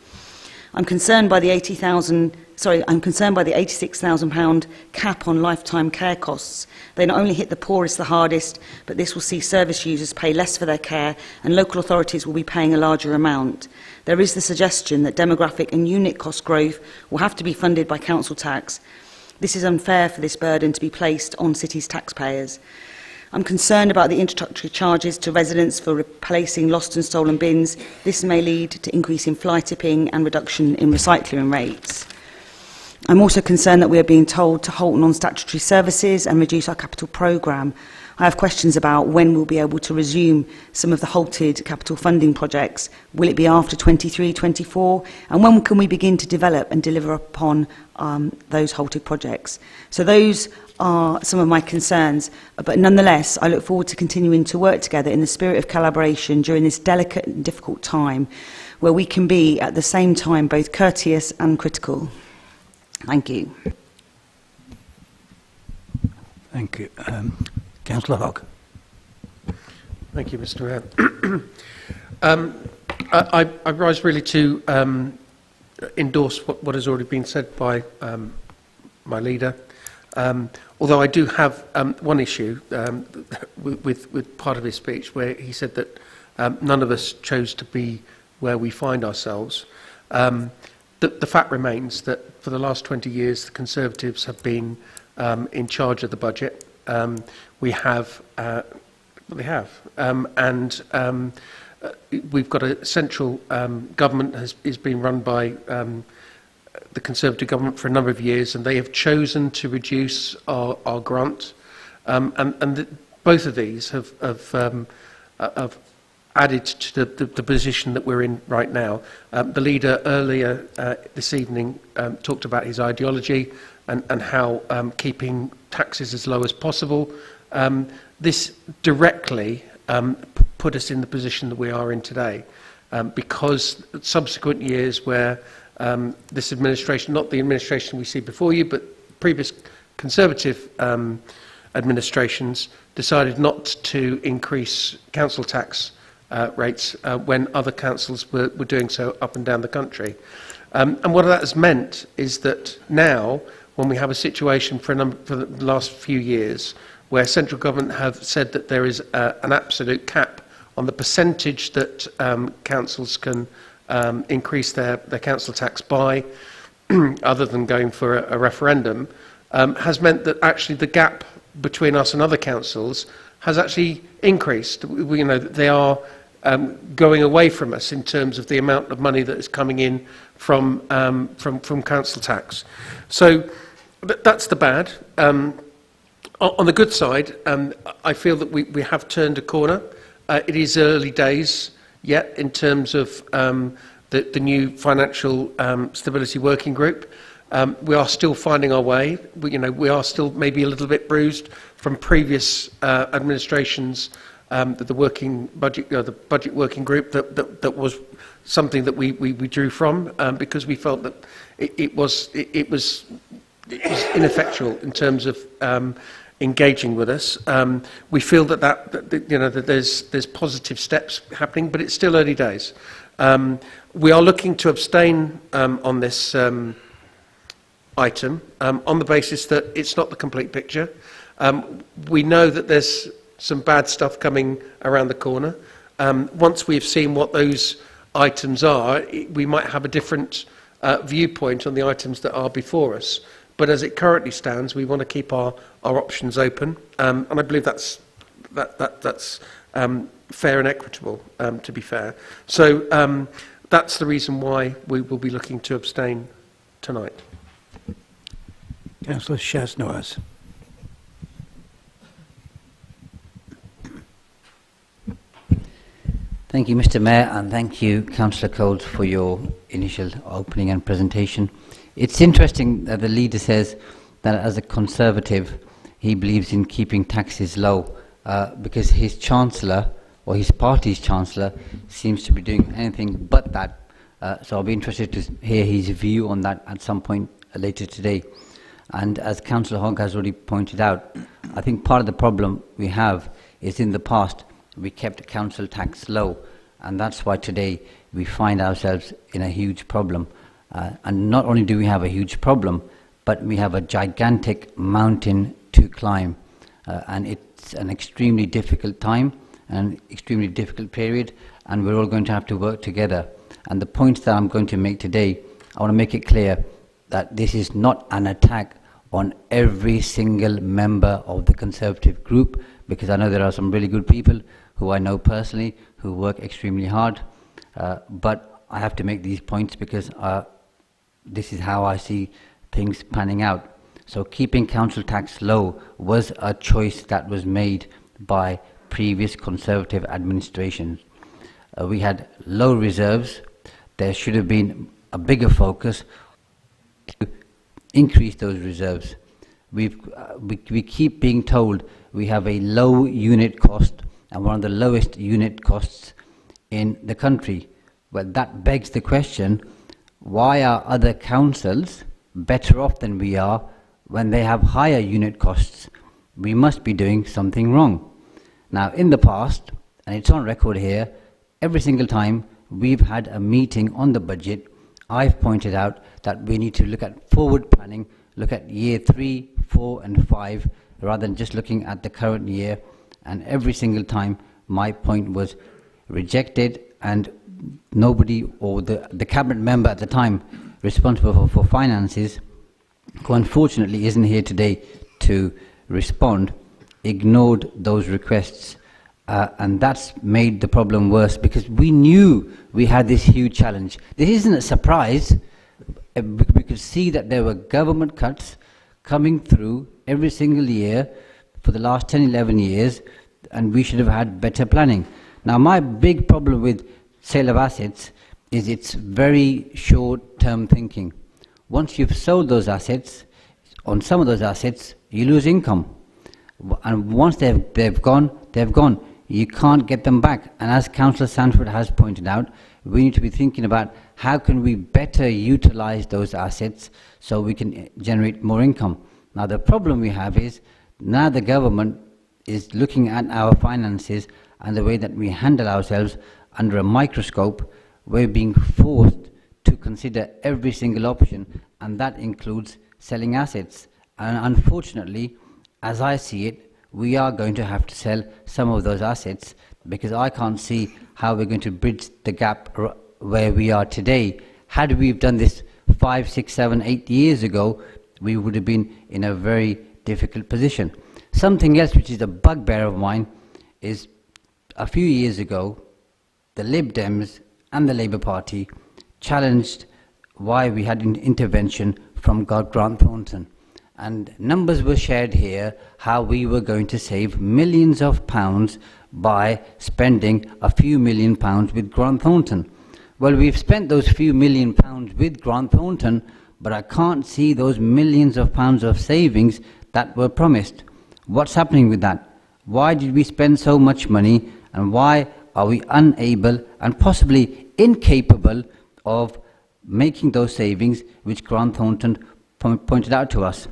I'm concerned by the £86,000 cap on lifetime care costs. They not only hit the poorest the hardest, but this will see service users pay less for their care and local authorities will be paying a larger amount. There is the suggestion that demographic and unit cost growth will have to be funded by council tax. This is unfair for this burden to be placed on cities' taxpayers. I'm concerned about the introductory charges to residents for replacing lost and stolen bins. This may lead to increase in fly tipping and reduction in recycling rates. I'm also concerned that we are being told to halt non-statutory services and reduce our capital programme. I have questions about when we'll be able to resume some of the halted capital funding projects. Will it be after 23-24? And when can we begin to develop and deliver upon those halted projects? So those are some of my concerns, but nonetheless, I look forward to continuing to work together in the spirit of collaboration during this delicate and difficult time, where we can be at the same time both courteous and critical. Thank you. Thank you. Councillor Hogg. Thank you, Mr. Mayor. I rise really to endorse what has already been said by my leader. Although I do have one issue with part of his speech where he said that none of us chose to be where we find ourselves. The fact remains that for the last 20 years the Conservatives have been in charge of the budget. We've got a central government is being run by the Conservative government for a number of years, and they have chosen to reduce our grant. Both of these have added to the position that we're in right now. The leader earlier this evening talked about his ideology and how keeping taxes as low as possible. This directly put us in the position that we are in today, because subsequent years where this administration, not the administration we see before you, but previous Conservative administrations, decided not to increase council tax rates when other councils were doing so up and down the country. And what that has meant is that now, when we have a situation for the last few years, where central government have said that there is an absolute cap on the percentage that councils can increase their council tax by, other than going for a referendum, has meant that actually the gap between us and other councils has actually increased. They are going away from us in terms of the amount of money that is coming in from council tax. So that's the bad. On the good side, I feel that we have turned a corner. It is early days yet in terms of the new financial stability working group. We are still finding our way. We are still maybe a little bit bruised from previous administrations. The budget working group that was something that we drew from because we felt that it was ineffectual in terms of engaging with us. We feel that there's positive steps happening, but it's still early days. We are looking to abstain on this item on the basis that it's not the complete picture. We know that there's some bad stuff coming around the corner. Once we've seen what those items are, we might have a different viewpoint on the items that are before us. But as it currently stands, we want to keep our options open, and I believe that's fair and equitable, to be fair. So that's the reason why we will be looking to abstain tonight. Councillor Shaz-Noaz. Thank you, Mr. Mayor, and thank you, Councillor Coles, for your initial opening and presentation. It's interesting that the leader says that as a Conservative, he believes in keeping taxes low because his Chancellor, or his party's Chancellor, seems to be doing anything but that. So I'll be interested to hear his view on that at some point later today. And as Councillor Hogg has already pointed out, I think part of the problem we have is in the past we kept council tax low, and that's why today we find ourselves in a huge problem. And not only do we have a huge problem, but we have a gigantic mountain to climb. And it's an extremely difficult time, an extremely difficult period, and we're all going to have to work together. And the points that I'm going to make today, I want to make it clear that this is not an attack on every single member of the Conservative group, because I know there are some really good people who I know personally who work extremely hard. But I have to make these points because this is how I see things panning out. So keeping council tax low was a choice that was made by previous Conservative administrations. We had low reserves. There should have been a bigger focus to increase those reserves. We keep being told we have a low unit cost and one of the lowest unit costs in the country. Well, that begs the question, why are other councils better off than we are when they have higher unit costs? We must be doing something wrong. Now, in the past, and it's on record here, every single time we've had a meeting on the budget, I've pointed out that we need to look at forward planning, look at year 3, 4 and 5, rather than just looking at the current year. And every single time my point was rejected, and nobody, or the cabinet member at the time responsible for finances, who unfortunately isn't here today to respond, ignored those requests. And that's made the problem worse because we knew we had this huge challenge. This isn't a surprise. We could see that there were government cuts coming through every single year for the last 10, 11 years, and we should have had better planning. Now, my big problem with sale of assets is it's very short-term thinking. Once you've sold those assets, on some of those assets, you lose income. And once they've gone, they've gone. You can't get them back. And as Councillor Sanford has pointed out, we need to be thinking about how can we better utilize those assets so we can generate more income. Now, the problem we have is now the government is looking at our finances and the way that we handle ourselves under a microscope. We're being forced to consider every single option, and that includes selling assets. And unfortunately, as I see it, we are going to have to sell some of those assets, because I can't see how we're going to bridge the gap where we are today. Had we done this 5, 6, 7, 8 years ago, we would have been in a very difficult position. Something else which is a bugbear of mine is, a few years ago, the Lib Dems and the Labour Party challenged why we had an intervention from Grant Thornton. And numbers were shared here how we were going to save millions of pounds by spending a few £1 million with Grant Thornton. Well, we've spent those few £1 million with Grant Thornton, but I can't see those millions of pounds of savings that were promised. What's happening with that? Why did we spend so much money, and why are we unable and possibly incapable of making those savings which Grant Thornton pointed out to us?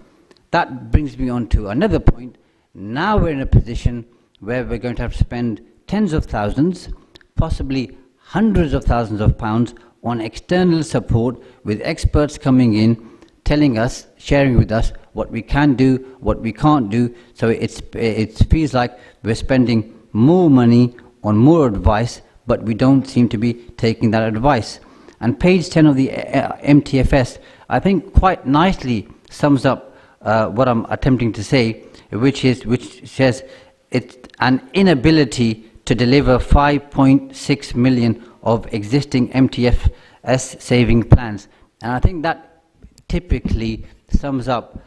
That brings me on to another point. Now we're in a position where we're going to have to spend tens of thousands, possibly hundreds of thousands of pounds on external support, with experts coming in, telling us, sharing with us what we can do, what we can't do. So it feels like we're spending more money on more advice, but we don't seem to be taking that advice. And page 10 of the MTFS, I think, quite nicely sums up what I'm attempting to say, which says it's an inability to deliver 5.6 million of existing MTFS saving plans. And I think that typically sums up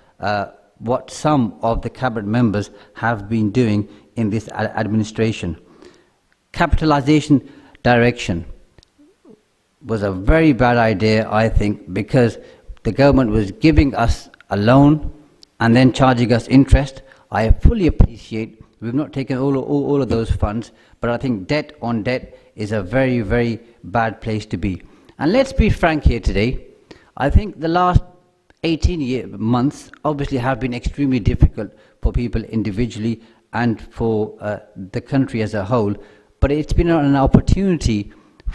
what some of the cabinet members have been doing in this administration. Capitalisation direction was a very bad idea, I think, because the government was giving us a loan and then charging us interest. I fully appreciate we've not taken all of those funds, but I think debt on debt is a very, very bad place to be. And let's be frank here today. I think the last 18 months obviously have been extremely difficult for people individually and for the country as a whole, but it's been an opportunity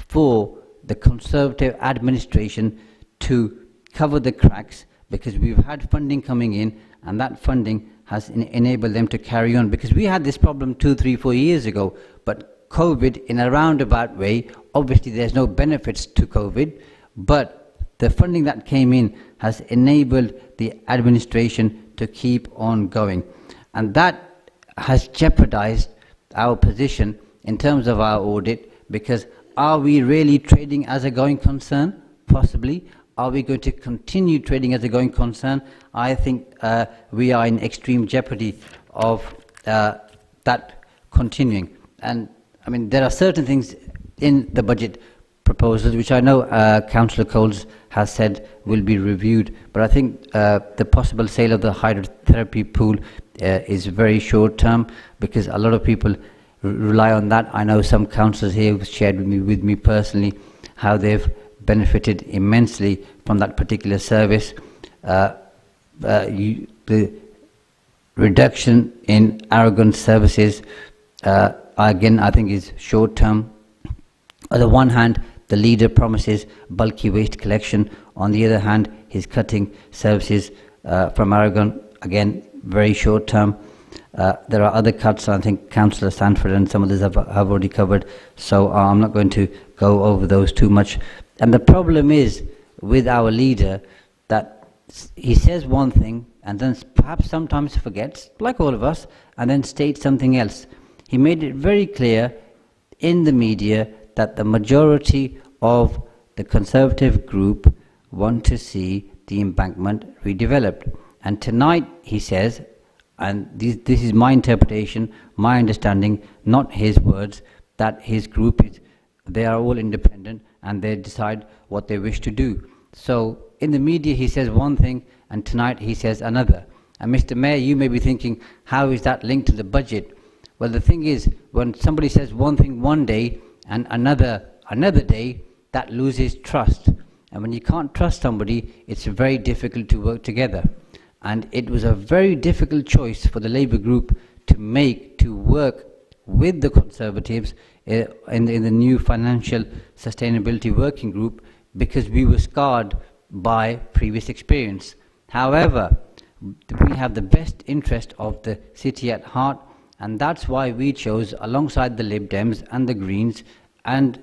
for the Conservative administration to cover the cracks, because we've had funding coming in, and that funding has enabled them to carry on. Because we had this problem 2, 3, 4 years ago, but COVID, in a roundabout way, obviously there's no benefits to COVID, but the funding that came in has enabled the administration to keep on going. And that has jeopardized our position in terms of our audit, because are we really trading as a going concern? Possibly. Are we going to continue trading as a going concern? I think we are in extreme jeopardy of that continuing. And I mean, there are certain things in the budget proposals which I know Councillor Coles has said will be reviewed, but I think the possible sale of the hydrotherapy pool is very short term, because a lot of people rely on that. I know some councillors here have shared with me personally how they've benefited immensely from that particular service. The reduction in arrogant services, again, I think is short term. On the one hand, the leader promises bulky waste collection. On the other hand, he's cutting services from Aragon, again, very short term. There are other cuts, I think Councillor Sanford and some others have already covered, so I'm not going to go over those too much. And the problem is with our leader that he says one thing and then perhaps sometimes forgets, like all of us, and then states something else. He made it very clear in the media that the majority of the Conservative group want to see the embankment redeveloped. And tonight he says, and this is my interpretation, my understanding, not his words, that his group they are all independent and they decide what they wish to do. So in the media he says one thing and tonight he says another. And Mr. Mayor, you may be thinking, how is that linked to the budget? Well, the thing is, when somebody says one thing one day and another day, that loses trust. And when you can't trust somebody, it's very difficult to work together. And it was a very difficult choice for the Labour group to make, to work with the Conservatives in the new Financial Sustainability Working Group, because we were scarred by previous experience. However, we have the best interest of the city at heart, and that's why we chose, alongside the Lib Dems and the Greens and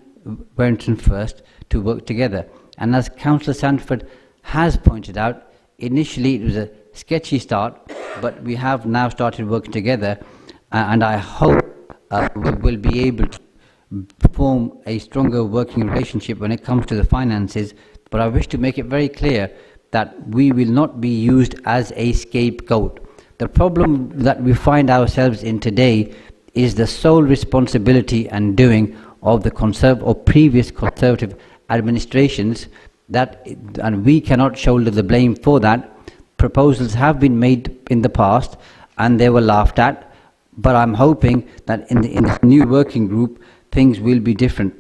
Warrington First, to work together. And as Councillor Sandford has pointed out, initially it was a sketchy start, but we have now started working together, and I hope we will be able to form a stronger working relationship when it comes to the finances. But I wish to make it very clear that we will not be used as a scapegoat. The problem that we find ourselves in today is the sole responsibility and doing of the previous Conservative administrations, and we cannot shoulder the blame for that. Proposals have been made in the past and they were laughed at, but I'm hoping that in this new working group things will be different.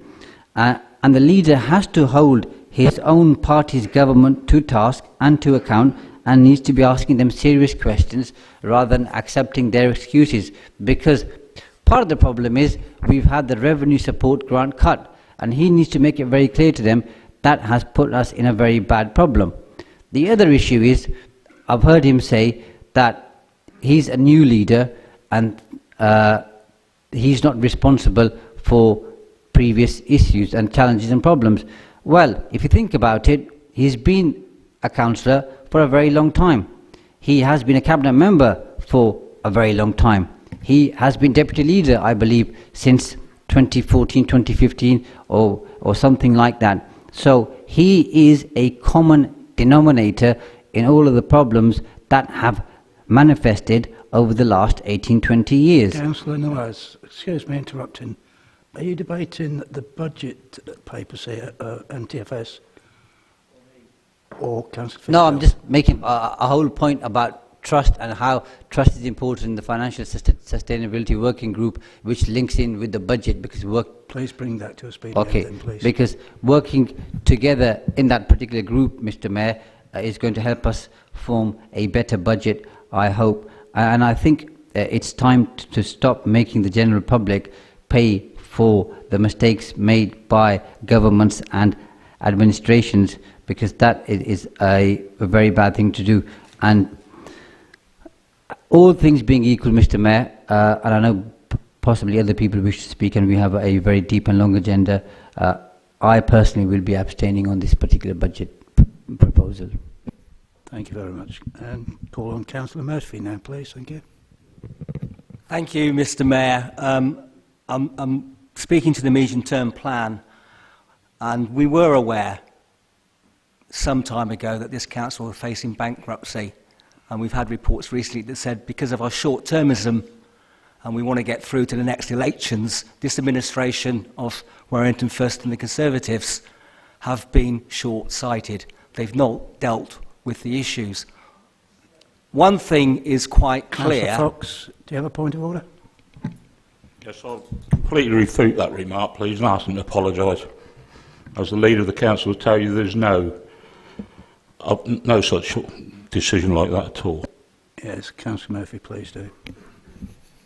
And the leader has to hold his own party's government to task and to account, and needs to be asking them serious questions rather than accepting their excuses, because part of the problem is we've had the revenue support grant cut, and he needs to make it very clear to them that has put us in a very bad problem. The other issue is, I've heard him say that he's a new leader and he's not responsible for previous issues and challenges and problems. Well, if you think about it, he's been a councillor for a very long time. He has been a cabinet member for a very long time. He has been deputy leader, I believe, since 2014, 2015 or something like that. So he is a common denominator in all of the problems that have manifested over the last 18, 20 years. Councillor Noaz, excuse me interrupting. Are you debating the budget papers here, NTFS, or Councillor Fitzgerald? No, I'm just making a whole point about trust and how trust is important in the Financial Sustainability Working Group, which links in with the budget, because Please bring that to a speedy okay, end then, please. because working together in that particular group, Mr. Mayor, is going to help us form a better budget, I hope. And I think it's time to stop making the general public pay for the mistakes made by governments and administrations, because that is a very bad thing to do. And all things being equal, Mr. Mayor, and I know possibly other people wish to speak and we have a very deep and long agenda, I personally will be abstaining on this particular budget proposal. Thank you very much. And call on Councillor Murphy now, please. Thank you. Thank you, Mr. Mayor. I'm speaking to the medium-term plan, and we were aware some time ago that this council was facing bankruptcy, and we've had reports recently that said because of our short-termism and we want to get through to the next elections, this administration of Warrington First and the Conservatives have been short-sighted. They've not dealt with the issues. One thing is quite clear. Councillor Fox, do you have a point of order? Yes, I'll completely refute that remark, please, and ask him to apologise. As the leader of the council, will tell you there's no such decision like that at all. Yes, Councillor Murphy, please do.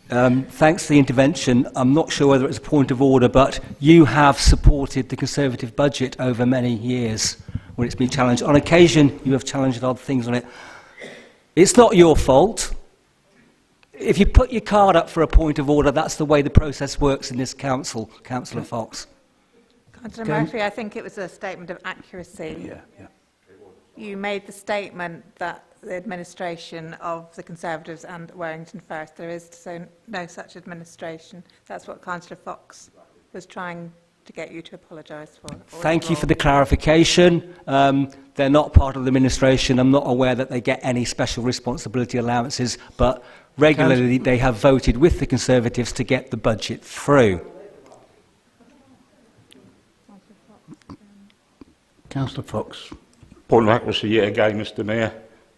Thanks for the intervention. I'm not sure whether it's a point of order, but you have supported the Conservative budget over many years when it's been challenged. On occasion, you have challenged other things on it. It's not your fault. If you put your card up for a point of order, that's the way the process works in this council, Councillor Fox. Councillor Murphy, I think it was a statement of accuracy. Yeah. You made the statement that the administration of the Conservatives and Warrington First, there is no such administration. That's what Councillor Fox was trying to get you to apologise for. Thank you for the clarification. They're not part of the administration. I'm not aware that they get any special responsibility allowances, but regularly they have voted with the Conservatives to get the budget through. Councillor Fox. Point of accuracy yet again, Mr. Mayor.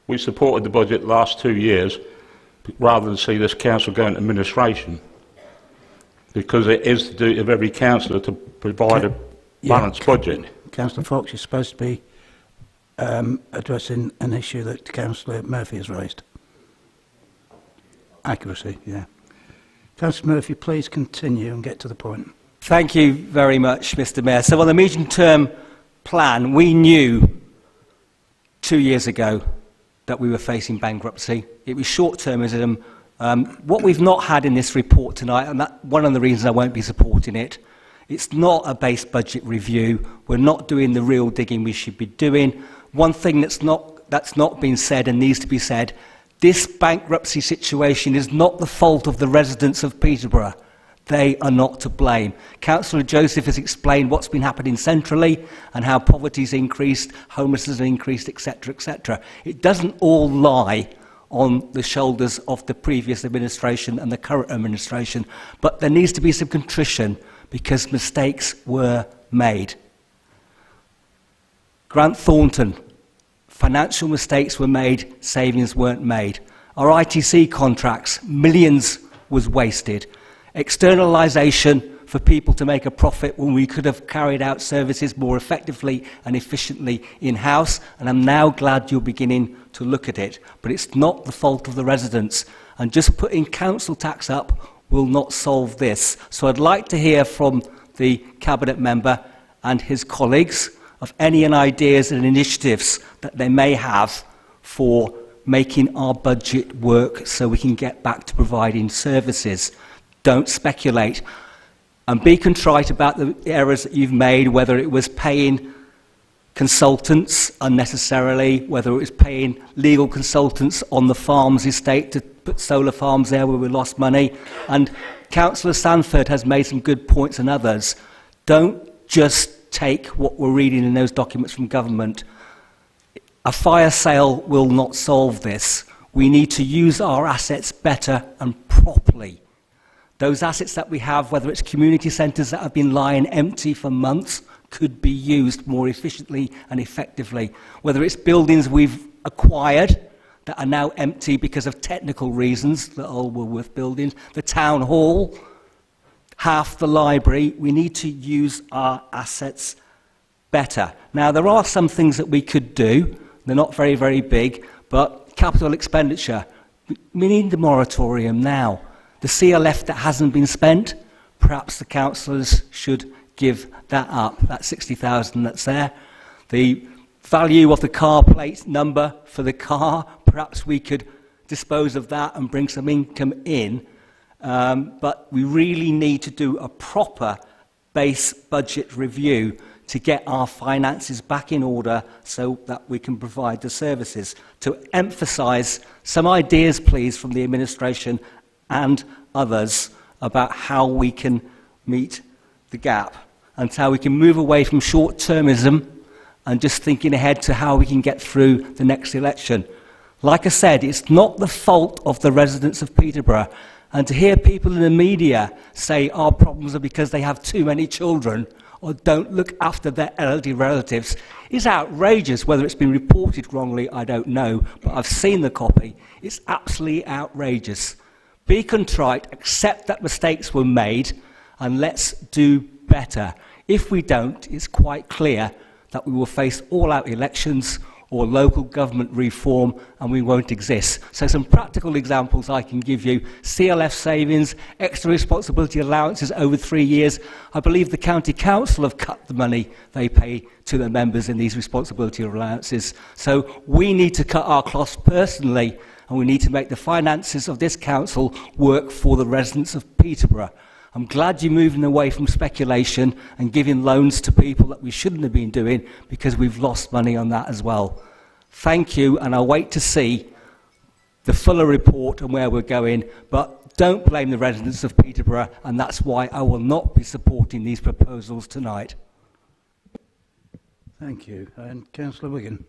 We supported the budget the last 2 years rather than see this council go into administration, because it is the duty of every councillor to provide a balanced budget. Councillor Fox, you're supposed to be addressing an issue that Councillor Murphy has raised. Accuracy, yeah. Councillor Murphy, please continue and get to the point. Thank you very much, Mr. Mayor. So on the medium-term plan, we knew 2 years ago that we were facing bankruptcy. It was short-termism. What we've not had in this report tonight, and that's one of the reasons I won't be supporting it, it's not a base budget review. We're not doing the real digging we should be doing. One thing that's not been said and needs to be said, this bankruptcy situation is not the fault of the residents of Peterborough. They are not to blame. Councillor Joseph has explained what's been happening centrally and how poverty's increased, homelessness has increased, etc., etc. It doesn't all lie on the shoulders of the previous administration and the current administration, but there needs to be some contrition because mistakes were made. Grant Thornton, financial mistakes were made, savings weren't made. Our ITC contracts, millions was wasted. Externalisation for people to make a profit when we could have carried out services more effectively and efficiently in-house, and I'm now glad you're beginning to look at it. But it's not the fault of the residents, and just putting council tax up will not solve this. So I'd like to hear from the Cabinet member and his colleagues of any ideas and initiatives that they may have for making our budget work so we can get back to providing services. Don't speculate. And be contrite about the errors that you've made, whether it was paying consultants unnecessarily, whether it was paying legal consultants on the farm's estate to put solar farms there where we lost money. And Councillor Sanford has made some good points and others. Don't just take what we're reading in those documents from government. A fire sale will not solve this. We need to use our assets better and properly. Those assets that we have, whether it's community centres that have been lying empty for months, could be used more efficiently and effectively. Whether it's buildings we've acquired that are now empty because of technical reasons, the old Woolworth buildings, the town hall, half the library, we need to use our assets better. Now, there are some things that we could do. They're not very, very big, but capital expenditure, we need the moratorium now. The CLF that hasn't been spent, perhaps the councillors should give that up, that 60,000 that's there. The value of the car plate number for the car, perhaps we could dispose of that and bring some income in. But we really need to do a proper base budget review to get our finances back in order so that we can provide the services. To emphasise some ideas, please, from the administration and others about how we can meet the gap and how we can move away from short-termism and just thinking ahead to how we can get through the next election. Like I said, it's not the fault of the residents of Peterborough. And to hear people in the media say our problems are because they have too many children or don't look after their elderly relatives is outrageous. Whether it's been reported wrongly, I don't know, but I've seen the copy. It's absolutely outrageous. Be contrite, accept that mistakes were made, and let's do better. If we don't, it's quite clear that we will face all-out elections or local government reform, and we won't exist. So some practical examples I can give you. CLF savings, extra responsibility allowances over 3 years. I believe the County Council have cut the money they pay to their members in these responsibility allowances. So we need to cut our cloths personally, and we need to make the finances of this council work for the residents of Peterborough. I'm glad you're moving away from speculation and giving loans to people that we shouldn't have been doing, because we've lost money on that as well. Thank you, and I'll wait to see the fuller report and where we're going, but don't blame the residents of Peterborough, and that's why I will not be supporting these proposals tonight. Thank you. And Councillor Wigan.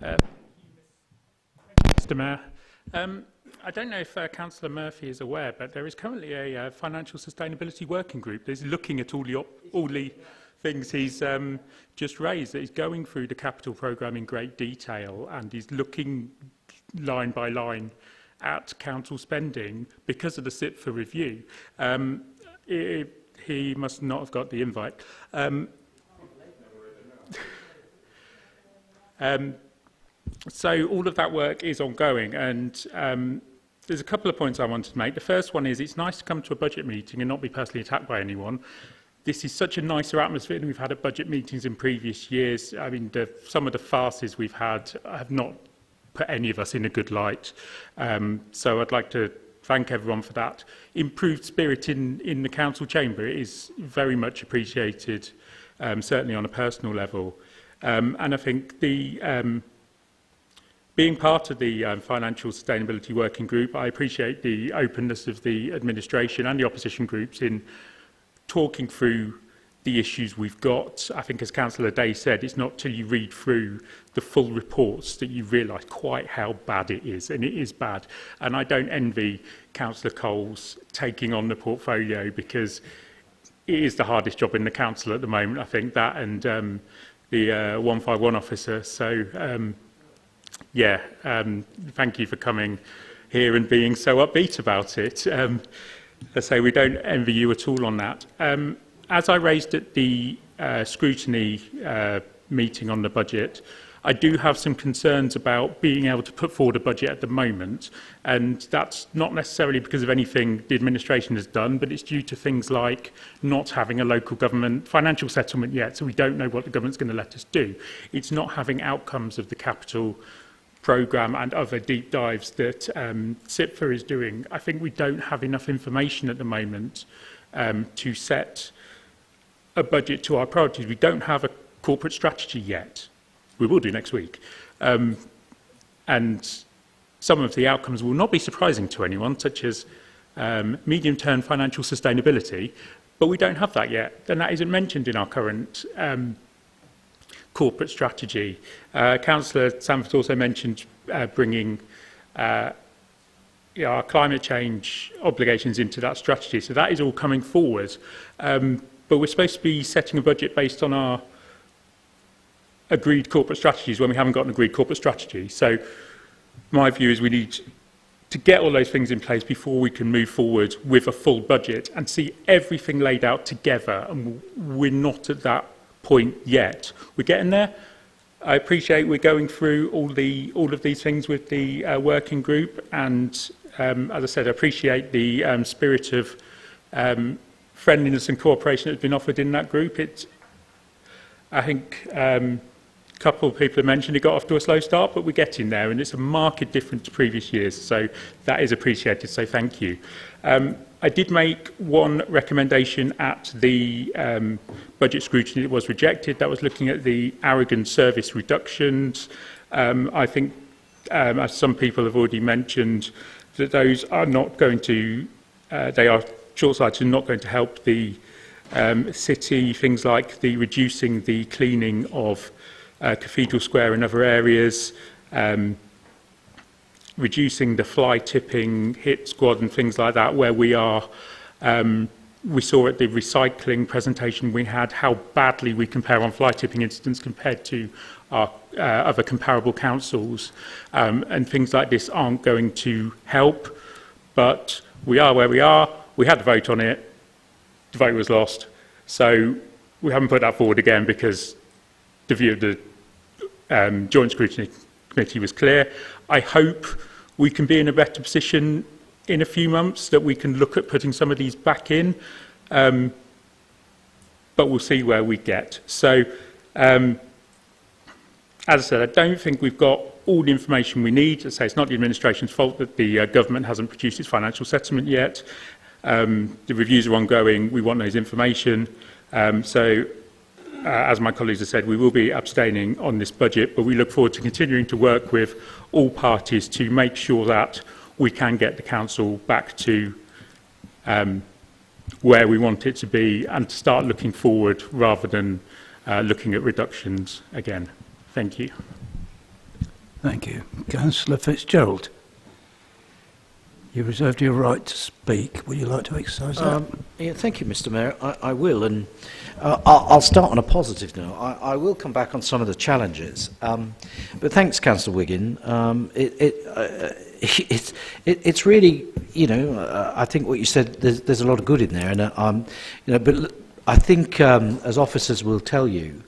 Mr Mayor, I don't know if Councillor Murphy is aware, but there is currently a financial sustainability working group that is looking at all the things he's just raised. That he's going through the capital programme in great detail, and he's looking line by line at council spending because of the SIP for review. He must not have got the invite. So all of that work is ongoing, and there's a couple of points I wanted to make. The first one is it's nice to come to a budget meeting and not be personally attacked by anyone. this is such a nicer atmosphere than we've had at budget meetings in previous years. I mean, some of the farces we've had have not put any of us in a good light. So I'd like to thank everyone for that. Improved spirit in the council chamber is very much appreciated, certainly on a personal level. And I think being part of the Financial Sustainability Working Group, I appreciate the openness of the administration and the opposition groups in talking through the issues we've got. I think, as Councillor Day said, it's not till you read through the full reports that you realise quite how bad it is, and it is bad. And I don't envy Councillor Coles taking on the portfolio, because it is the hardest job in the council at the moment, I think, that and the 151 officer. So, thank you for coming here and being so upbeat about it. I say we don't envy you at all on that. As I raised at the scrutiny meeting on the budget, I do have some concerns about being able to put forward a budget at the moment, and that's not necessarily because of anything the administration has done, but it's due to things like not having a local government financial settlement yet, so we don't know what the government's going to let us do. It's not having outcomes of the capital programme and other deep dives that SIPFA is doing. I think we don't have enough information at the moment to set a budget to our priorities. We don't have a corporate strategy yet. We will do next week. And some of the outcomes will not be surprising to anyone, such as medium-term financial sustainability, but we don't have that yet, and that isn't mentioned in our current corporate strategy. Councillor Sanford also mentioned bringing our climate change obligations into that strategy, so that is all coming forward. But we're supposed to be setting a budget based on our agreed corporate strategies when we haven't got an agreed corporate strategy. So my view is we need to get all those things in place before we can move forward with a full budget and see everything laid out together, and we're not at that point yet. We're getting there. I appreciate we're going through all of these things with the working group, and as I said, I appreciate the spirit of friendliness and cooperation that's been offered in that group. I think a couple of people have mentioned it got off to a slow start, but we're getting there, and it's a marked difference to previous years, so that is appreciated, so thank you. I did make one recommendation at the budget scrutiny that was rejected. That was looking at the arrogant service reductions. I think, as some people have already mentioned, that those are not going to, they are short-sighted and not going to help the city. Things like the reducing the cleaning of Cathedral Square and other areas, reducing the fly tipping hit squad and things like that, where we are. We saw at the recycling presentation we had how badly we compare on fly tipping incidents compared to our other comparable councils, and things like this aren't going to help, but we are where we are. We had the vote on it, the vote was lost, so we haven't put that forward again because the view of the Joint Scrutiny Committee was clear. I hope we can be in a better position in a few months, that we can look at putting some of these back in, but we'll see where we get. So, as I said, I don't think we've got all the information we need. As I say, it's not the administration's fault that the government hasn't produced its financial settlement yet. The reviews are ongoing. We want those information. As my colleagues have said, we will be abstaining on this budget, but we look forward to continuing to work with all parties to make sure that we can get the council back to where we want it to be, and to start looking forward rather than looking at reductions again. Thank you. Thank you. Councillor Fitzgerald, you reserved your right to speak. Would you like to exercise that? Yeah, thank you, Mr. Mayor. I will, and I'll start on a positive note. I will come back on some of the challenges, but thanks, Councillor Wiggin. It's really, I think what you said. There's a lot of good in there, and but I think as officers will tell you,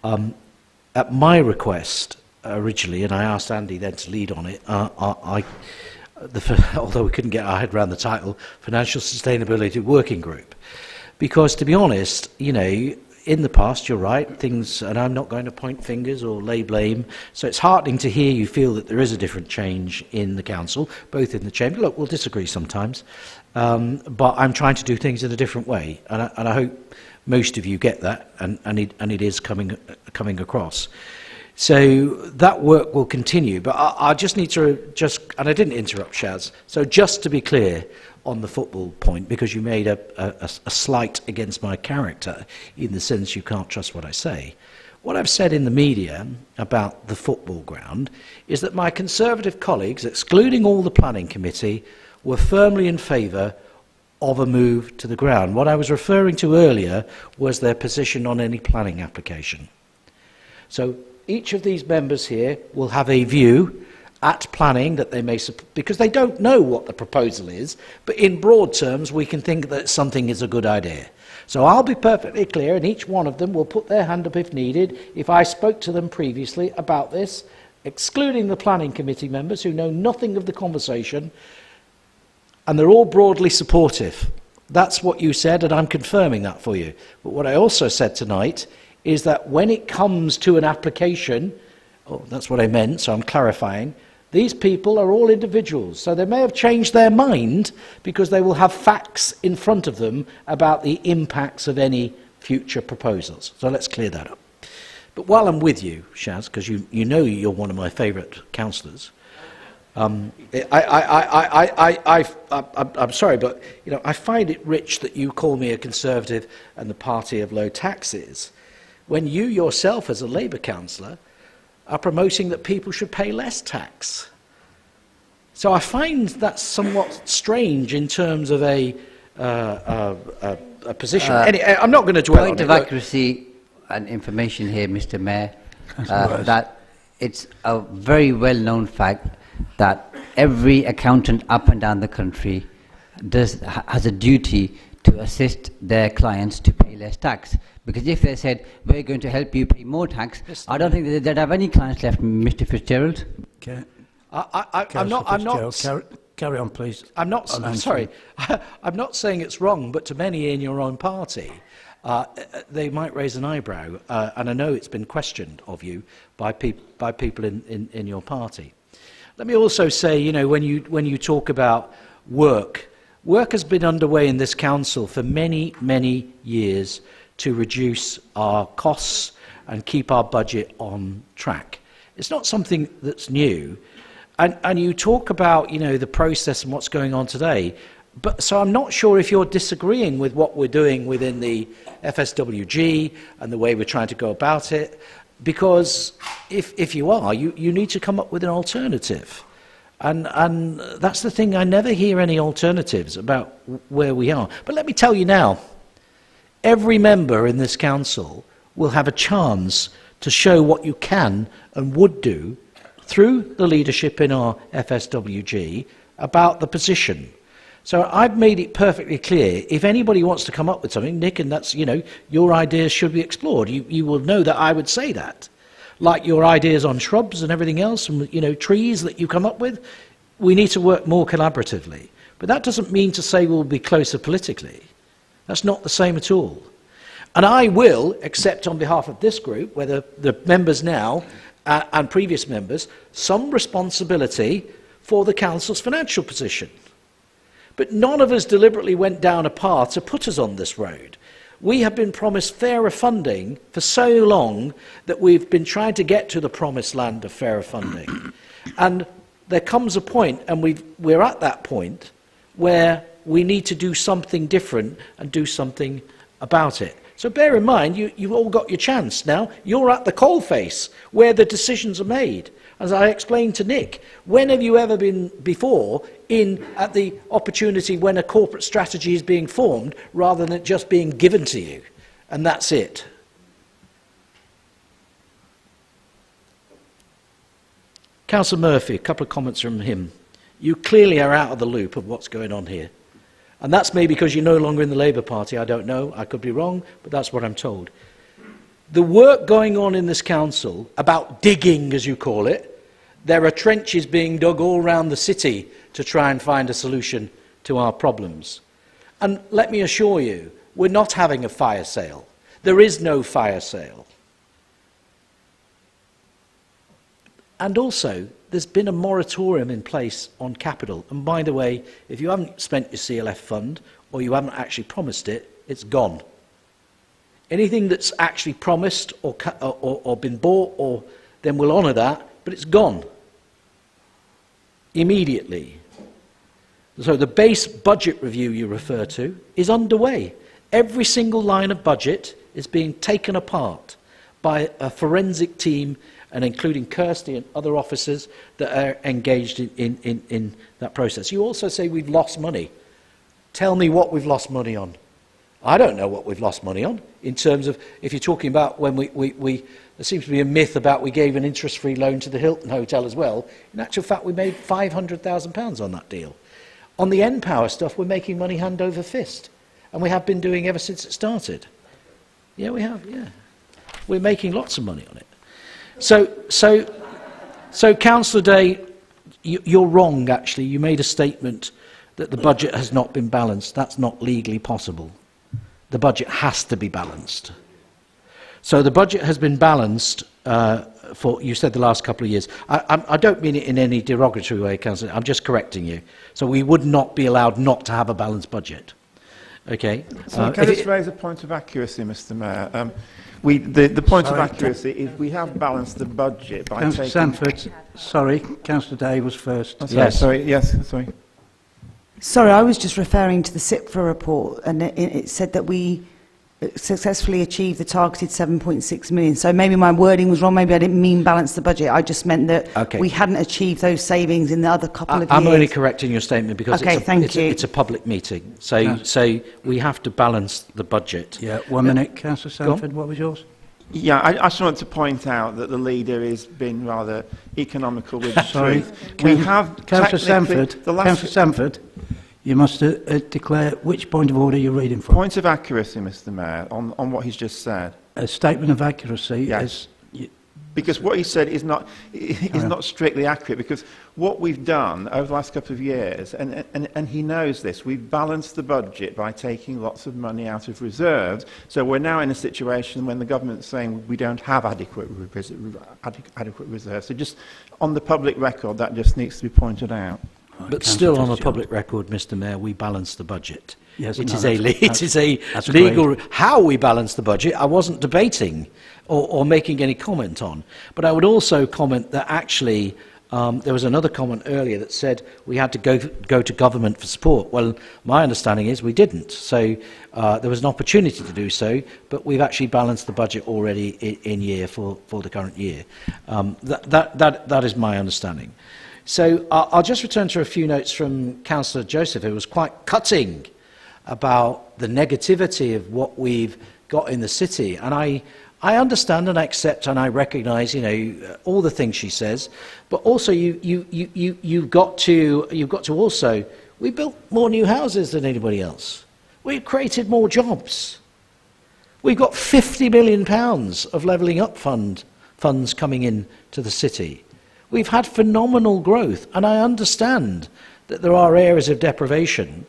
at my request originally, and I asked Andy then to lead on it. Although we couldn't get our head around the title, Financial Sustainability Working Group. Because, to be honest, you know, in the past, you're right, things, and I'm not going to point fingers or lay blame, so it's heartening to hear you feel that there is a different change in the council, both in the chamber. Look, we'll disagree sometimes, but I'm trying to do things in a different way, and I hope most of you get that, and it is coming across. So that work will continue, but I just need to and I didn't interrupt Shaz, so just to be clear on the football point, because you made a slight against my character in the sense you can't trust what I say. What I've said in the media about the football ground is that my Conservative colleagues, excluding all the planning committee, were firmly in favour of a move to the ground. What I was referring to earlier was their position on any planning application. So each of these members here will have a view at planning that they may, because they don't know what the proposal is, but in broad terms we can think that something is a good idea. So I'll be perfectly clear, and each one of them will put their hand up if needed, if I spoke to them previously about this, excluding the planning committee members who know nothing of the conversation, and they're all broadly supportive. That's what you said, and I'm confirming that for you. But what I also said tonight is that when it comes to an application, oh, that's what I meant, so I'm clarifying, these people are all individuals, so they may have changed their mind because they will have facts in front of them about the impacts of any future proposals. So let's clear that up. But while I'm with you, Shaz, because you know you're one of my favourite councillors, I'm sorry, but you know, I find it rich that you call me a Conservative and the party of low taxes, when you yourself as a Labour councillor are promoting that people should pay less tax. So I find that somewhat strange in terms of a position. I'm not going to dwell on it. Point of accuracy and information here, Mr. Mayor, that it's a very well-known fact that every accountant up and down the country has a duty to assist their clients to pay less tax. Because if they said, we're going to help you pay more tax, I don't think they'd have any clients left, Mr. Fitzgerald. Okay. I'm not... Carry on, please. I'm sorry. I'm not saying it's wrong, but to many in your own party, they might raise an eyebrow, and I know it's been questioned of you by people in your party. Let me also say, you know, when you talk about work has been underway in this council for many, many years to reduce our costs and keep our budget on track. It's not something that's new. And you talk about, you know, the process and what's going on today, but so I'm not sure if you're disagreeing with what we're doing within the FSWG and the way we're trying to go about it, because if you are, you need to come up with an alternative. And that's the thing, I never hear any alternatives about where we are. But let me tell you now, every member in this council will have a chance to show what you can and would do through the leadership in our FSWG about the position. So I've made it perfectly clear, if anybody wants to come up with something, Nick, and that's, you know, your ideas should be explored. You will know that I would say that. Like your ideas on shrubs and everything else, and, you know, trees that you come up with, we need to work more collaboratively. But that doesn't mean to say we'll be closer politically. That's not the same at all. And I will accept on behalf of this group, whether the members now and previous members, some responsibility for the council's financial position. But none of us deliberately went down a path to put us on this road. We have been promised fairer funding for so long that we've been trying to get to the promised land of fairer funding. And there comes a point, and we're at that point, where we need to do something different and do something about it. So bear in mind, you've all got your chance now. You're at the coalface where the decisions are made. As I explained to Nick, when have you ever been before at the opportunity when a corporate strategy is being formed rather than it just being given to you? And that's it. Councillor Murphy, a couple of comments from him. You clearly are out of the loop of what's going on here. And that's maybe because you're no longer in the Labour Party. I don't know. I could be wrong, but that's what I'm told. The work going on in this council about digging, as you call it, there are trenches being dug all around the city to try and find a solution to our problems. And let me assure you We're not having a fire sale. There is no fire sale. And also, there's been a moratorium in place on capital. And by the way, if you haven't spent your CLF fund, or you haven't actually promised it, it's gone. Anything that's actually promised or been bought, then we'll honour that, but it's gone. Immediately. So the base budget review you refer to is underway. Every single line of budget is being taken apart by a forensic team, and including Kirsty and other officers that are engaged in that process. You also say we've lost money. Tell me what we've lost money on. I don't know what we've lost money on, in terms of, if you're talking about when there seems to be a myth about we gave an interest-free loan to the Hilton Hotel as well. In actual fact, we made £500,000 on that deal. On the N-Power stuff, we're making money hand over fist. And we have been doing ever since it started. Yeah, we have, yeah. We're making lots of money on it. So Councillor Day, you're wrong, actually. You made a statement that the budget has not been balanced. That's not legally possible. The budget has to be balanced. So the budget has been balanced for, you said, the last couple of years. I don't mean it in any derogatory way, Councillor. I'm just correcting you. So we would not be allowed not to have a balanced budget. Okay? So can I just raise a point of accuracy, Mr Mayor? The point of accuracy is we have balanced the budget by Councillor taking... Sanford, sorry, Councillor Day was first. Oh, sorry, sorry. Sorry, I was just referring to the SIPFA report, and it said that we successfully achieved the targeted 7.6 million. So maybe my wording was wrong. Maybe I didn't mean balance the budget. I just meant that we hadn't achieved those savings in the other couple of years. I'm only correcting your statement because it's a public meeting. So we have to balance the budget. Yeah, 1 minute, Councillor Sanford. What was yours? Yeah, I just want to point out that the leader has been rather economical with the truth. We have Councillor Sanford, you must declare which point of order you're reading from. Point of accuracy, Mr Mayor, on what he's just said. A statement of accuracy is... Because what he said is not strictly accurate, because what we've done over the last couple of years, and he knows this, we've balanced the budget by taking lots of money out of reserves. So we're now in a situation when the government's saying we don't have adequate reserves. So just on the public record, that just needs to be pointed out. But still on the public record, Mr Mayor, we balance the budget. Yes, it is a legal... How we balance the budget, I wasn't debating or making any comment on. But I would also comment that actually there was another comment earlier that said we had to go to government for support. Well, my understanding is we didn't. So there was an opportunity to do so, but we've actually balanced the budget already in year for the current year. That is my understanding. So I'll just return to a few notes from Councillor Joseph, who was quite cutting about the negativity of what we've got in the city. And I understand and I accept and I recognise, all the things she says. But also you've got to also, we built more new houses than anybody else. We've created more jobs. We've got £50 million of levelling up funds coming in to the city. We've had phenomenal growth, and I understand that there are areas of deprivation,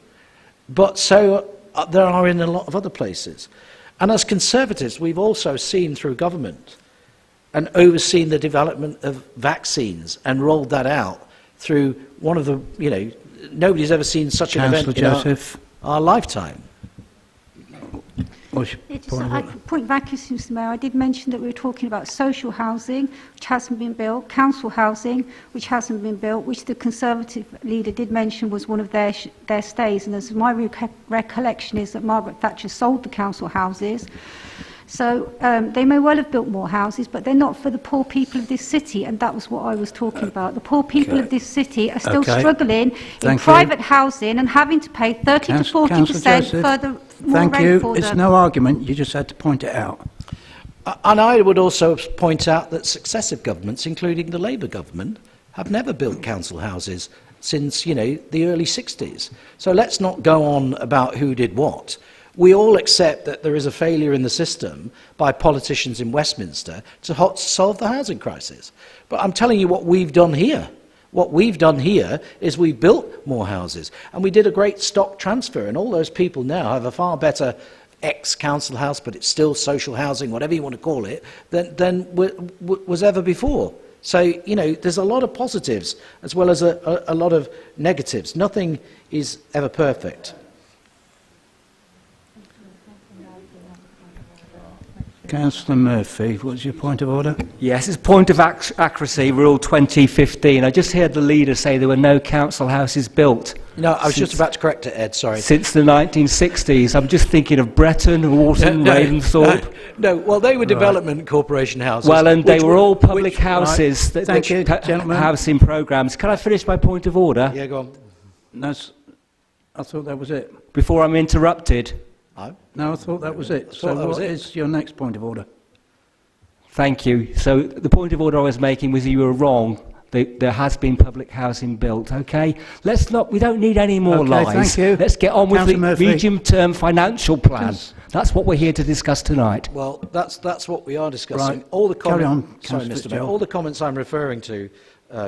but so there are in a lot of other places. And as Conservatives, we've also seen through government and overseen the development of vaccines and rolled that out through one of the, nobody's ever seen such an event in our lifetime. Point of accuracy, Mr Mayor, I did mention that we were talking about social housing, which hasn't been built, council housing, which hasn't been built, which the Conservative leader did mention was one of their stays. And as my recollection is that Margaret Thatcher sold the council houses. So they may well have built more houses, but they're not for the poor people of this city, and that was what I was talking about. The poor people of this city are still struggling in private housing and having to pay 30 to 40% further more rent for them. It's no argument, you just had to point it out. And I would also point out that successive governments, including the Labour government, have never built council houses since, the early 60s. So let's not go on about who did what. We all accept that there is a failure in the system by politicians in Westminster to solve the housing crisis. But I'm telling you what we've done here. What we've done here is we built more houses, and we did a great stock transfer, and all those people now have a far better ex-council house, but it's still social housing, whatever you want to call it, than was ever before. So, you know, there's a lot of positives as well as a lot of negatives. Nothing is ever perfect. Councillor Murphy, what's your point of order? Yes, it's point of accuracy, Rule 2015. I just heard the leader say there were no council houses built. No, I was just about to correct it, Ed, sorry. Since the 1960s. I'm just thinking of Bretton, Wharton, Ravensthorpe. No, well, they were development corporation houses. Well, and they were all public houses, right. Thank you, gentlemen. housing programmes. Can I finish my point of order? Yeah, go on. I thought that was it. Before I'm interrupted. No, I thought that was it. So what is your next point of order? Thank you. So the point of order I was making was you were wrong. There has been public housing built, okay? We don't need any more lies. Thank you. Let's get on with the Murphy. medium-term financial plan. That's what we're here to discuss tonight. Well, that's what we are discussing. Right. All the Carry on, sorry, Councillor Mr. Mayor. All the comments I'm referring to,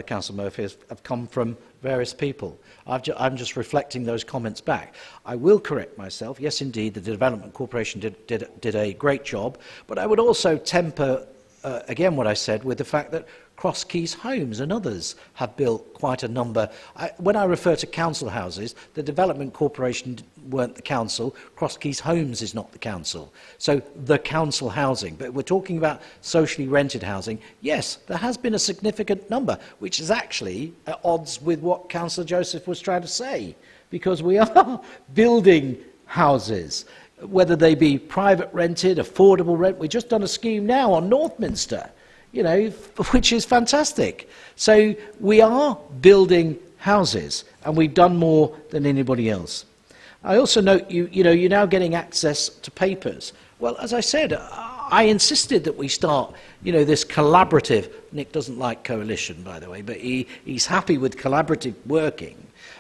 Councillor Murphy, have come from various people. I'm just reflecting those comments back. I will correct myself. Yes, indeed, the Development Corporation did a great job, but I would also temper, again, what I said with the fact that Cross Keys Homes and others have built quite a number. When I refer to council houses, the Development Corporation weren't the council, Cross Keys Homes is not the council. So the council housing, but we're talking about socially rented housing. Yes, there has been a significant number, which is actually at odds with what Councillor Joseph was trying to say, because we are building houses, whether they be private rented, affordable rent. We've just done a scheme now on Northminster, you know, which is fantastic. So we are building houses, and we've done more than anybody else. I also note you're now getting access to papers. Well, as I said, I insisted that we start, this collaborative. Nick doesn't like coalition, by the way, but he's happy with collaborative working.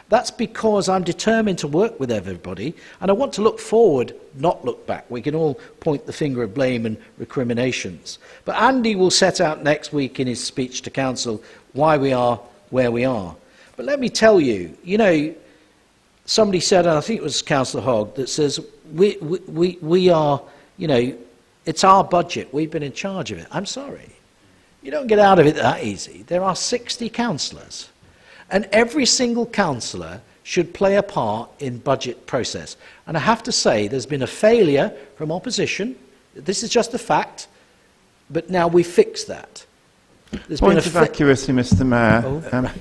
That's because I'm determined to work with everybody, and I want to look forward, not look back. We can all point the finger of blame and recriminations. But Andy will set out next week in his speech to Council why we are where we are. But let me tell you, somebody said, and I think it was Councillor Hogg, that says we are, it's our budget. We've been in charge of it. I'm sorry. You don't get out of it that easy. There are 60 councillors. And every single councillor should play a part in budget process. And I have to say, there's been a failure from opposition. This is just a fact. But now we fix that. There's Point of accuracy, Mr. Mayor.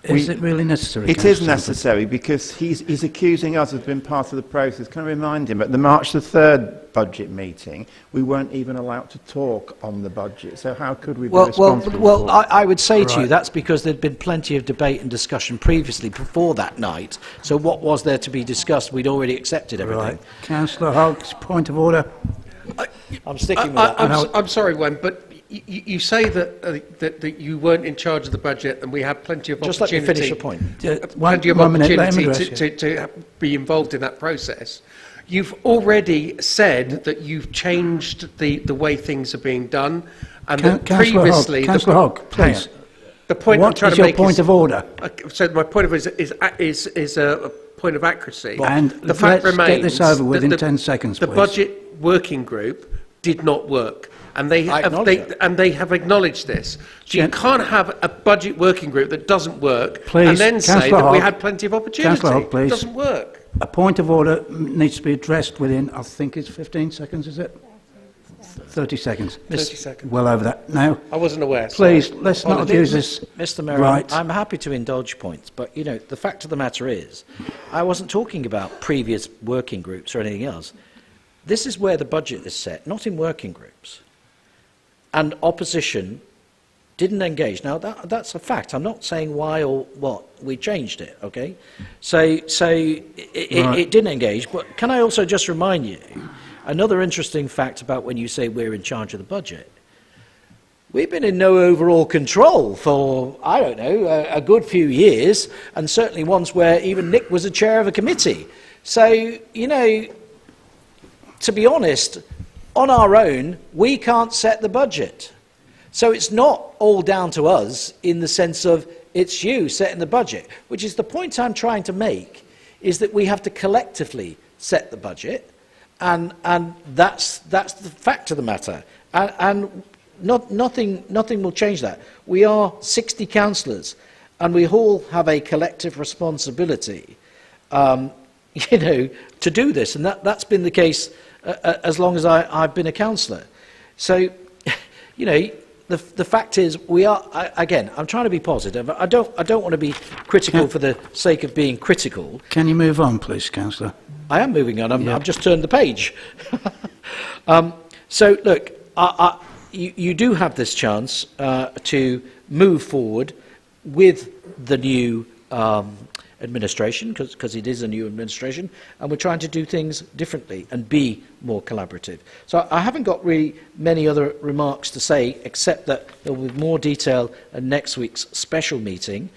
Is it really necessary? It is necessary because he's accusing us of being part of the process. Can I remind him, at the March the 3rd budget meeting, we weren't even allowed to talk on the budget. So how could we be responsible Well, for I would say to you, that's because there'd been plenty of debate and discussion previously before that night. So what was there to be discussed? We'd already accepted everything. Right. Councillor Hogg's point of order. I'm sticking with that. I'm sorry, Wen, but you say that you weren't in charge of the budget, and we had plenty of Just opportunity. let me finish your point. Plenty of opportunity to be involved in that process. You've already said that you've changed the way things are being done, and that previously. Councillor Hogg, please. The point I'm trying to make is your point of order? So my point of order is a point of accuracy. And the fact let's remains get this over with in 10 seconds, the please. budget working group did not work. And they have acknowledged this. So you can't have a budget working group that doesn't work and then say that we had plenty of opportunity. Councillor Hogg, please. It doesn't work. A point of order needs to be addressed within, I think it's 15 seconds, is it? 30 seconds. 30 seconds. Well over that. Now, I wasn't aware. Please, let's not abuse this. Mr. Mayor, right. I'm happy to indulge points, but, the fact of the matter is, I wasn't talking about previous working groups or anything else. This is where the budget is set, not in working groups. And opposition didn't engage. Now, that's a fact. I'm not saying why or what. We changed it, okay? So it didn't engage. But can I also just remind you, another interesting fact about when you say we're in charge of the budget. We've been in no overall control for, I don't know, a good few years, and certainly ones where even Nick was a chair of a committee. So, to be honest, on our own, we can't set the budget. So it's not all down to us in the sense of it's you setting the budget, which is the point I'm trying to make, is that we have to collectively set the budget. and that's the fact of the matter. And nothing will change that. We are 60 councillors, and we all have a collective responsibility, to do this, and that's been the case as long as I've been a councillor. So, the fact is, we are again. I'm trying to be positive. I don't want to be critical for the sake of being critical. Can you move on, please, councillor? I am moving on. I've just turned the page. So, look, you do have this chance to move forward with the new administration, because it is a new administration, and we're trying to do things differently and be more collaborative. So I haven't got really many other remarks to say, except that there will be more detail at next week's special meeting,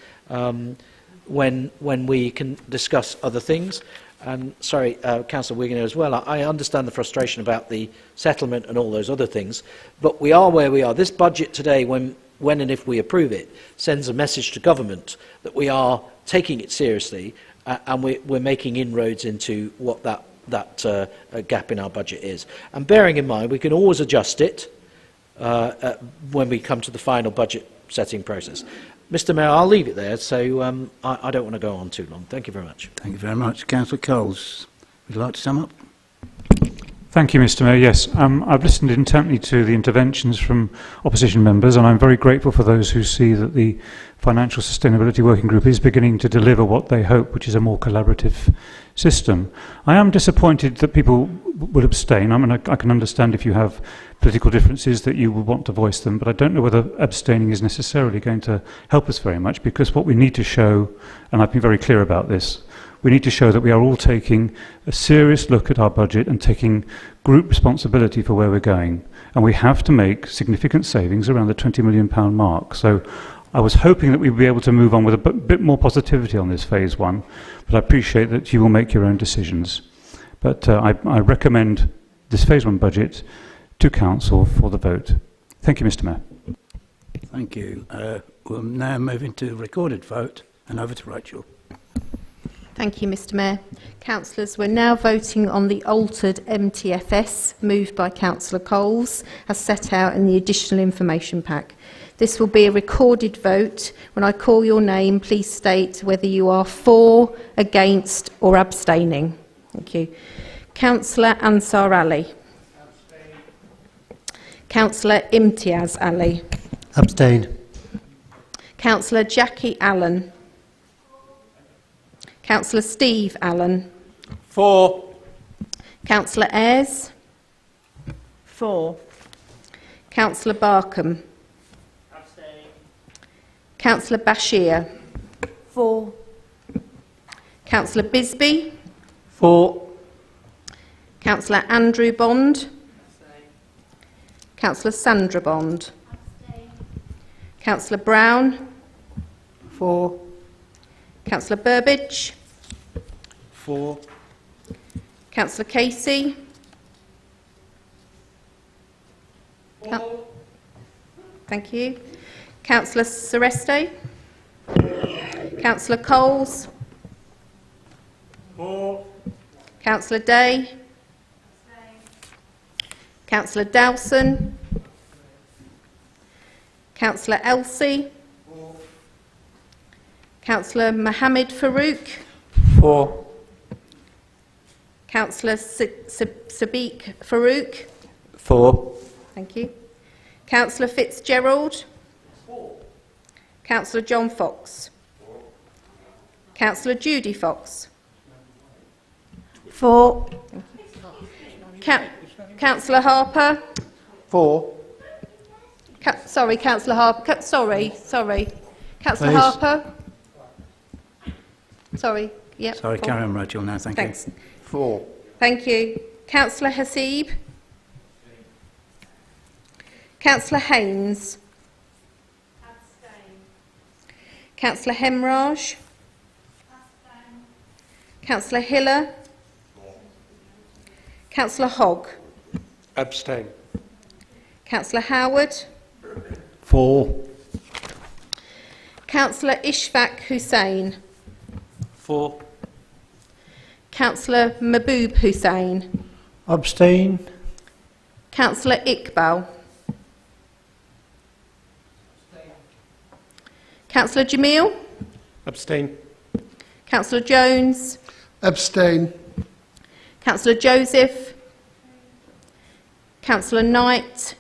when we can discuss other things. And sorry, Councillor Wigan as well, I understand the frustration about the settlement and all those other things, but we are where we are. This budget today, when and if we approve it, sends a message to government that we are taking it seriously, and we're making inroads into what that gap in our budget is. And bearing in mind, we can always adjust it when we come to the final budget setting process. Mr Mayor, I'll leave it there, so I don't want to go on too long. Thank you very much. Thank you very much. Councillor Coles, would you like to sum up? Thank you, Mr Mayor. Yes, I've listened intently to the interventions from opposition members, and I'm very grateful for those who see that the Financial Sustainability Working Group is beginning to deliver what they hope, which is a more collaborative system. I am disappointed that people will abstain. I mean, I can understand if you have political differences that you will want to voice them, but I don't know whether abstaining is necessarily going to help us very much, because what we need to show, and I've been very clear about this, we need to show that we are all taking a serious look at our budget and taking group responsibility for where we're going. And we have to make significant savings around the £20 million mark. So I was hoping that we would be able to move on with a bit more positivity on this phase one, but I appreciate that you will make your own decisions. But I recommend this phase one budget to Council for the vote. Thank you, Mr Mayor. Thank you. We'll now move into recorded vote, and over to Rachel. Thank you, Mr Mayor. Councillors, we're now voting on the altered MTFS moved by Councillor Coles, as set out in the additional information pack. This will be a recorded vote. When I call your name, please state whether you are for, against or abstaining. Thank you. Councillor Ansar Ali. Councillor Imtiaz Ali. Abstain. Councillor Jackie Allen. Councillor Steve Allen. For. Councillor Ayres. For. Councillor Barkham. Abstain. Councillor Bashir. For. Councillor Bisbee. For. Councillor Andrew Bond. Councillor Sandra Bond. Councillor Brown. For. Councillor Burbidge. For. Councillor Casey. Thank you. Councillor Sereste. Councillor Coles. For. Councillor Day. Councillor Dowson. Councillor Elsey. Councillor Mohammed Farouk. For. Councillor Sadiq Farouk. For. Thank you. Councillor Fitzgerald. Councillor John Fox. Councillor Judy Fox. For. Councillor Harper. For. Sorry, Councillor Harper. Sorry. Councillor Please. Harper. Sorry. Yep. Sorry, for. carry on, Rachel, now, thank Thanks. you. For. Thank you. Councillor Hasib. Councillor Haynes. Councillor Hemraj. Councillor Hiller. Councillor Hogg. Abstain. Councillor Howard. For. Councillor Ishfaq Hussain. For. Councillor Mahboob Hussain. Abstain. Councillor Iqbal. Councillor Jamil. Abstain. Councillor Jones. Abstain. Councillor Joseph. Councillor Knight.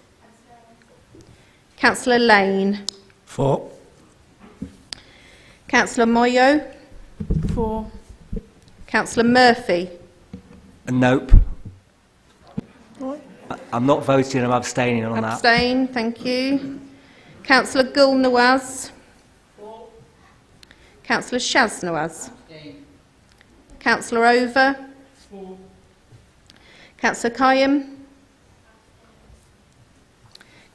Councillor Lane. For. Councillor Moyo. For. Councillor Murphy. Nope. I'm not voting, I'm abstaining on that. Abstain, thank you. Councillor Gul Nawaz. Councillor Shaz Nawaz. Councillor Over. Councillor Kayam.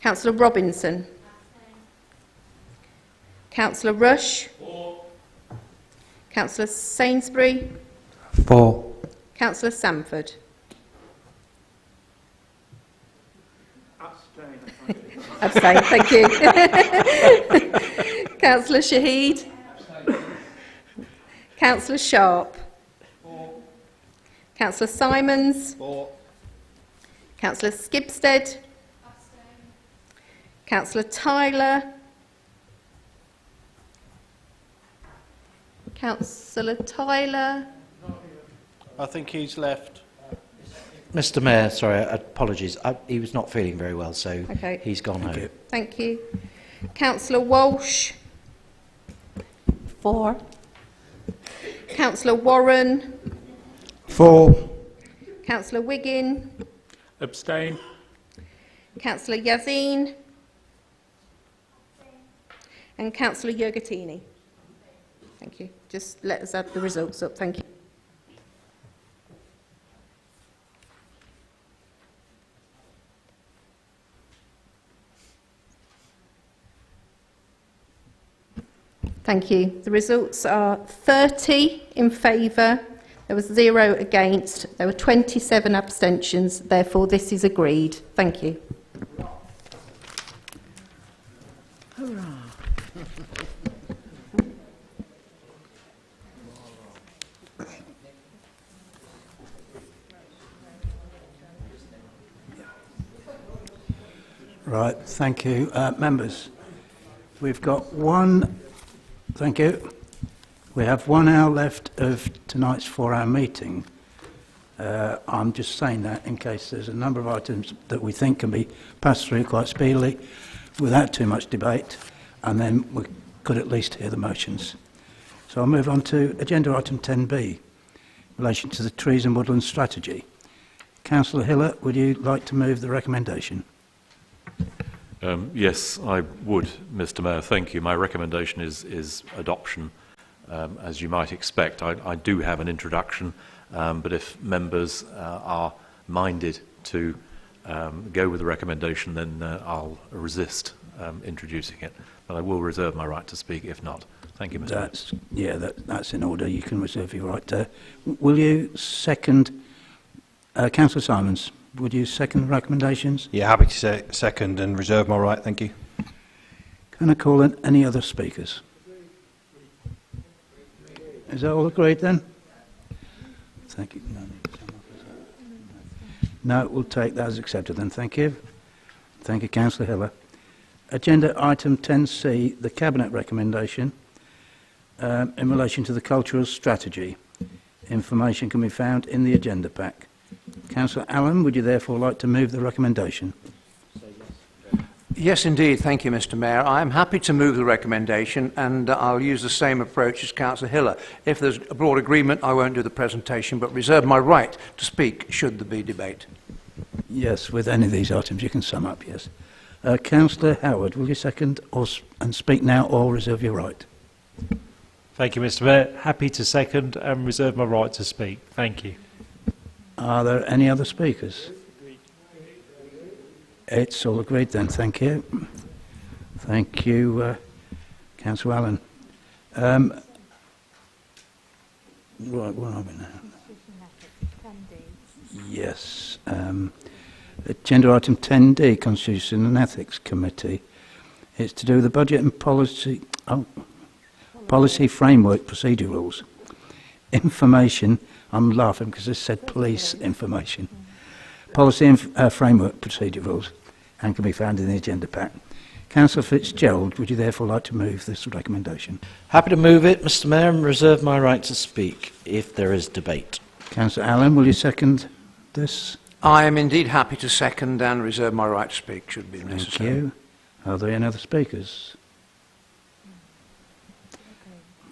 Councillor Robinson. Councillor Rush. Councillor Sainsbury. For. Councillor Sanford. Abstain, thank you. Councillor Shahid. Councillor Sharp. Councillor Simons. Councillor Skibstead. Councillor Tyler. Councillor Tyler. I think he's left. Mr Mayor, sorry, apologies. He was not feeling very well, so Okay. he's gone home. Thank you. Councillor Walsh. For. Councillor Warren. For. Councillor Wiggin. Abstain. Councillor Yazin. And Councillor Yurgatini. Thank you. Just let us add the results up. Thank you. Thank you. The results are 30 in favour, there was 0 against, there were 27 abstentions, therefore this is agreed. Thank you. Right, thank you. Members, we've got one. Thank you. We have 1 hour left of tonight's 4-hour meeting. I'm just saying that in case there's a number of items that we think can be passed through quite speedily without too much debate, and then we could at least hear the motions. So I'll move on to agenda item 10B, in relation to the Trees and Woodland Strategy. Councillor Hiller, would you like to move the recommendation? Yes, I would, Mr Mayor. Thank you. My recommendation is adoption. As you might expect, I do have an introduction, but if members are minded to go with the recommendation, then I'll resist introducing it. But I will reserve my right to speak if not. Thank you, Mr Mayor. Yeah, that's in order. You can reserve your right to. Will you second, Councillor Simons? Would you second the recommendations? Yeah, happy to second and reserve my right, thank you. Can I call in any other speakers? Is that all agreed then? Thank you. No, we'll take that as accepted then, thank you. Thank you, Councillor Hiller. Agenda item 10C, the Cabinet recommendation in relation to the cultural strategy. Information can be found in the agenda pack. Councillor Allen, would you therefore like to move the recommendation? Yes, indeed. Thank you, Mr Mayor. I am happy to move the recommendation, and I'll use the same approach as Councillor Hiller. If there's a broad agreement, I won't do the presentation, but reserve my right to speak should there be debate. Yes, with any of these items you can sum up, yes. Councillor Howard, will you second and speak now or reserve your right? Thank you, Mr Mayor. Happy to second and reserve my right to speak. Thank you. Are there any other speakers? It's all agreed then, thank you. Thank you, Councillor Allen. Right, where are we now? Yes. Agenda item 10D, Constitution and Ethics Committee. It's to do with the budget and policy, policy framework procedure rules. Information, I'm laughing because it said police information. Policy and Framework Procedure Rules and can be found in the agenda pack. Councillor Fitzgerald, would you therefore like to move this recommendation? Happy to move it, Mr Mayor, and reserve my right to speak if there is debate. Councillor Allen, will you second this? I am indeed happy to second and reserve my right to speak should be necessary. Thank you. Are there any other speakers?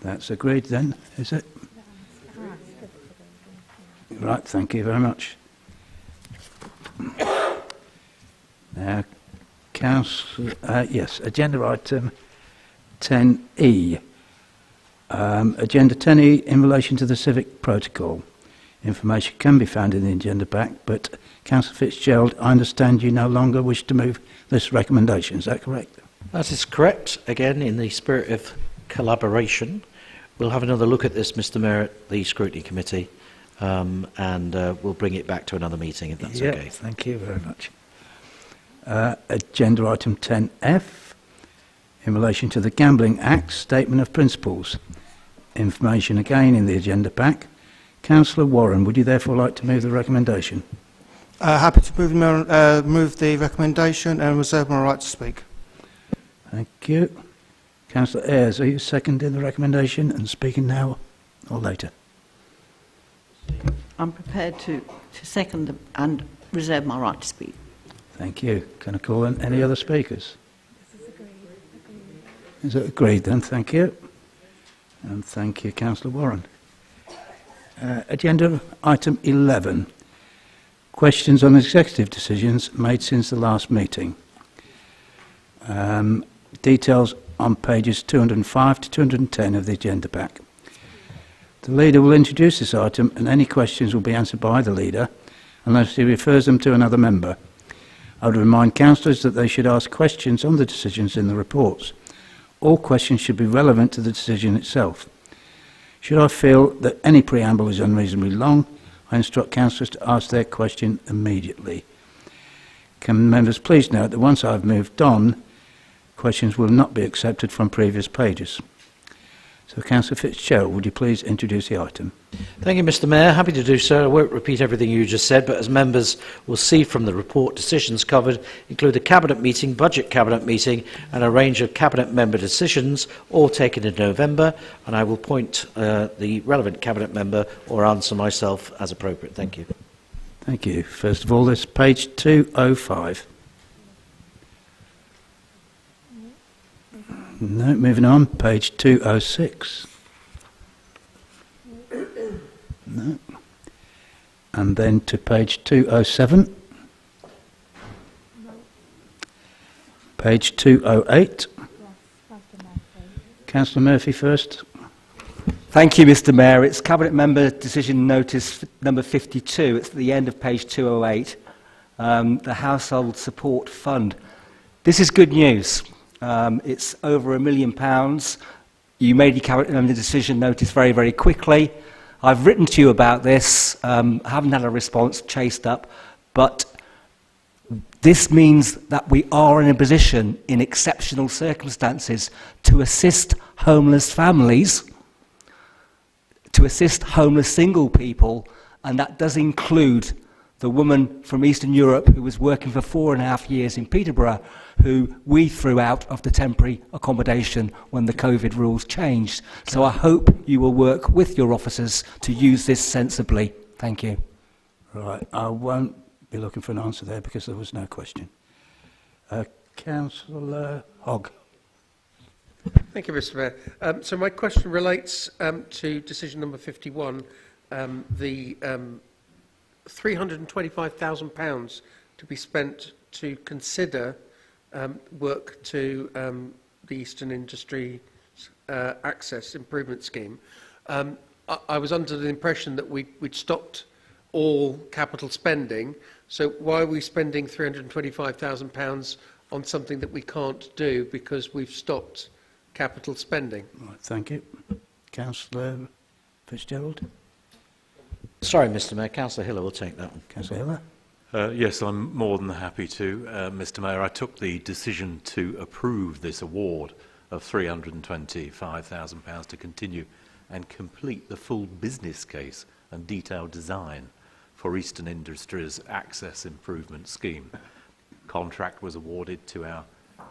That's agreed then, is it? Right, thank you very much. Now, yes, agenda item 10E. Agenda 10E in relation to the civic protocol. Information can be found in the agenda pack, but Councillor Fitzgerald, I understand you no longer wish to move this recommendation. Is that correct? That is correct. Again, in the spirit of collaboration, we'll have another look at this, Mr Mayor, at the Scrutiny Committee, and we'll bring it back to another meeting if that's okay. Thank you very much. Agenda item 10F, in relation to the Gambling Act Statement of Principles. Information again in the agenda pack. Councillor Warren, would you therefore like to move the recommendation? Happy to move the recommendation and reserve my right to speak. Thank you. Councillor Ayres, are you seconding the recommendation and speaking now or later? I'm prepared to second and reserve my right to speak. Thank you. Can I call in any other speakers? Is it agreed then? Thank you. And thank you, Councillor Warren. Agenda item 11. Questions on executive decisions made since the last meeting. Details on pages 205 to 210 of the agenda pack. The leader will introduce this item and any questions will be answered by the leader unless he refers them to another member. I would remind councillors that they should ask questions on the decisions in the reports. All questions should be relevant to the decision itself. Should I feel that any preamble is unreasonably long, I instruct councillors to ask their question immediately. Can members please note that once I've moved on, questions will not be accepted from previous pages. So, Councillor Fitzgerald, would you please introduce the item? Thank you, Mr Mayor. Happy to do so. I won't repeat everything you just said, but as members will see from the report, decisions covered include a Cabinet meeting, Budget Cabinet meeting, and a range of Cabinet member decisions, all taken in November, and I will point the relevant Cabinet member or answer myself as appropriate. Thank you. Thank you. First of all, this page 205. No, moving on, page 206. No. And then to page 207. Page 208. Councillor Murphy first. Thank you, Mr Mayor. It's Cabinet Member Decision Notice number 52. It's at the end of page 208. The Household Support Fund. This is good news. It's over £1 million. You made your Cabinet Member Decision Notice very, very quickly. I've written to you about this, haven't had a response, chased up, but this means that we are in a position, in exceptional circumstances, to assist homeless families, to assist homeless single people, and that does include the woman from Eastern Europe who was working for 4.5 years in Peterborough, who we threw out of the temporary accommodation when the COVID rules changed. So I hope you will work with your officers to use this sensibly. Thank you. Right, I won't be looking for an answer there because there was no question. Councillor Hogg. Thank you, Mr Mayor. So my question relates to decision number 51, the £325,000 to be spent to consider work to the Eastern Industry Access Improvement Scheme. I was under the impression that we'd stopped all capital spending, so why are we spending £325,000 on something that we can't do because we've stopped capital spending? Right, thank you. Councillor Fitzgerald. Sorry, Mr Mayor. Councillor Hiller will take that one. Councillor Hiller. Yes, I'm more than happy to, Mr Mayor. I took the decision to approve this award of £325,000 to continue and complete the full business case and detailed design for Eastern Industries Access Improvement Scheme. Contract was awarded to our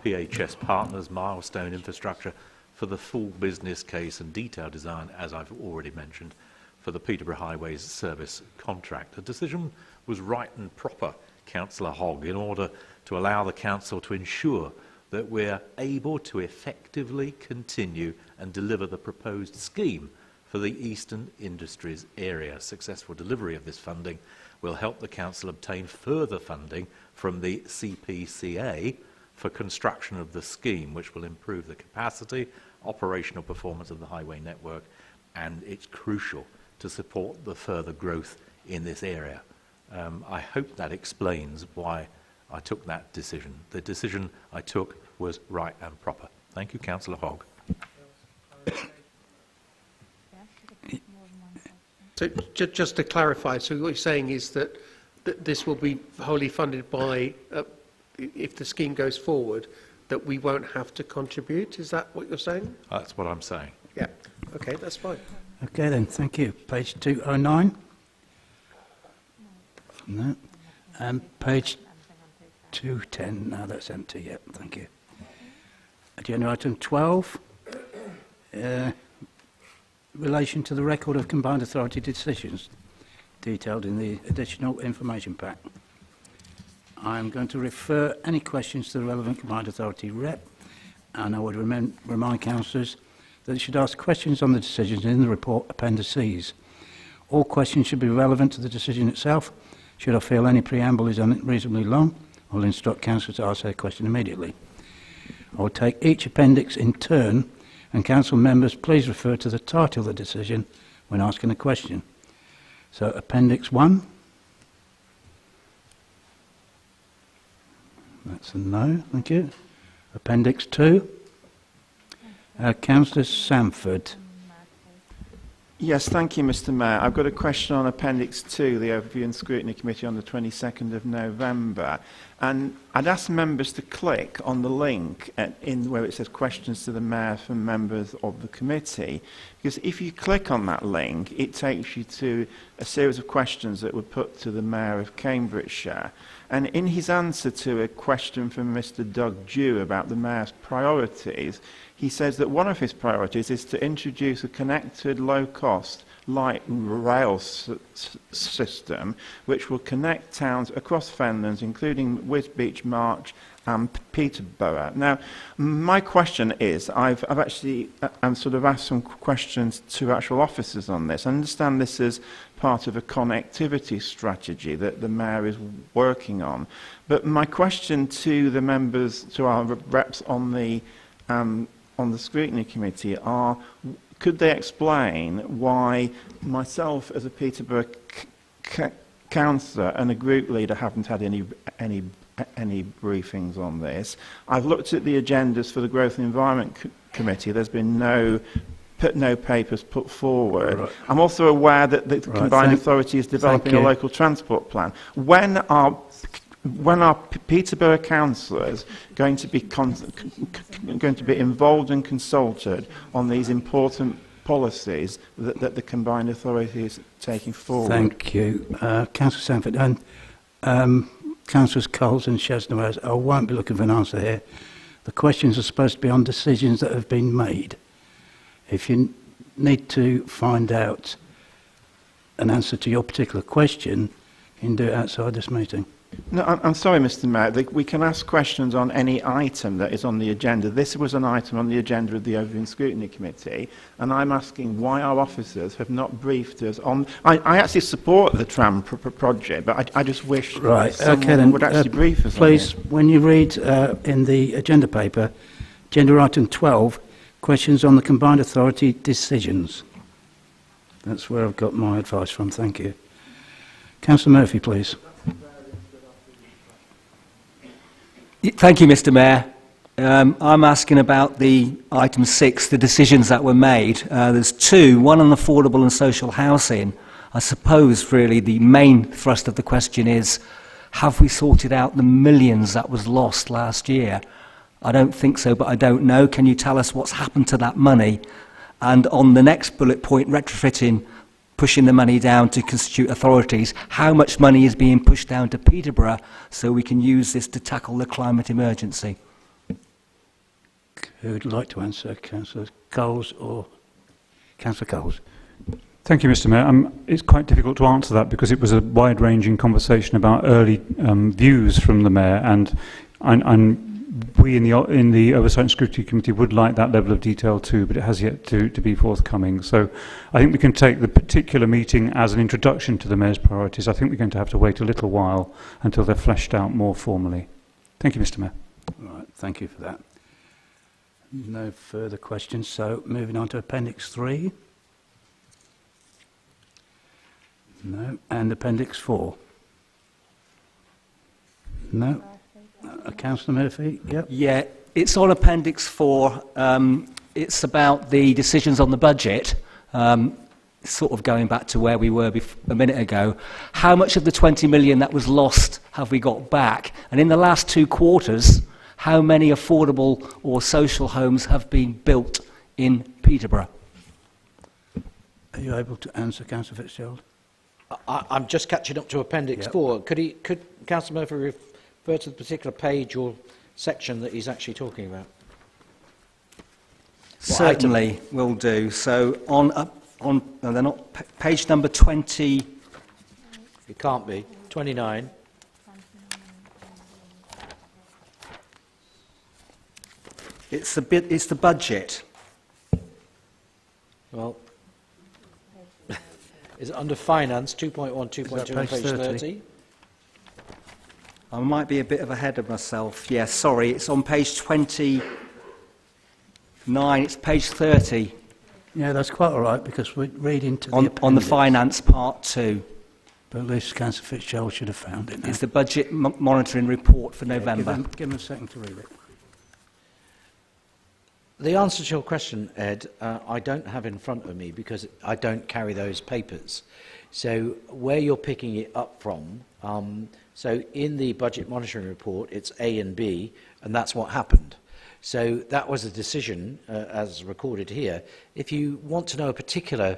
PHS partners, Milestone Infrastructure, for the full business case and detail design, as I've already mentioned, for the Peterborough Highways Service contract. The decision was right and proper, Councillor Hogg, in order to allow the Council to ensure that we're able to effectively continue and deliver the proposed scheme for the Eastern Industries area. Successful delivery of this funding will help the Council obtain further funding from the CPCA for construction of the scheme, which will improve the capacity, operational performance of the highway network, and it's crucial to support the further growth in this area. I hope that explains why I took that decision. The decision I took was right and proper. Thank you, Councillor Hogg. So just to clarify, so what you're saying is that this will be wholly funded by, if the scheme goes forward, that we won't have to contribute? Is that what you're saying? That's what I'm saying. Yeah. Okay, that's fine. Okay then, thank you. Page 209. No. And page 210. No, that's empty. Yep, thank you. Agenda item 12. Relation to the record of combined authority decisions detailed in the additional information pack. I'm going to refer any questions to the relevant combined authority rep, and I would remind councillors that they should ask questions on the decisions in the report appendices. All questions should be relevant to the decision itself. Should I feel any preamble is unreasonably long, I'll instruct councillors to ask their question immediately. I will take each appendix in turn, and council members please refer to the title of the decision when asking a question. So Appendix 1. That's a no, thank you. Appendix 2. Councillor Sanford. Yes, thank you, Mr. Mayor. I've got a question on Appendix 2, the Overview and Scrutiny Committee on the 22nd of November. And I'd ask members to click on the link in where it says questions to the Mayor from members of the committee. Because if you click on that link, it takes you to a series of questions that were put to the Mayor of Cambridgeshire. And in his answer to a question from Mr. Doug Dew about the Mayor's priorities, he says that one of his priorities is to introduce a connected, low-cost, light rail system which will connect towns across Fenlands, including Wisbech, March and Peterborough. Now, my question is, I've actually sort of asked some questions to actual officers on this. I understand this is part of a connectivity strategy that the Mayor is working on. But my question to the members, to our reps on the Scrutiny Committee are, could they explain why myself as a Peterborough councillor and a group leader haven't had any briefings on this? I've looked at the agendas for the Growth and Environment Committee. There's been no papers put forward. Right. I'm also aware that the combined authority is developing a local transport plan. When are Peterborough councillors going to be involved and consulted on these important policies that the combined authority is taking forward? Thank you, Councillor Sanford. And Councillors Coles and Chesnowers, I won't be looking for an answer here. The questions are supposed to be on decisions that have been made. If you need to find out an answer to your particular question, you can do it outside this meeting. No, I'm sorry, Mr. Mayor. We can ask questions on any item that is on the agenda. This was an item on the agenda of the Overview and Scrutiny Committee, and I'm asking why our officers have not briefed us on... I actually support the tram project, but I just wish someone would actually brief us please, on it. When you read in the agenda paper, agenda item 12, questions on the combined authority decisions. That's where I've got my advice from. Thank you. Councillor Murphy, please. Thank you, Mr. Mayor. I'm asking about the item 6, the decisions that were made. There's two, one on affordable and social housing. I suppose really the main thrust of the question is, have we sorted out the millions that was lost last year? I don't think so, but I don't know. Can you tell us what's happened to that money? And on the next bullet point, retrofitting pushing the money down to constitute authorities, how much money is being pushed down to Peterborough so we can use this to tackle the climate emergency? Who would like to answer, Councillor Coles or Councillor Coles? Thank you, Mr. Mayor. It's quite difficult to answer that because it was a wide-ranging conversation about early views from the Mayor, and we in the Oversight and Scrutiny Committee would like that level of detail too, but it has yet to be forthcoming. So I think we can take the particular meeting as an introduction to the Mayor's priorities. I think we're going to have to wait a little while until they're fleshed out more formally. Thank you, Mr. Mayor. Right, thank you for that. No further questions, so moving on to Appendix 3. No. And Appendix 4? No. Councillor Murphy? Yep. Yeah, it's on Appendix 4. It's about the decisions on the budget, sort of going back to where we were a minute ago. How much of the 20 million that was lost have we got back? And in the last 2 quarters, how many affordable or social homes have been built in Peterborough? Are you able to answer, Councillor Fitzgerald? I'm just catching up to Appendix 4. Could Councillor Murphy refer to the particular page or section that he's actually talking about? Certainly, will do. So no, they're not page number 20. It can't be 29. It's the budget. Well, is it under finance 2.1, 2.2 on page 30? I might be a bit of ahead of myself. Yes, sorry, it's on page 29, it's page 30. Yeah, that's quite all right, because we're reading to the appendix. On the finance part 2. But at least Councillor Fitzgerald should have found it now. It's the budget monitoring report for November. Give him a second to read it. The answer to your question, Ed, I don't have in front of me because I don't carry those papers. So where you're picking it up from, so in the budget monitoring report, it's A and B, and that's what happened. So that was a decision, as recorded here. If you want to know a particular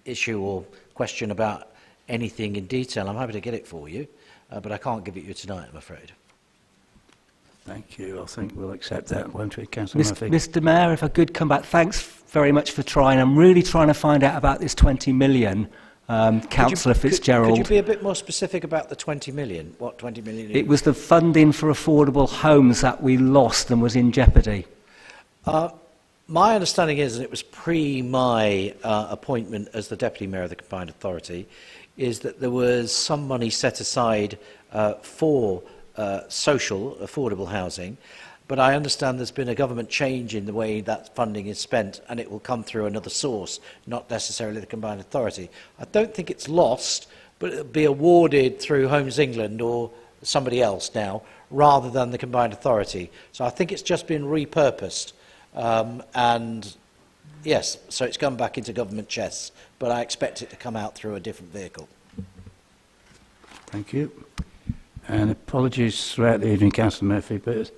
issue or question about anything in detail, I'm happy to get it for you, but I can't give it you tonight, I'm afraid. Thank you. I think we'll accept that, won't we, Councillor Murphy? Mr. Mayor, if I could come back, thanks very much for trying. I'm really trying to find out about this 20 million, Councillor Fitzgerald. Could you be a bit more specific about the 20 million? What 20 million? It was the funding for affordable homes that we lost and was in jeopardy. My understanding is, and it was pre my appointment as the Deputy Mayor of the Combined Authority, is that there was some money set aside for social affordable housing, but I understand there's been a government change in the way that funding is spent, and it will come through another source, not necessarily the Combined Authority. I don't think it's lost, but it'll be awarded through Homes England or somebody else now, rather than the Combined Authority. So I think it's just been repurposed, and yes, so it's gone back into government chests, but I expect it to come out through a different vehicle. Thank you. And apologies throughout the evening, Councillor Murphy, but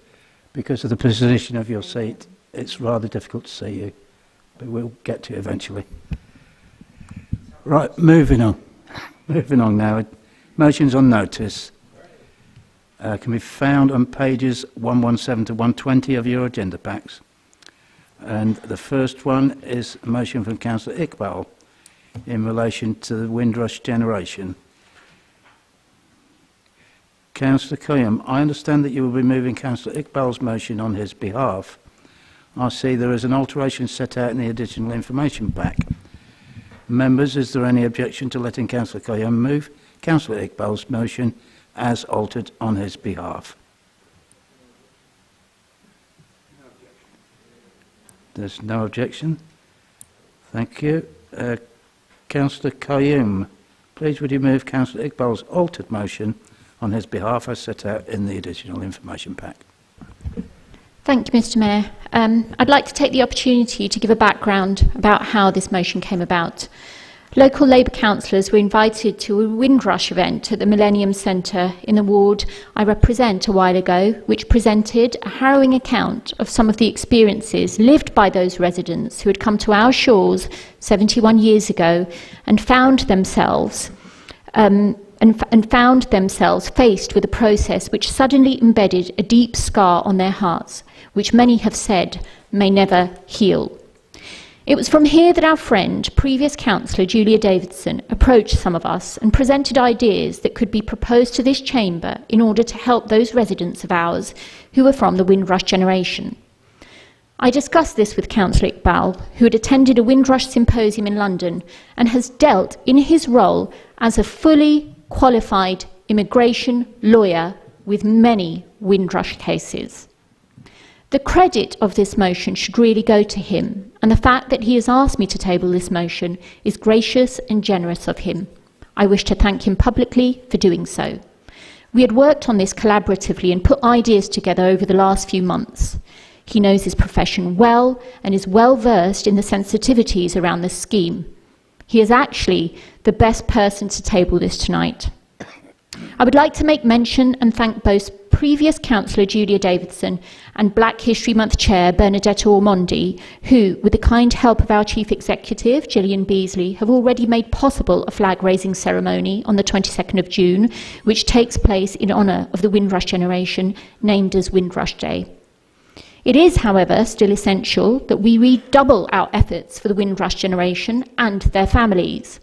because of the position of your seat, it's rather difficult to see you. But we'll get to you eventually. Right, moving on. Moving on now. Motions on notice can be found on pages 117 to 120 of your agenda packs. And the first one is a motion from Councillor Iqbal in relation to the Windrush generation. Councillor Coyham, I understand that you will be moving Councillor Iqbal's motion on his behalf. I see there is an alteration set out in the additional information pack. Members, is there any objection to letting Councillor Coyham move Councillor Iqbal's motion as altered on his behalf? There's no objection. Thank you. Councillor Coyham, please would you move Councillor Iqbal's altered motion on his behalf as set out in the additional information pack. Thank you, Mr. Mayor. I'd like to take the opportunity to give a background about how this motion came about. Local Labour councillors were invited to a Windrush event at the Millennium Centre in the ward I represent a while ago, which presented a harrowing account of some of the experiences lived by those residents who had come to our shores 71 years ago and found themselves faced with a process which suddenly embedded a deep scar on their hearts, which many have said may never heal. It was from here that our friend, previous councillor Julia Davidson, approached some of us and presented ideas that could be proposed to this chamber in order to help those residents of ours who were from the Windrush generation. I discussed this with Councillor Iqbal, who had attended a Windrush symposium in London and has dealt in his role as a fully qualified immigration lawyer with many Windrush cases. The credit of this motion should really go to him, and the fact that he has asked me to table this motion is gracious and generous of him. I wish to thank him publicly for doing so. We had worked on this collaboratively and put ideas together over the last few months. He knows his profession well and is well versed in the sensitivities around this scheme. He is actually the best person to table this tonight. I would like to make mention and thank both previous councillor Julia Davidson and Black History Month Chair Bernadetta Ormondi, who, with the kind help of our Chief Executive, Gillian Beasley, have already made possible a flag-raising ceremony on the 22nd of June, which takes place in honour of the Windrush generation, named as Windrush Day. It is, however, still essential that we redouble our efforts for the Windrush generation and their families.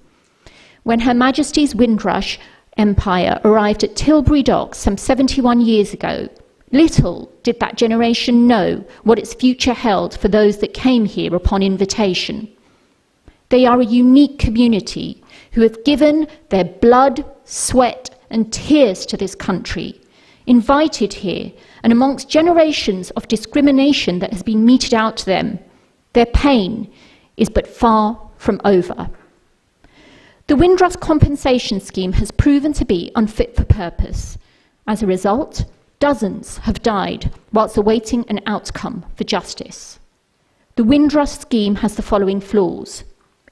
When Her Majesty's Windrush Empire arrived at Tilbury Docks some 71 years ago, little did that generation know what its future held for those that came here upon invitation. They are a unique community who have given their blood, sweat and tears to this country, invited here, and amongst generations of discrimination that has been meted out to them, their pain is but far from over. The Windrush compensation scheme has proven to be unfit for purpose. As a result, dozens have died whilst awaiting an outcome for justice. The Windrush scheme has the following flaws.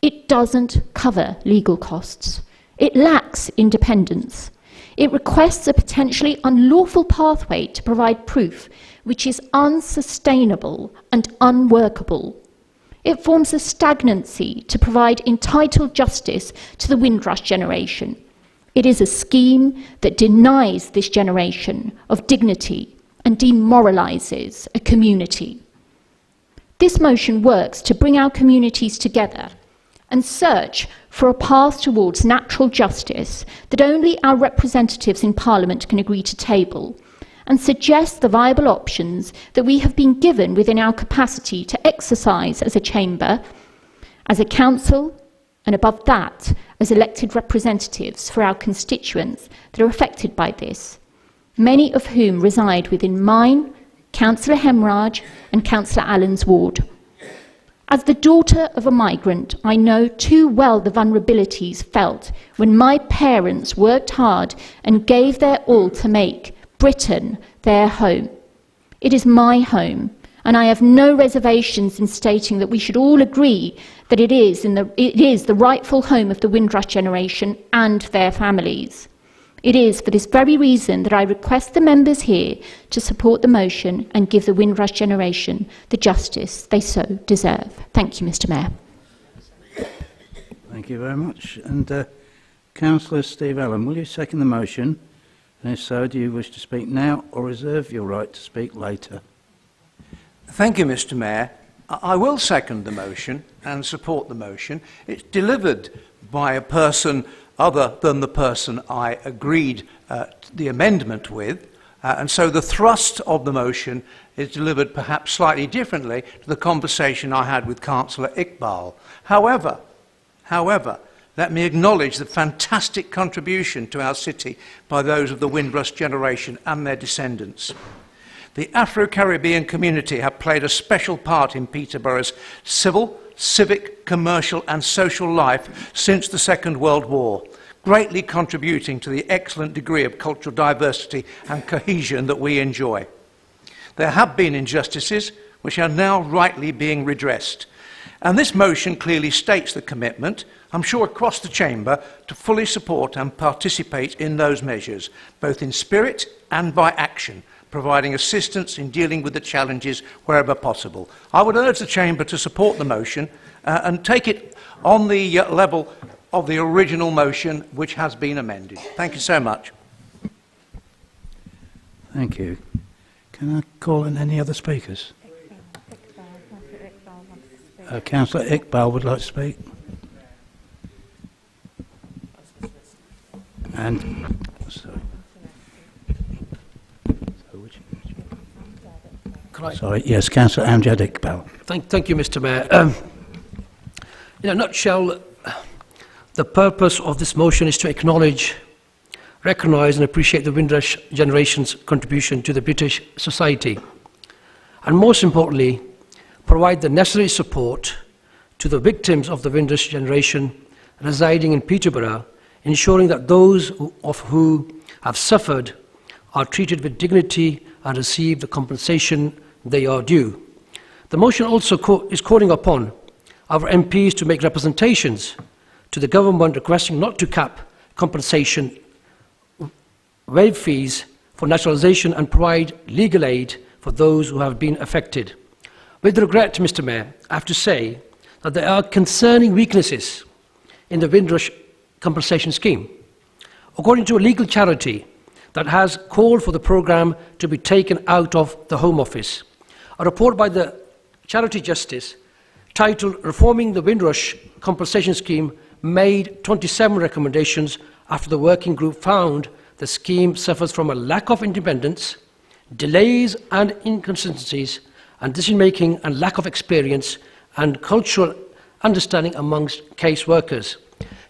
It doesn't cover legal costs. It lacks independence. It requests a potentially unlawful pathway to provide proof, which is unsustainable and unworkable. It forms a stagnancy to provide entitled justice to the Windrush generation. It is a scheme that denies this generation of dignity and demoralises a community. This motion works to bring our communities together and search for a path towards natural justice that only our representatives in Parliament can agree to table, and suggest the viable options that we have been given within our capacity to exercise as a chamber, as a council, and above that, as elected representatives for our constituents that are affected by this, many of whom reside within mine, Councillor Hemraj and Councillor Allen's ward. As the daughter of a migrant, I know too well the vulnerabilities felt when my parents worked hard and gave their all to make Britain their home. It is my home, and I have no reservations in stating that we should all agree that it is the rightful home of the Windrush generation and their families. It is for this very reason that I request the members here to support the motion and give the Windrush generation the justice they so deserve. Thank you, Mr. Mayor. Thank you very much. And Councillor Steve Allen, will you second the motion? And if so, do you wish to speak now or reserve your right to speak later? Thank you, Mr. Mayor. I will second the motion and support the motion. It's delivered by a person other than the person I agreed the amendment with, and so the thrust of the motion is delivered perhaps slightly differently to the conversation I had with Councillor Iqbal. However, let me acknowledge the fantastic contribution to our city by those of the Windrush generation and their descendants. The Afro-Caribbean community have played a special part in Peterborough's civil, civic, commercial and social life since the Second World War, greatly contributing to the excellent degree of cultural diversity and cohesion that we enjoy. There have been injustices which are now rightly being redressed, and this motion clearly states the commitment I'm sure across the Chamber, to fully support and participate in those measures, both in spirit and by action, providing assistance in dealing with the challenges wherever possible. I would urge the Chamber to support the motion and take it on the level of the original motion which has been amended. Thank you so much. Thank you. Can I call in any other speakers? Councillor Iqbal would like to speak. And sorry, yes, Councillor Amjad Iqbal. Thank you, Mr. Mayor. In a nutshell, the purpose of this motion is to acknowledge, recognise and appreciate the Windrush generation's contribution to the British society, and most importantly, provide the necessary support to the victims of the Windrush generation residing in Peterborough, ensuring that those who have suffered are treated with dignity and receive the compensation they are due. The motion also is calling upon our MPs to make representations to the government requesting not to cap compensation, waive fees for naturalisation and provide legal aid for those who have been affected. With regret, Mr. Mayor, I have to say that there are concerning weaknesses in the Windrush compensation scheme. According to a legal charity that has called for the programme to be taken out of the Home Office, a report by the Charity Justice titled Reforming the Windrush Compensation Scheme made 27 recommendations after the working group found the scheme suffers from a lack of independence, delays and inconsistencies, and decision-making and lack of experience and cultural understanding amongst case workers.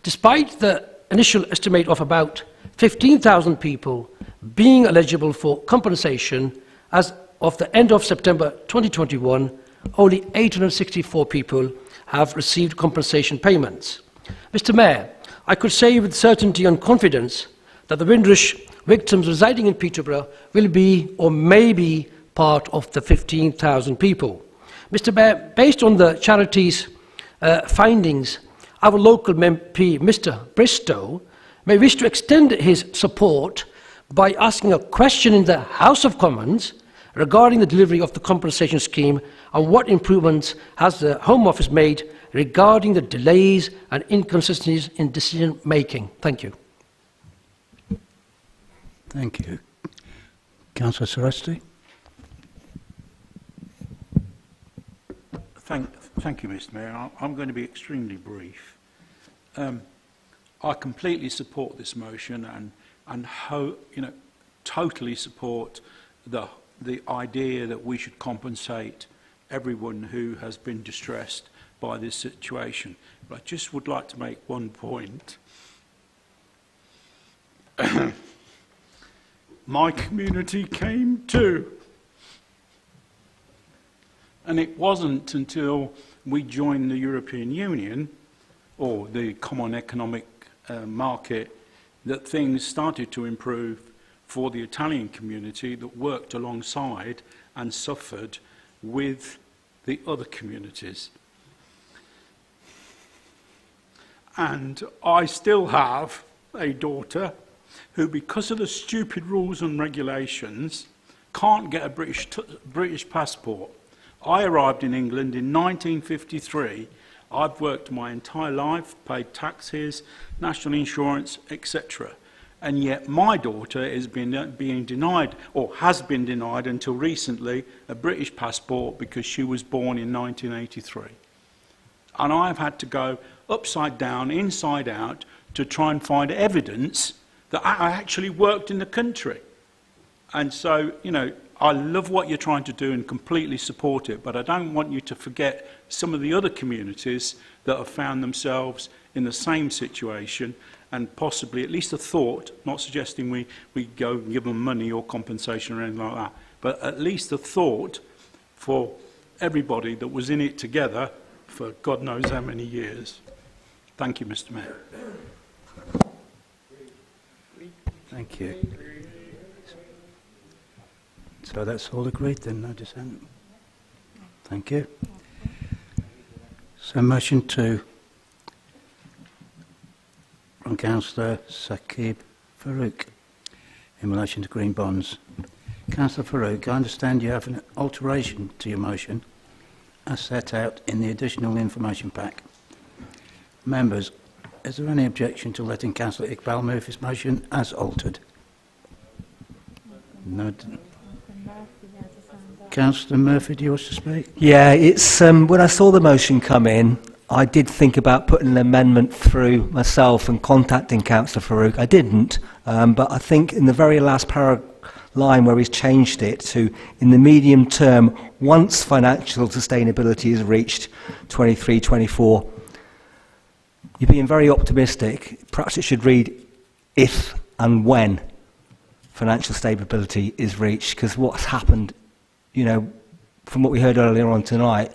Despite the initial estimate of about 15,000 people being eligible for compensation, as of the end of September 2021, only 864 people have received compensation payments. Mr. Mayor, I could say with certainty and confidence that the Windrush victims residing in Peterborough will be or may be part of the 15,000 people. Mr. Mayor, based on the charity's findings, our local MP, Mr. Bristow, may wish to extend his support by asking a question in the House of Commons regarding the delivery of the compensation scheme and what improvements has the Home Office made regarding the delays and inconsistencies in decision making. Thank you. Thank you. Councillor Seresti. Thank you, Mr. Mayor. I'm going to be extremely brief. I completely support this motion and totally support the idea that we should compensate everyone who has been distressed by this situation. But I just would like to make one point. My community came too. And it wasn't until we joined the European Union, or the Common Economic Market, that things started to improve for the Italian community that worked alongside and suffered with the other communities. And I still have a daughter who, because of the stupid rules and regulations, can't get a British passport. I arrived in England in 1953. I've worked my entire life, paid taxes, national insurance, etc. And yet my daughter is being denied, or has been denied until recently, a British passport because she was born in 1983. And I've had to go upside down, inside out, to try and find evidence that I actually worked in the country. And so, I love what you're trying to do and completely support it, but I don't want you to forget some of the other communities that have found themselves in the same situation, and possibly at least a thought, not suggesting we go and give them money or compensation or anything like that, but at least a thought for everybody that was in it together for God knows how many years. Thank you, Mr. Mayor. Thank you. So that's all agreed then, no dissent. Thank you. So motion to from Councillor Saqib Farouk in relation to green bonds. Councillor Farouk, I understand you have an alteration to your motion as set out in the additional information pack. Members, is there any objection to letting Councillor Iqbal move his motion as altered? No. Councillor Murphy, do you wish to speak? Yeah, it's when I saw the motion come in, I did think about putting an amendment through myself and contacting Councillor Farouk. I didn't, but I think in the very last line where he's changed it to, in the medium term, once financial sustainability is reached, 23-24, you're being very optimistic. Perhaps it should read, if and when financial stability is reached, because what's happened, you know, from what we heard earlier on tonight,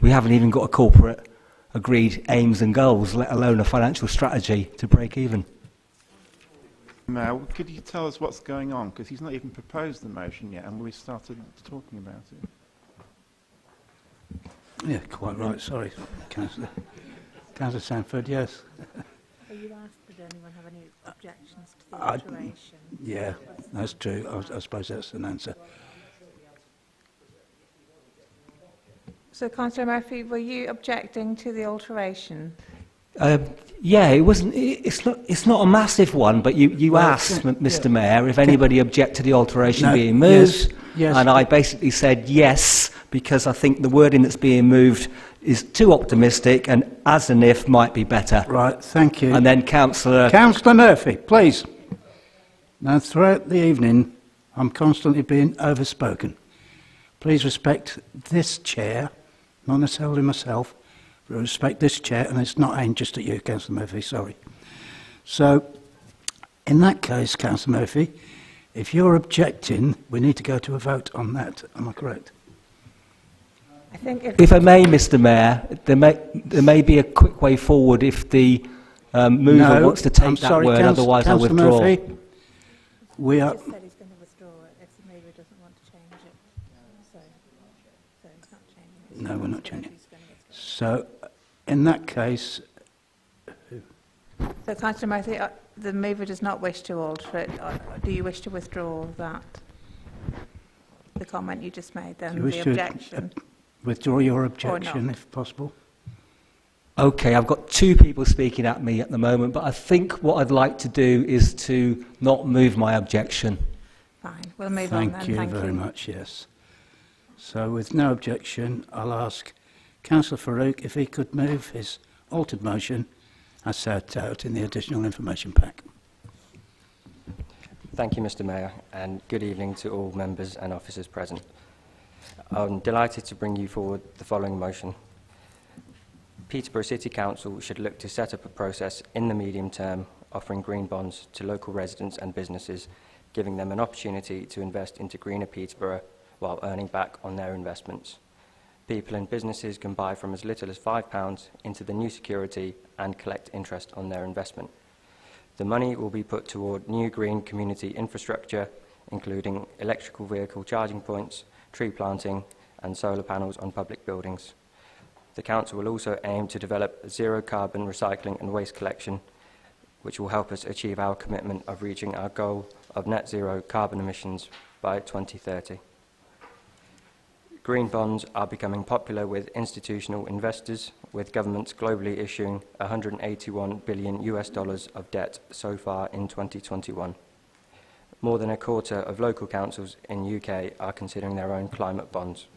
we haven't even got a corporate agreed aims and goals, let alone a financial strategy to break even. Mayor, could you tell us what's going on? Because he's not even proposed the motion yet, and we started talking about it. Yeah, quite right. Sorry, Councillor. Councillor Sanford, yes. So you asked, did anyone have any objections to the alteration? Yeah, that's true. I suppose that's an answer. So, Councillor Murphy, were you objecting to the alteration? Yeah, it wasn't. It's not a massive one, but you asked, Mr. Mayor, if anybody object to the alteration being moved, yes. And I basically said yes, because I think the wording that's being moved is too optimistic, and as and if might be better. Right, thank you. And then Councillor Murphy, please. Now, throughout the evening, I'm constantly being overspoken. Please respect this chair, not necessarily myself, but respect this chair, and it's not aimed just at you, Councillor Murphy, sorry. So, in that case, Councillor Murphy, if you're objecting, we need to go to a vote on that. Am I correct? I think if I may, Mr. Mayor, there may be a quick way forward if the mover wants to take that word, otherwise I withdraw. Murphy, we are... He just said he's going to withdraw it if the mover doesn't want to change it. So he's not changing it. No, we're not changing it. So, in that case... So, Councillor Murphy, the mover does not wish to alter it. Do you wish to withdraw that? The comment you just made, then, Do you wish the to objection? withdraw your objection, if possible? Okay, I've got two people speaking at me at the moment, but I think what I'd like to do is to not move my objection. Fine, we'll move on then. Thank you very much, yes. So, with no objection, I'll ask Councillor Farouk if he could move his altered motion as set out in the additional information pack. Thank you, Mr. Mayor, and good evening to all members and officers present. I'm delighted to bring you forward the following motion. Peterborough City Council should look to set up a process in the medium term offering green bonds to local residents and businesses, giving them an opportunity to invest into greener Peterborough while earning back on their investments. People and businesses can buy from as little as £5 into the new security and collect interest on their investment. The money will be put toward new green community infrastructure, including electrical vehicle charging points, tree planting and solar panels on public buildings. The Council will also aim to develop zero carbon recycling and waste collection, which will help us achieve our commitment of reaching our goal of net zero carbon emissions by 2030. Green bonds are becoming popular with institutional investors, with governments globally issuing $181 billion of debt so far in 2021. More than a quarter of local councils in the UK are considering their own climate bonds.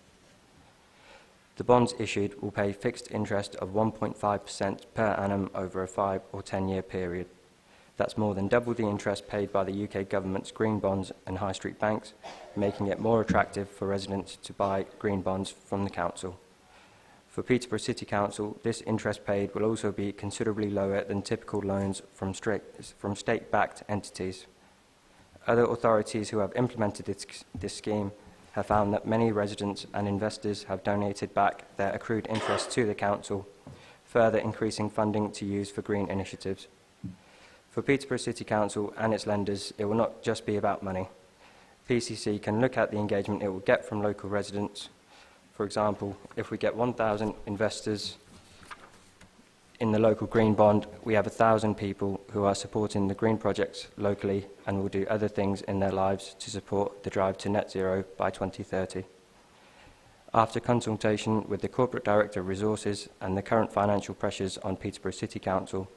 The bonds issued will pay fixed interest of 1.5% per annum over a 5 or 10-year period. That's more than double the interest paid by the UK government's green bonds and high street banks, making it more attractive for residents to buy green bonds from the council. For Peterborough City Council, this interest paid will also be considerably lower than typical loans from state-backed entities. Other authorities who have implemented this scheme have found that many residents and investors have donated back their accrued interest to the council, further increasing funding to use for green initiatives. For Peterborough City Council and its lenders, it will not just be about money. PCC can look at the engagement it will get from local residents. For example, if we get 1,000 investors In the local green bond, we have 1,000 people who are supporting the green projects locally and will do other things in their lives to support the drive to net zero by 2030. After consultation with the Corporate Director of Resources and the current financial pressures on Peterborough City Council,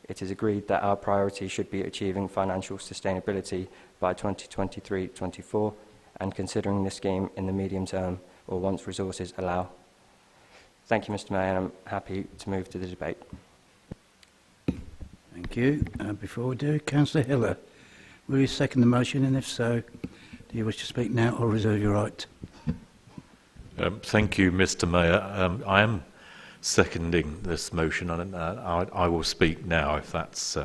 it is agreed that our priority should be achieving financial sustainability by 2023-24 and considering the scheme in the medium term or once resources allow. Thank you, Mr. Mayor, and I'm happy to move to the debate. Thank you. Before we do, Councillor Hiller, will you second the motion, and if so, do you wish to speak now or reserve your right? Thank you, Mr. Mayor. I am seconding this motion, and I will speak now if that's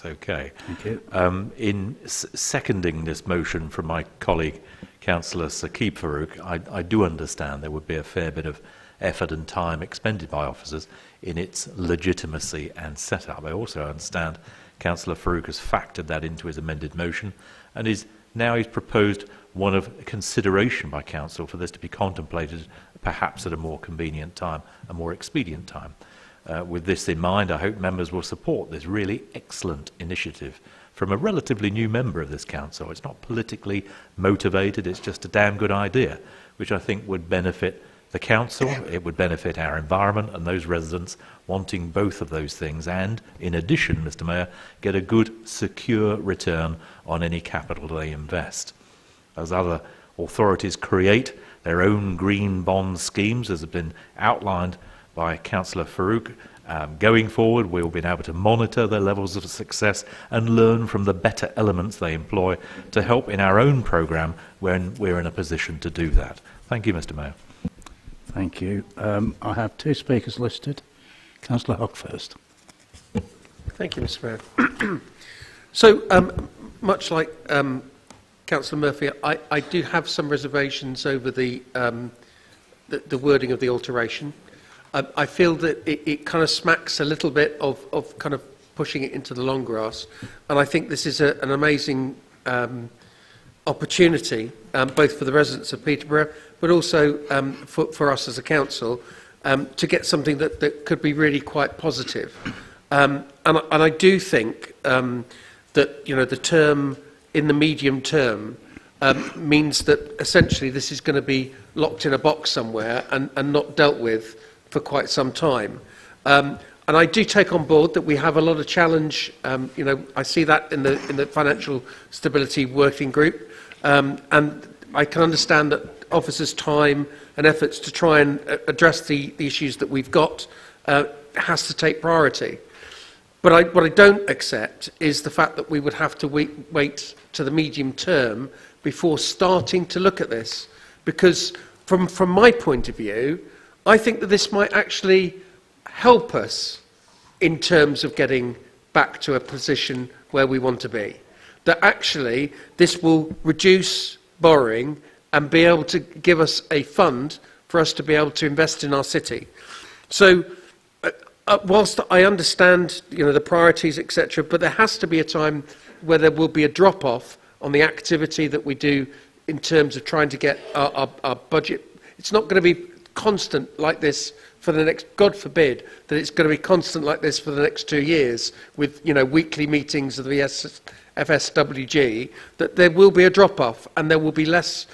okay. Thank you. In seconding this motion from my colleague, Councillor Saqib Farouk, I do understand there would be a fair bit of effort and time expended by officers in its legitimacy and setup. I also understand Councillor Farouk has factored that into his amended motion and he's proposed one of consideration by Council for this to be contemplated perhaps at a more convenient time, a more expedient time. With this in mind, I hope members will support this really excellent initiative from a relatively new member of this council. It's not politically motivated, it's just a damn good idea, which I think would benefit the council, it would benefit our environment and those residents wanting both of those things, and in addition, Mr. Mayor, get a good, secure return on any capital they invest. As other authorities create their own green bond schemes, as have been outlined by Councillor Farouk, going forward, we'll be able to monitor their levels of success and learn from the better elements they employ to help in our own programme when we're in a position to do that. Thank you, Mr. Mayor. Thank you. I have two speakers listed. Councillor Hock first. Thank you, Mr. Mayor. So, much like Councillor Murphy, I do have some reservations over the wording of the alteration. I feel that it kind of smacks a little bit of kind of pushing it into the long grass, and I think this is an amazing opportunity, both for the residents of Peterborough, but also for us as a council, to get something that could be really quite positive. And I do think that the term in the medium term means that essentially this is going to be locked in a box somewhere and not dealt with for quite some time. And I do take on board that we have a lot of challenge. I see that in the Financial Stability Working Group, and I can understand that officers' time and efforts to try and address the issues that we've got has to take priority. But what I don't accept is the fact that we would have to wait to the medium term before starting to look at this. Because from my point of view, I think that this might actually help us in terms of getting back to a position where we want to be. That actually this will reduce borrowing and be able to give us a fund for us to be able to invest in our city. So whilst I understand the priorities, etc., but there has to be a time where there will be a drop-off on the activity that we do in terms of trying to get our budget. It's not going to be constant like this for the next, God forbid, that it's going to be constant like this for the next 2 years with weekly meetings of the FSWG, that there will be a drop-off and there will be less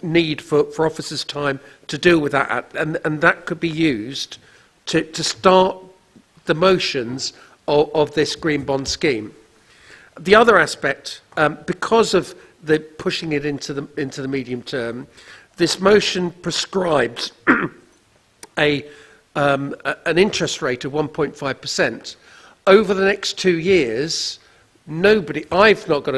need for officers' time to deal with that, and that could be used to start the motions of this green bond scheme. The other aspect, because of the pushing it into the medium term, this motion prescribes an interest rate of 1.5%. Over the next 2 years, I've not got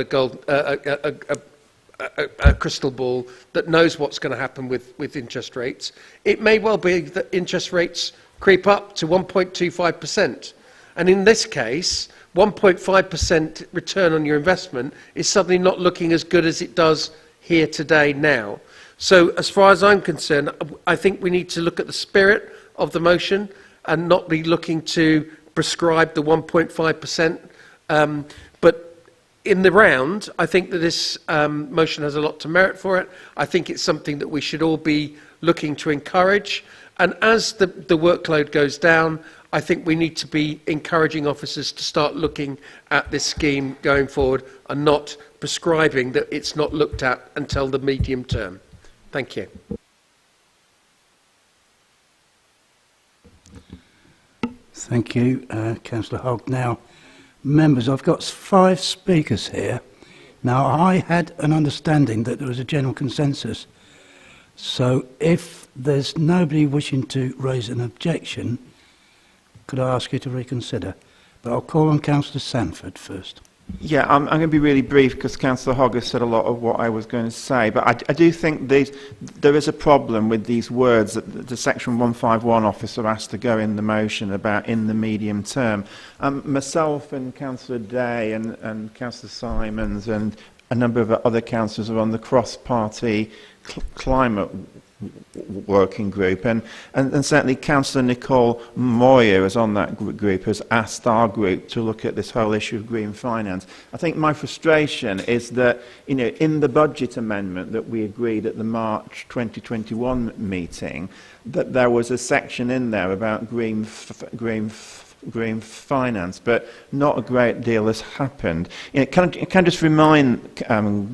a crystal ball that knows what's going to happen with interest rates. It may well be that interest rates creep up to 1.25%. And in this case, 1.5% return on your investment is suddenly not looking as good as it does here today now. So as far as I'm concerned, I think we need to look at the spirit of the motion and not be looking to prescribe the 1.5%. But in the round, I think that this motion has a lot to merit for it. I think it's something that we should all be looking to encourage. And as the workload goes down, I think we need to be encouraging officers to start looking at this scheme going forward and not prescribing that it's not looked at until the medium term. Thank you. Thank you, Councillor Hogg. Now, members, I've got 5 speakers here. Now, I had an understanding that there was a general consensus. So if there's nobody wishing to raise an objection, could I ask you to reconsider? But I'll call on Councillor Sanford first. Yeah, I'm going to be really brief because Councillor Hogg has said a lot of what I was going to say. But I do think there is a problem with these words that the Section 151 officer has to go in the motion about in the medium term. Myself and Councillor Day and Councillor Simons and a number of other councillors are on the cross-party climate working group, and certainly Councillor Nicole Moyer is on that group, has asked our group to look at this whole issue of green finance. I think my frustration is that, you know, in the budget amendment that we agreed at the March 2021 meeting, that there was a section in there about green finance, but not a great deal has happened. You know, can I just remind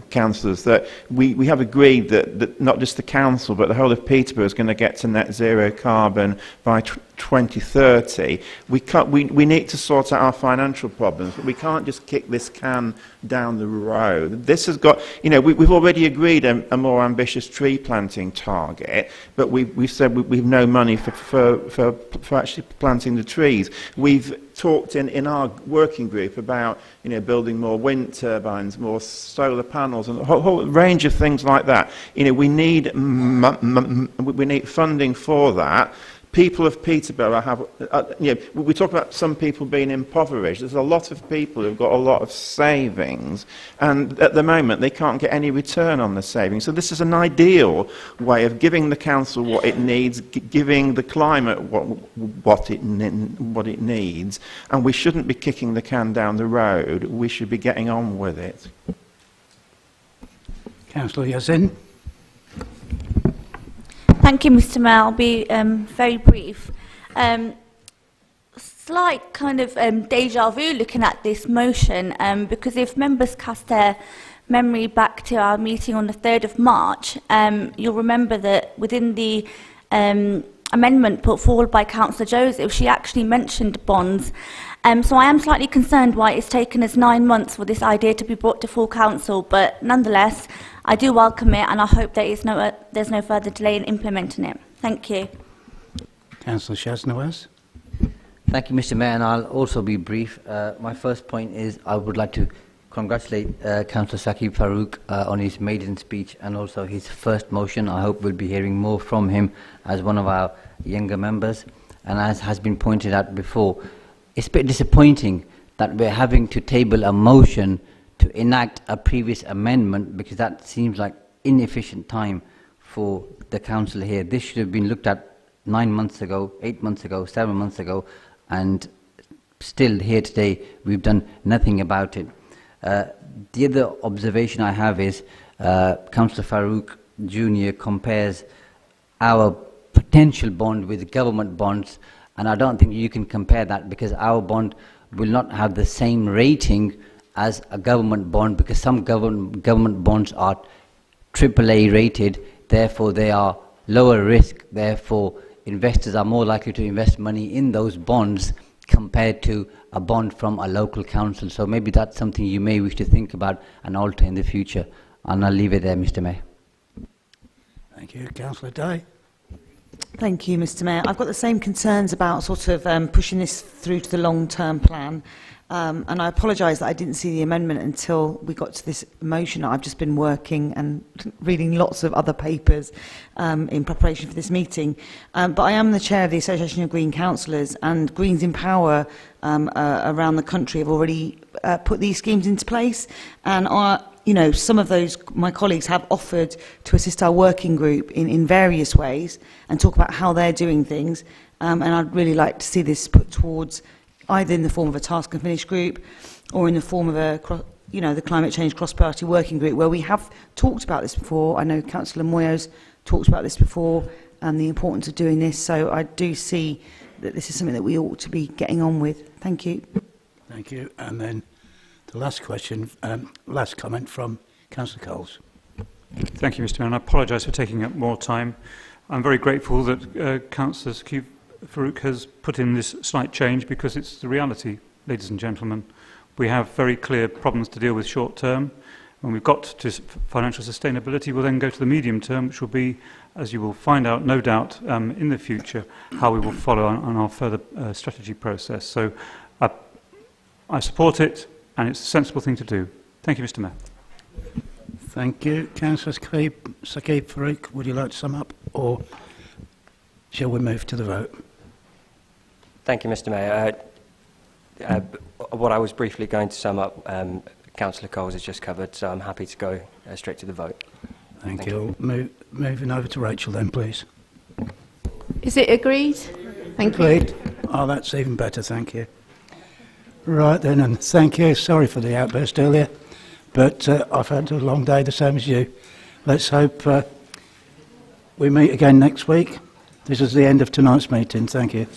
councillors that we have agreed that not just the council but the whole of Peterborough is going to get to net zero carbon by 2030. We need to sort out our financial problems, but we can't just kick this can down the road. This has got, you know, we've already agreed a more ambitious tree planting target, but we've said we've no money for actually planting the trees. We've talked in our working group about, you know, building more wind turbines, more solar panels, and a whole range of things like that. You know, we need funding for that. People of Peterborough have, you know, we talk about some people being impoverished. There's a lot of people who've got a lot of savings, and at the moment they can't get any return on the savings. So this is an ideal way of giving the council what it needs, giving the climate what it needs, and we shouldn't be kicking the can down the road. We should be getting on with it. Councillor Yazin. Thank you, Mr. Mayor. I'll be very brief. Slight kind of deja vu looking at this motion, because if members cast their memory back to our meeting on the 3rd of March, you'll remember that within the amendment put forward by Councillor Joseph, she actually mentioned bonds. So I am slightly concerned why it's taken us 9 months for this idea to be brought to full council, but nonetheless, I do welcome it, and I hope there's no further delay in implementing it. Thank you. Councillor Shaznawaz. Thank you, Mr. Mayor, and I'll also be brief. My first point is I would like to congratulate Councillor Saqib Farouk on his maiden speech and also his first motion. I hope we'll be hearing more from him as one of our younger members. And as has been pointed out before, it's a bit disappointing that we're having to table a motion to enact a previous amendment, because that seems like inefficient time for the council here. This should have been looked at 9 months ago, 8 months ago, 7 months ago, and still here today we've done nothing about it. The other observation I have is Councillor Farouk Jr. compares our potential bond with government bonds, and I don't think you can compare that, because our bond will not have the same rating as a government bond, because some government bonds are AAA rated, therefore they are lower risk, therefore investors are more likely to invest money in those bonds compared to a bond from a local council. So maybe that's something you may wish to think about and alter in the future. And I'll leave it there, Mr. Mayor. Thank you. Councillor Day. Thank you, Mr. Mayor. I've got the same concerns about sort of pushing this through to the long-term plan. And I apologise that I didn't see the amendment until we got to this motion. I've just been working and reading lots of other papers in preparation for this meeting. But I am the chair of the Association of Green Councillors, and Greens in Power around the country have already put these schemes into place. And you know, some of those, my colleagues have offered to assist our working group in various ways and talk about how they're doing things. And I'd really like to see this put towards either in the form of a task and finish group or in the form of the climate change cross-party working group, where we have talked about this before. I know Councillor Moyo's talked about this before and the importance of doing this. So I do see that this is something that we ought to be getting on with. Thank you. Thank you. And then the last question, last comment from Councillor Coles. Thank you, Mr. Mayor, and I apologise for taking up more time. I'm very grateful that Councillor Sakib Farouk has put in this slight change, because it's the reality, ladies and gentlemen. We have very clear problems to deal with short term. When we've got to financial sustainability, we'll then go to the medium term, which will be, as you will find out, no doubt, in the future, how we will follow on our further strategy process. So I support it, and it's a sensible thing to do. Thank you, Mr. Mayor. Thank you. Councillor Sakib Farouk, would you like to sum up, or shall we move to the vote? Thank you, Mr. Mayor. What I was briefly going to sum up, Councillor Coles has just covered, so I'm happy to go straight to the vote. Thank you. Moving over to Rachel then, please. Is it agreed? Thank you. Agreed. Oh, that's even better, thank you. Right then, and thank you. Sorry for the outburst earlier, but I've had a long day, the same as you. Let's hope we meet again next week. This is the end of tonight's meeting. Thank you.